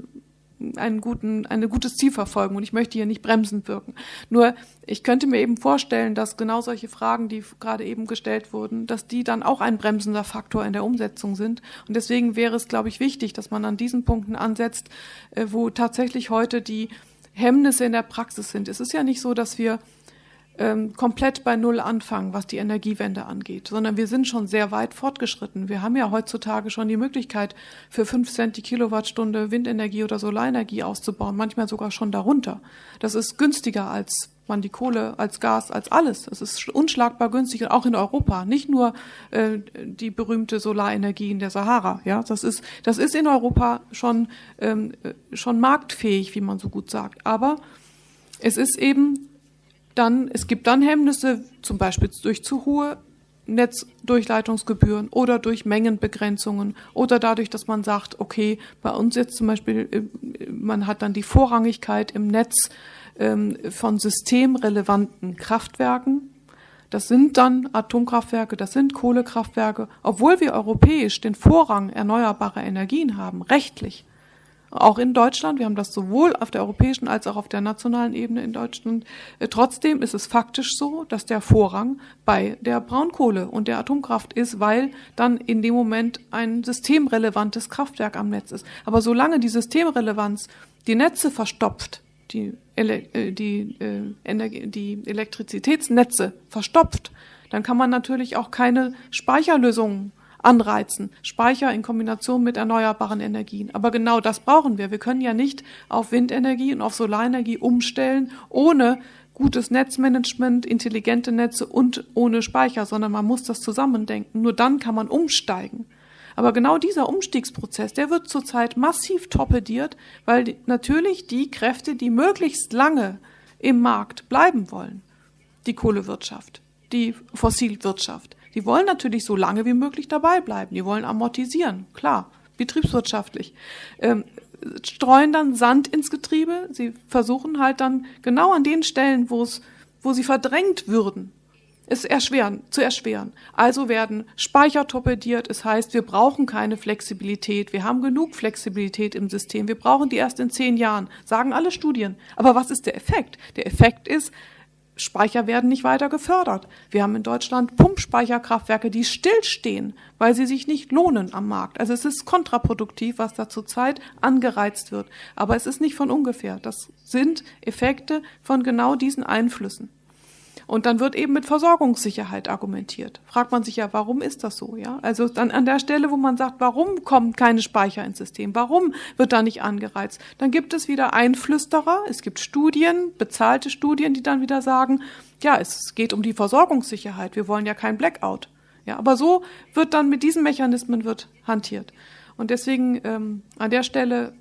[SPEAKER 6] Ziel verfolgen. Und ich möchte hier nicht bremsend wirken. Nur, ich könnte mir eben vorstellen, dass genau solche Fragen, die gerade eben gestellt wurden, dass die dann auch ein bremsender Faktor in der Umsetzung sind. Und deswegen wäre es, glaube ich, wichtig, dass man an diesen Punkten ansetzt, wo tatsächlich heute die Hemmnisse in der Praxis sind. Es ist ja nicht so, dass wir komplett bei Null anfangen, was die Energiewende angeht, sondern wir sind schon sehr weit fortgeschritten. Wir haben ja heutzutage schon die Möglichkeit, für 5 Cent die Kilowattstunde Windenergie oder Solarenergie auszubauen, manchmal sogar schon darunter. Das ist günstiger als man die Kohle, als Gas, als alles. Es ist unschlagbar günstig, auch in Europa. Nicht nur die berühmte Solarenergie in der Sahara. Ja, das ist in Europa schon marktfähig, wie man so gut sagt. Aber es ist eben es gibt dann Hemmnisse, zum Beispiel durch zu hohe Netzdurchleitungsgebühren oder durch Mengenbegrenzungen oder dadurch, dass man sagt, okay, bei uns jetzt zum Beispiel, man hat dann die Vorrangigkeit im Netz von systemrelevanten Kraftwerken. Das sind dann Atomkraftwerke, das sind Kohlekraftwerke, obwohl wir europäisch den Vorrang erneuerbarer Energien haben, rechtlich. Auch in Deutschland, wir haben das sowohl auf der europäischen als auch auf der nationalen Ebene in Deutschland. Trotzdem ist es faktisch so, dass der Vorrang bei der Braunkohle und der Atomkraft ist, weil dann in dem Moment ein systemrelevantes Kraftwerk am Netz ist. Aber solange die Systemrelevanz die Netze verstopft, die Elektrizitätsnetze verstopft, dann kann man natürlich auch keine Speicherlösungen anreizen. Speicher in Kombination mit erneuerbaren Energien. Aber genau das brauchen wir. Wir können ja nicht auf Windenergie und auf Solarenergie umstellen, ohne gutes Netzmanagement, intelligente Netze und ohne Speicher, sondern man muss das zusammendenken. Nur dann kann man umsteigen. Aber genau dieser Umstiegsprozess, der wird zurzeit massiv torpediert, weil natürlich die Kräfte, die möglichst lange im Markt bleiben wollen, die Kohlewirtschaft, die Fossilwirtschaft, die wollen natürlich so lange wie möglich dabei bleiben. Die wollen amortisieren, klar, betriebswirtschaftlich. Streuen dann Sand ins Getriebe. Sie versuchen halt dann genau an den Stellen, wo sie verdrängt würden, es zu erschweren. Also werden Speicher torpediert. Es heißt, wir brauchen keine Flexibilität. Wir haben genug Flexibilität im System. Wir brauchen die erst in 10 Jahren, sagen alle Studien. Aber was ist der Effekt? Der Effekt ist, Speicher werden nicht weiter gefördert. Wir haben in Deutschland Pumpspeicherkraftwerke, die stillstehen, weil sie sich nicht lohnen am Markt. Also es ist kontraproduktiv, was da zurzeit angereizt wird. Aber es ist nicht von ungefähr. Das sind Effekte von genau diesen Einflüssen. Und dann wird eben mit Versorgungssicherheit argumentiert. Fragt man sich ja, warum ist das so? Ja, also dann an der Stelle, wo man sagt, warum kommen keine Speicher ins System? Warum wird da nicht angereizt? Dann gibt es wieder Einflüsterer. Es gibt Studien, bezahlte Studien, die dann wieder sagen, ja, es geht um die Versorgungssicherheit. Wir wollen ja kein Blackout. Ja, aber so wird dann mit diesen Mechanismen hantiert. Und deswegen an der Stelle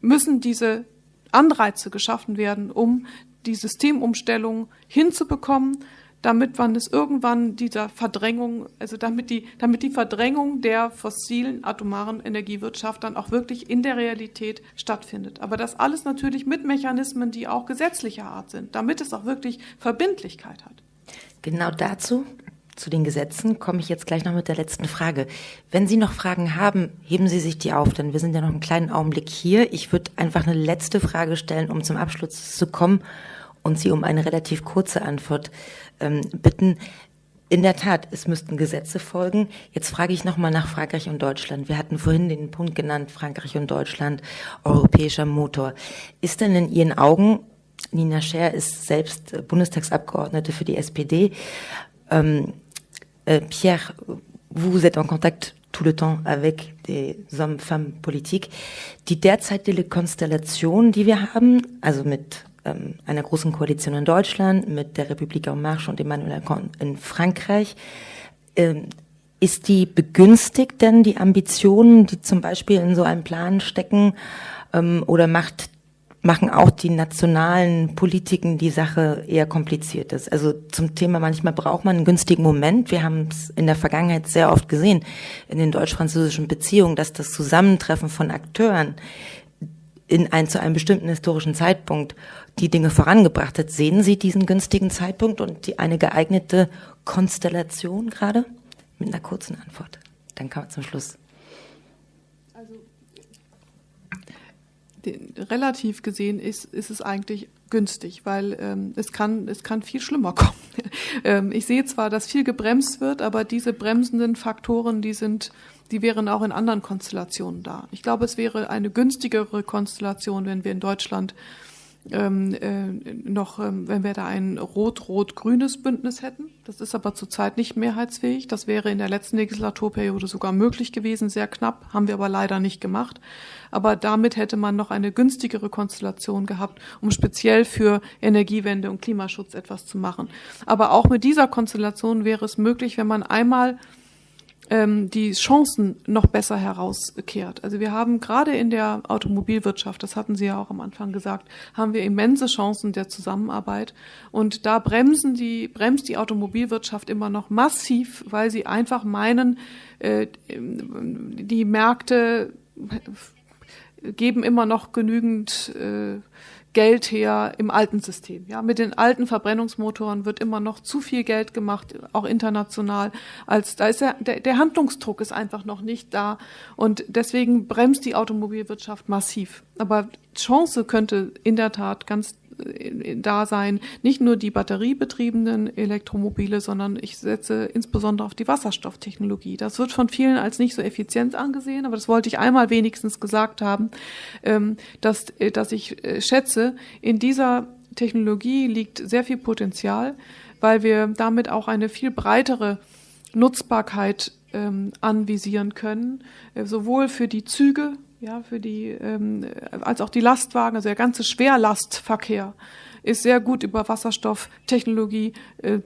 [SPEAKER 6] müssen diese Anreize geschaffen werden, um die Systemumstellung hinzubekommen, damit man es irgendwann dieser Verdrängung, also damit die Verdrängung der fossilen atomaren Energiewirtschaft dann auch wirklich in der Realität stattfindet. Aber das alles natürlich mit Mechanismen, die auch gesetzlicher Art sind, damit es auch wirklich Verbindlichkeit hat.
[SPEAKER 3] Genau dazu, zu den Gesetzen, komme ich jetzt gleich noch mit der letzten Frage. Wenn Sie noch Fragen haben, heben Sie sich die auf, denn wir sind ja noch einen kleinen Augenblick hier. Ich würde einfach eine letzte Frage stellen, um zum Abschluss zu kommen und Sie um eine relativ kurze Antwort bitten. In der Tat, es müssten Gesetze folgen. Jetzt frage ich nochmal nach Frankreich und Deutschland. Wir hatten vorhin den Punkt genannt, Frankreich und Deutschland, europäischer Motor. Ist denn in Ihren Augen, Nina Scher ist selbst Bundestagsabgeordnete für die SPD, Pierre, vous êtes en contact tout le temps avec des hommes, femmes politiques. Die derzeitige Konstellation, die wir haben, also mit einer großen Koalition in Deutschland, mit der République en Marche und Emmanuel Macron in Frankreich, ist die begünstigt denn die Ambitionen, die zum Beispiel in so einem Plan stecken, oder macht machen auch die nationalen Politiken die Sache eher kompliziert ist. Also zum Thema, manchmal braucht man einen günstigen Moment. Wir haben es in der Vergangenheit sehr oft gesehen, in den deutsch-französischen Beziehungen, dass das Zusammentreffen von Akteuren zu einem bestimmten historischen Zeitpunkt die Dinge vorangebracht hat. Sehen Sie diesen günstigen Zeitpunkt und eine geeignete Konstellation gerade? Mit einer kurzen Antwort. Dann kommen wir zum Schluss.
[SPEAKER 6] Relativ gesehen ist es eigentlich günstig, weil es kann viel schlimmer kommen. Ich sehe zwar, dass viel gebremst wird, aber diese bremsenden Faktoren, die wären auch in anderen Konstellationen da. Ich glaube, es wäre eine günstigere Konstellation, wenn wir in Deutschland wenn wir da ein rot-rot-grünes Bündnis hätten. Das ist aber zurzeit nicht mehrheitsfähig. Das wäre in der letzten Legislaturperiode sogar möglich gewesen, sehr knapp, haben wir aber leider nicht gemacht. Aber damit hätte man noch eine günstigere Konstellation gehabt, um speziell für Energiewende und Klimaschutz etwas zu machen. Aber auch mit dieser Konstellation wäre es möglich, wenn man einmal die Chancen noch besser herauskehrt. Also wir haben gerade in der Automobilwirtschaft, das hatten Sie ja auch am Anfang gesagt, haben wir immense Chancen der Zusammenarbeit. Und da bremst die Automobilwirtschaft immer noch massiv, weil sie einfach meinen, die Märkte geben immer noch genügend Geld her im alten System. Ja, mit den alten Verbrennungsmotoren wird immer noch zu viel Geld gemacht, auch international. Da ist der Handlungsdruck ist einfach noch nicht da und deswegen bremst die Automobilwirtschaft massiv. Aber Chance könnte in der Tat ganz da sein, nicht nur die batteriebetriebenen Elektromobile, sondern ich setze insbesondere auf die Wasserstofftechnologie. Das wird von vielen als nicht so effizient angesehen, aber das wollte ich einmal wenigstens gesagt haben, dass ich schätze, in dieser Technologie liegt sehr viel Potenzial, weil wir damit auch eine viel breitere Nutzbarkeit anvisieren können, sowohl für die Züge, ja, als auch die Lastwagen, also der ganze Schwerlastverkehr ist sehr gut über Wasserstofftechnologie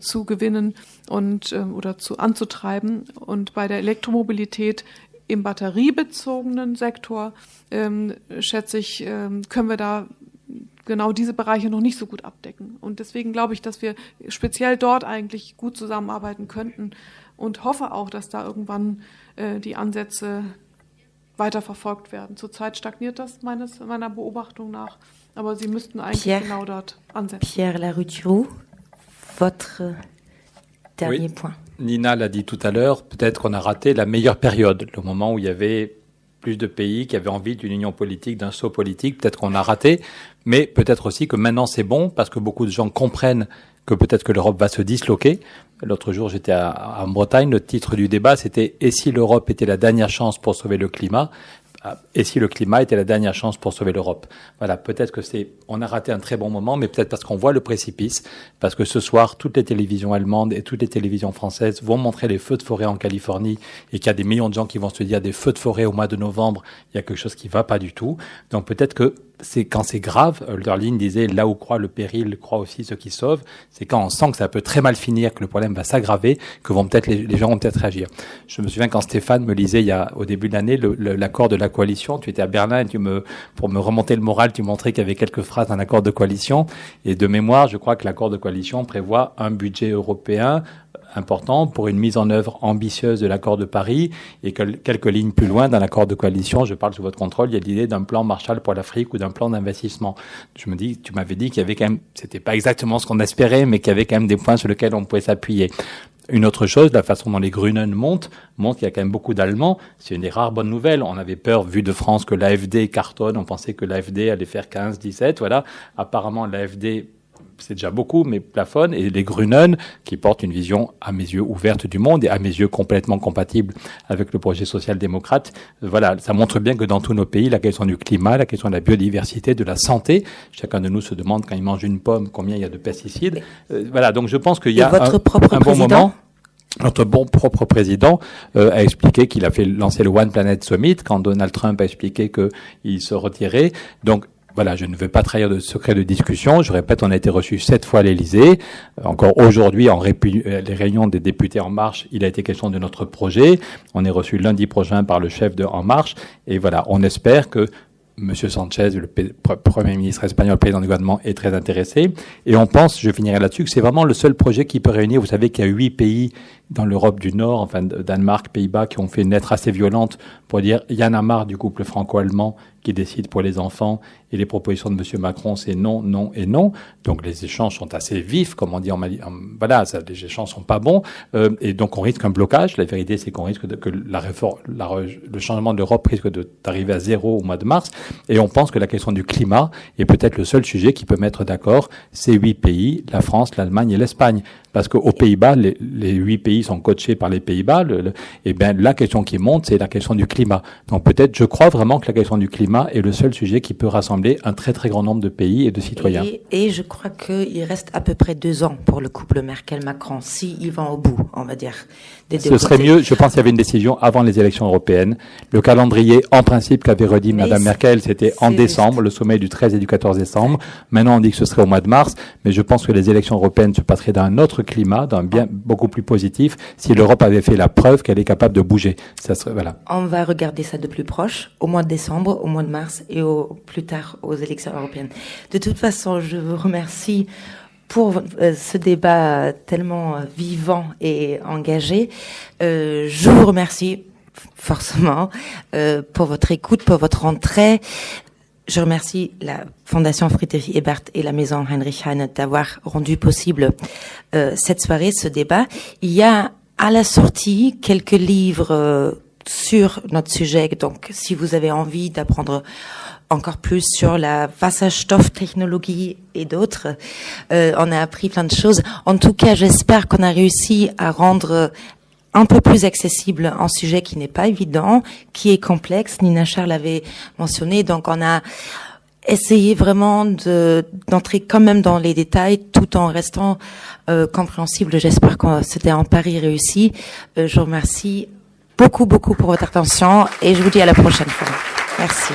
[SPEAKER 6] zu gewinnen und oder anzutreiben. Und bei der Elektromobilität im batteriebezogenen Sektor schätze ich, können wir da genau diese Bereiche noch nicht so gut abdecken. Und deswegen glaube ich, dass wir speziell dort eigentlich gut zusammenarbeiten könnten und hoffe auch, dass da irgendwann die Ansätze weiter verfolgt werden. Zurzeit stagniert das meiner Beobachtung nach, aber Sie müssten eigentlich genau dort ansetzen.
[SPEAKER 3] Pierre Larouturou, votre dernier point.
[SPEAKER 4] Nina l'a dit tout à l'heure, peut-être qu'on a raté la meilleure période, le moment où il y avait plus de pays qui avaient envie d'une union politique, d'un saut politique, peut-être qu'on a raté, mais peut-être aussi que maintenant c'est bon, parce que beaucoup de gens comprennent que peut-être que l'Europe va se disloquer. L'autre jour, j'étais en Bretagne, le titre du débat, c'était « Et si l'Europe était la dernière chance pour sauver le climat ?» Et si le climat était la dernière chance pour sauver l'Europe. Voilà, peut-être que on a raté un très bon moment, mais peut-être parce qu'on voit le précipice, parce que ce soir, toutes les télévisions allemandes et toutes les télévisions françaises vont montrer les feux de forêt en Californie et qu'il y a des millions de gens qui vont se dire des feux de forêt au mois de novembre, il y a quelque chose qui va pas du tout. Donc peut-être que quand c'est grave, Hölderlin disait là où croit le péril, croit aussi ceux qui sauvent. C'est quand on sent que ça peut très mal finir, que le problème va s'aggraver, que les gens vont peut-être réagir. Je me souviens quand Stéphane me lisait au début de l'année l'accord de la coalition. Tu étais à Berlin et pour me remonter le moral, tu montrais qu'il y avait quelques phrases d'un accord de coalition. Et de mémoire, je crois que l'accord de coalition prévoit un budget européen important pour une mise en œuvre ambitieuse de l'accord de Paris et que quelques lignes plus loin dans l'accord de coalition, je parle sous votre contrôle, il y a l'idée d'un plan Marshall pour l'Afrique ou d'un plan d'investissement. Je me dis, tu m'avais dit qu'il y avait quand même, c'était pas exactement ce qu'on espérait, mais qu'il y avait quand même des points sur lesquels on pouvait s'appuyer. Une autre chose, la façon dont les Grünen montent qu'il y a quand même beaucoup d'Allemands. C'est une des rares bonnes nouvelles. On avait peur, vu de France, que l'AfD cartonne. On pensait que l'AfD allait faire 15, 17, voilà. Apparemment, l'AfD, c'est déjà beaucoup, mais plafonne, et les Grünen, qui portent une vision, à mes yeux, ouverte du monde et à mes yeux complètement compatible avec le projet social-démocrate. Voilà, ça montre bien que dans tous nos pays, la question du climat, la question de la biodiversité, de la santé, chacun de nous se demande quand il mange une pomme combien il y a de pesticides. Voilà, donc je pense qu'il y a un bon moment. Notre bon propre président a expliqué qu'il a fait lancer le One Planet Summit quand Donald Trump a expliqué qu'il se retirait. Donc voilà, je ne veux pas trahir de secret de discussion. Je répète, on a été reçu 7 fois à l'Élysée. Encore aujourd'hui, les réunions des députés En Marche, il a été question de notre projet. On est reçu lundi prochain par le chef de En Marche. Et voilà, on espère que Monsieur Sanchez, le Premier ministre espagnol, le président du gouvernement, est très intéressé. Et on pense, je finirai là-dessus, que c'est vraiment le seul projet qui peut réunir. Vous savez qu'il y a 8 pays dans l'Europe du Nord, enfin Danemark, Pays-Bas, qui ont fait une lettre assez violente pour dire il y en a marre du couple franco-allemand qui décide pour les enfants, et les propositions de Monsieur Macron, c'est non, non et non. Donc les échanges sont assez vifs, comme on dit en Mali. Voilà, les échanges sont pas bons, et donc on risque un blocage. La vérité, c'est qu'on risque que la réforme, le changement de l'Europe risque d'arriver à 0 au mois de mars. Et on pense que la question du climat est peut-être le seul sujet qui peut mettre d'accord ces 8 pays, la France, l'Allemagne et l'Espagne. Parce qu'aux Pays-Bas, les 8 pays sont coachés par les Pays-Bas. Et bien, la question qui monte, c'est la question du climat. Donc peut-être, je crois vraiment que la question du climat est le seul sujet qui peut rassembler un très très grand nombre de pays et de citoyens.
[SPEAKER 3] Et je crois qu'il reste à peu près 2 ans pour le couple Merkel-Macron, s'ils vont au bout, on va dire.
[SPEAKER 4] Ce serait mieux, je pense qu'il y avait une décision avant les élections européennes. Le calendrier, en principe, qu'avait redit Madame Merkel, c'était en décembre, le sommet du 13 et du 14 décembre. Maintenant, on dit que ce serait au mois de mars, mais je pense que les élections européennes se passeraient dans un autre climat, d'un bien beaucoup plus positif, si l'Europe avait fait la preuve qu'elle est capable de bouger. Ça serait, voilà.
[SPEAKER 3] On va regarder ça de plus proche, au mois de décembre, au mois de mars et plus tard aux élections européennes. De toute façon, je vous remercie pour ce débat tellement vivant et engagé. Je vous remercie forcément pour votre écoute, pour votre entrée. Je remercie la Fondation Friedrich Ebert et la Maison Heinrich Heine d'avoir rendu possible cette soirée, ce débat. Il y a à la sortie quelques livres sur notre sujet, donc si vous avez envie d'apprendre encore plus sur la Wasserstofftechnologie et d'autres, on a appris plein de choses. En tout cas, j'espère qu'on a réussi à rendre un peu plus accessible un sujet qui n'est pas évident, qui est complexe. Nina Scher l'avait mentionné, donc on a essayé vraiment d'entrer quand même dans les détails tout en restant compréhensible. J'espère que c'était un pari réussi. Je vous remercie beaucoup pour votre attention et je vous dis à la prochaine fois. Merci.